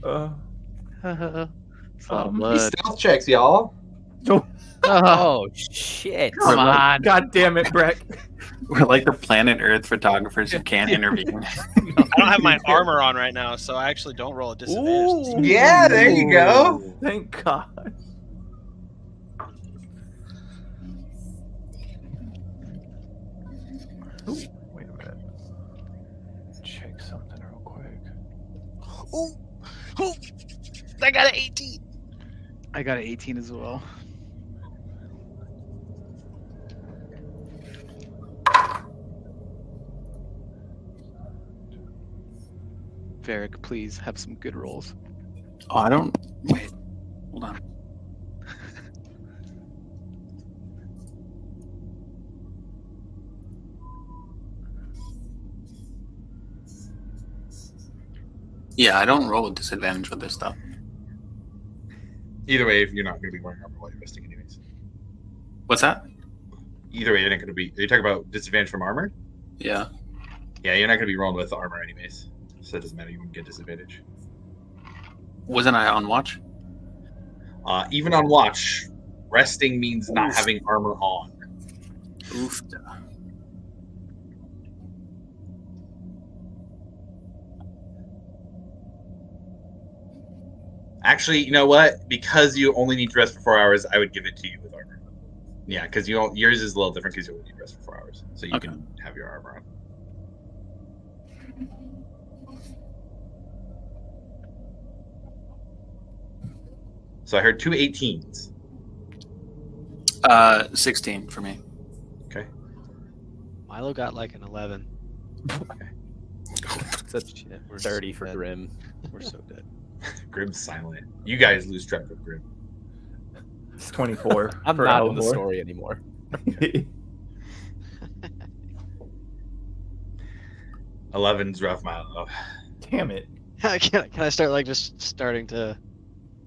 It's a lot of These blood. stealth checks, y'all. Oh shit! Come on. God damn it, Breck. We're like the planet Earth photographers who can't intervene. I don't have my armor on right now, so I actually don't roll a disadvantage. Ooh. Yeah, there you go. Thank God. Ooh, wait a minute. Check something real quick. Ooh, I got an 18. I got an 18 as well. Varric, please have some good rolls. Oh, I don't. Wait. Hold on. Yeah, I don't roll with disadvantage with this stuff. Either way, if you're not going to be wearing armor while you're resting, anyways. What's that? Either way, you're not going to be. Are you talking about disadvantage from armor? Yeah. Yeah, you're not going to be rolling with armor, anyways. So it doesn't matter. You won't get disadvantage. Wasn't I on watch? Even on watch, resting means not having armor on. Oof. Actually, you know what? Because you only need to rest for 4 hours, I would give it to you with armor. Yeah, because yours is a little different because you only need to rest for 4 hours, so you can have your armor on. So I heard 2 18s. 16 for me. Okay. Milo got like an 11. Such 30 for Grim. We're so dead. Grim's silent. You guys lose track of Grim. It's 24. I'm for not in the Alvor. story anymore. 11's rough, Milo. Damn it. Can I start like just starting to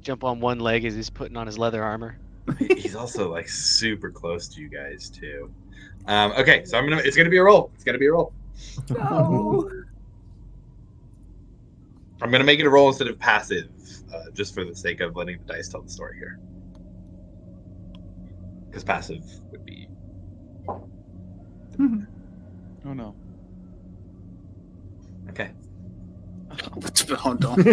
jump on one leg as he's putting on his leather armor? He's also like super close to you guys too. Okay, so it's gonna be a roll. It's gonna be a roll. No. I'm gonna make it a roll instead of passive, just for the sake of letting the dice tell the story here. Because passive would be. Oh no. Okay. Oh, don't.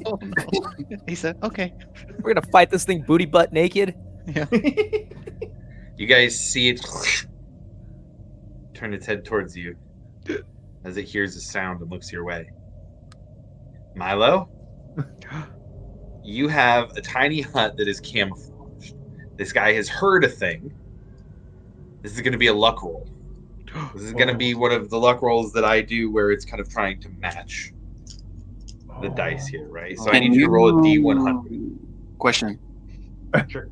Oh, no. He said, okay. We're gonna fight this thing booty butt naked. Yeah. You guys see it turn its head towards you as it hears a sound and looks your way. Milo, you have a tiny hut that is camouflaged. This guy has heard a thing. This is going to be a luck roll. This is going to be one of the luck rolls that I do where it's kind of trying to match the dice here, right? So I need you to roll a D100. Question. Sure.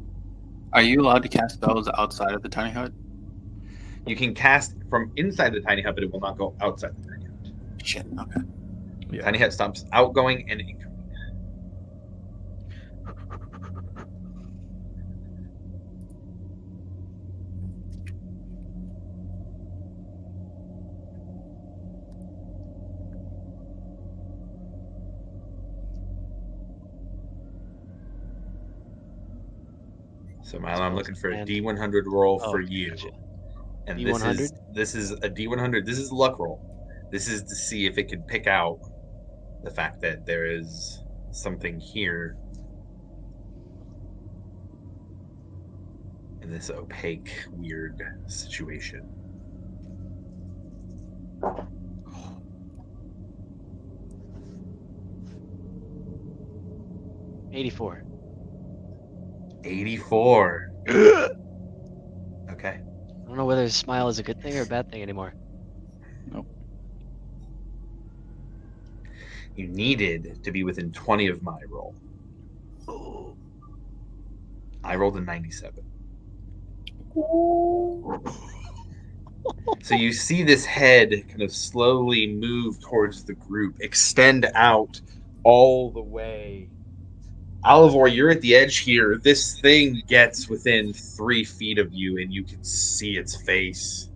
Are you allowed to cast spells outside of the tiny hut? You can cast from inside the tiny hut, but it will not go outside the tiny hut. Shit, okay. Yeah. Tiny hut stops outgoing and incoming. So Milo, I'm looking for a D100 roll for you. Gotcha. And D100? this is a D100. This is a luck roll. This is to see if it can pick out the fact that there is something here in this opaque, weird situation. $84. 84. Okay. I don't know whether his smile is a good thing or a bad thing anymore. You needed to be within 20 of my roll. I rolled a 97. So you see this head kind of slowly move towards the group, extend out all the way. Alivor, you're at the edge here. This thing gets within 3 feet of you, and you can see its face.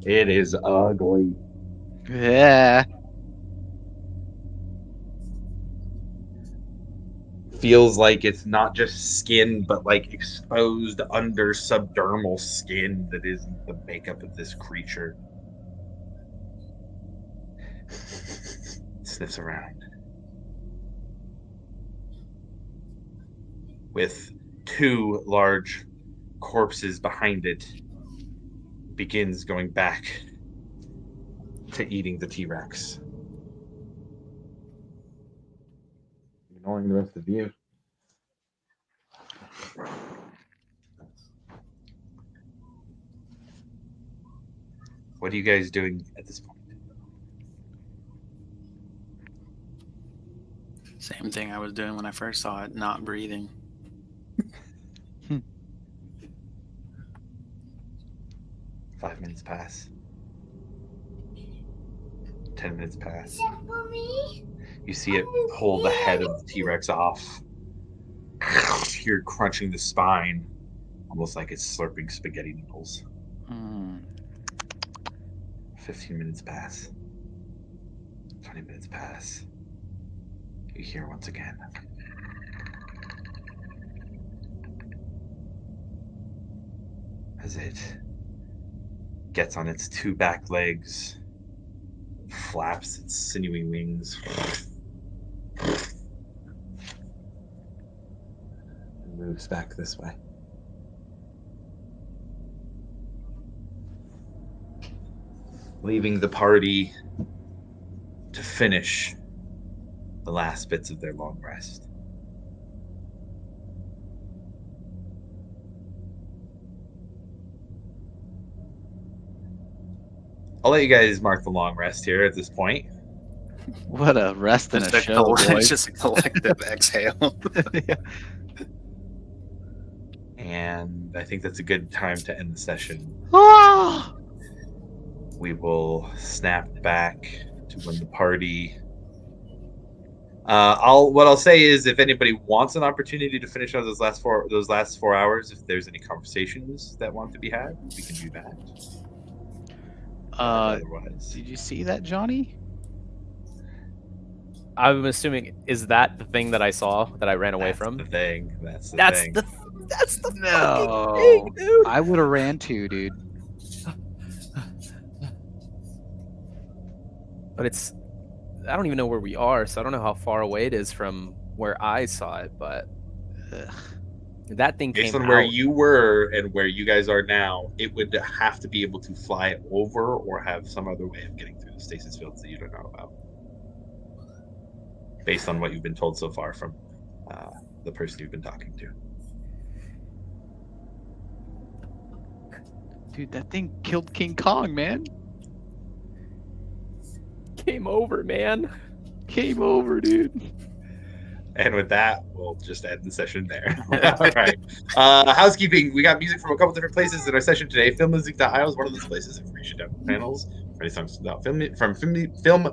It is ugly. Yeah. feels like it's not just skin, but like exposed under subdermal skin that is the makeup of this creature. Sniffs around. With two large corpses behind it, begins going back to eating the T-Rex. Ignoring the rest of you. What are you guys doing at this point? Same thing I was doing when I first saw it, not breathing. 5 minutes pass. 10 minutes pass. You see it pull the head of the T-Rex off. You're crunching the spine, almost like it's slurping spaghetti noodles. 15 minutes pass. 20 minutes pass. You hear once again. As it gets on its two back legs, flaps its sinewy wings, and moves back this way. Leaving the party to finish the last bits of their long rest. I'll let you guys mark the long rest here at this point. What a rest and a show, boys. It's just a collective exhale. Yeah. And I think that's a good time to end the session. We will snap back to when the party. What I'll say is, if anybody wants an opportunity to finish out those last 4 hours, if there's any conversations that want to be had, we can do that. Otherwise, Did you see that, Johnny? I'm assuming, is that the thing that I saw that I ran away from? The thing. That's the thing. That's the No. fucking thing, dude. I would have ran too, dude. But I don't even know where we are, so I don't know how far away it is from where I saw it, but that thing Based came on where out. you were and where you guys are now, it would have to be able to fly over or have some other way of getting through the stasis fields that you don't know about. Based on what you've been told so far from the person you've been talking to. Dude, that thing killed King Kong, man. Came over, man. Came over, dude. And with that, we'll just end the session there. All right. Housekeeping. We got music from a couple different places in our session today. Filmmusic.io is one of those places. Information down the panels. For any songs about film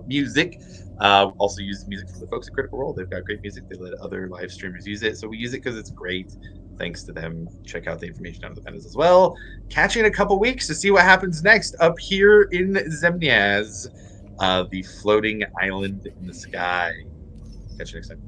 music. Also use music from the folks at Critical Role. They've got great music. They let other live streamers use it. So we use it because it's great. Thanks to them. Check out the information down in the panels as well. Catch you in a couple weeks to see what happens next up here in Zemniaz, the floating island in the sky. Catch you next time.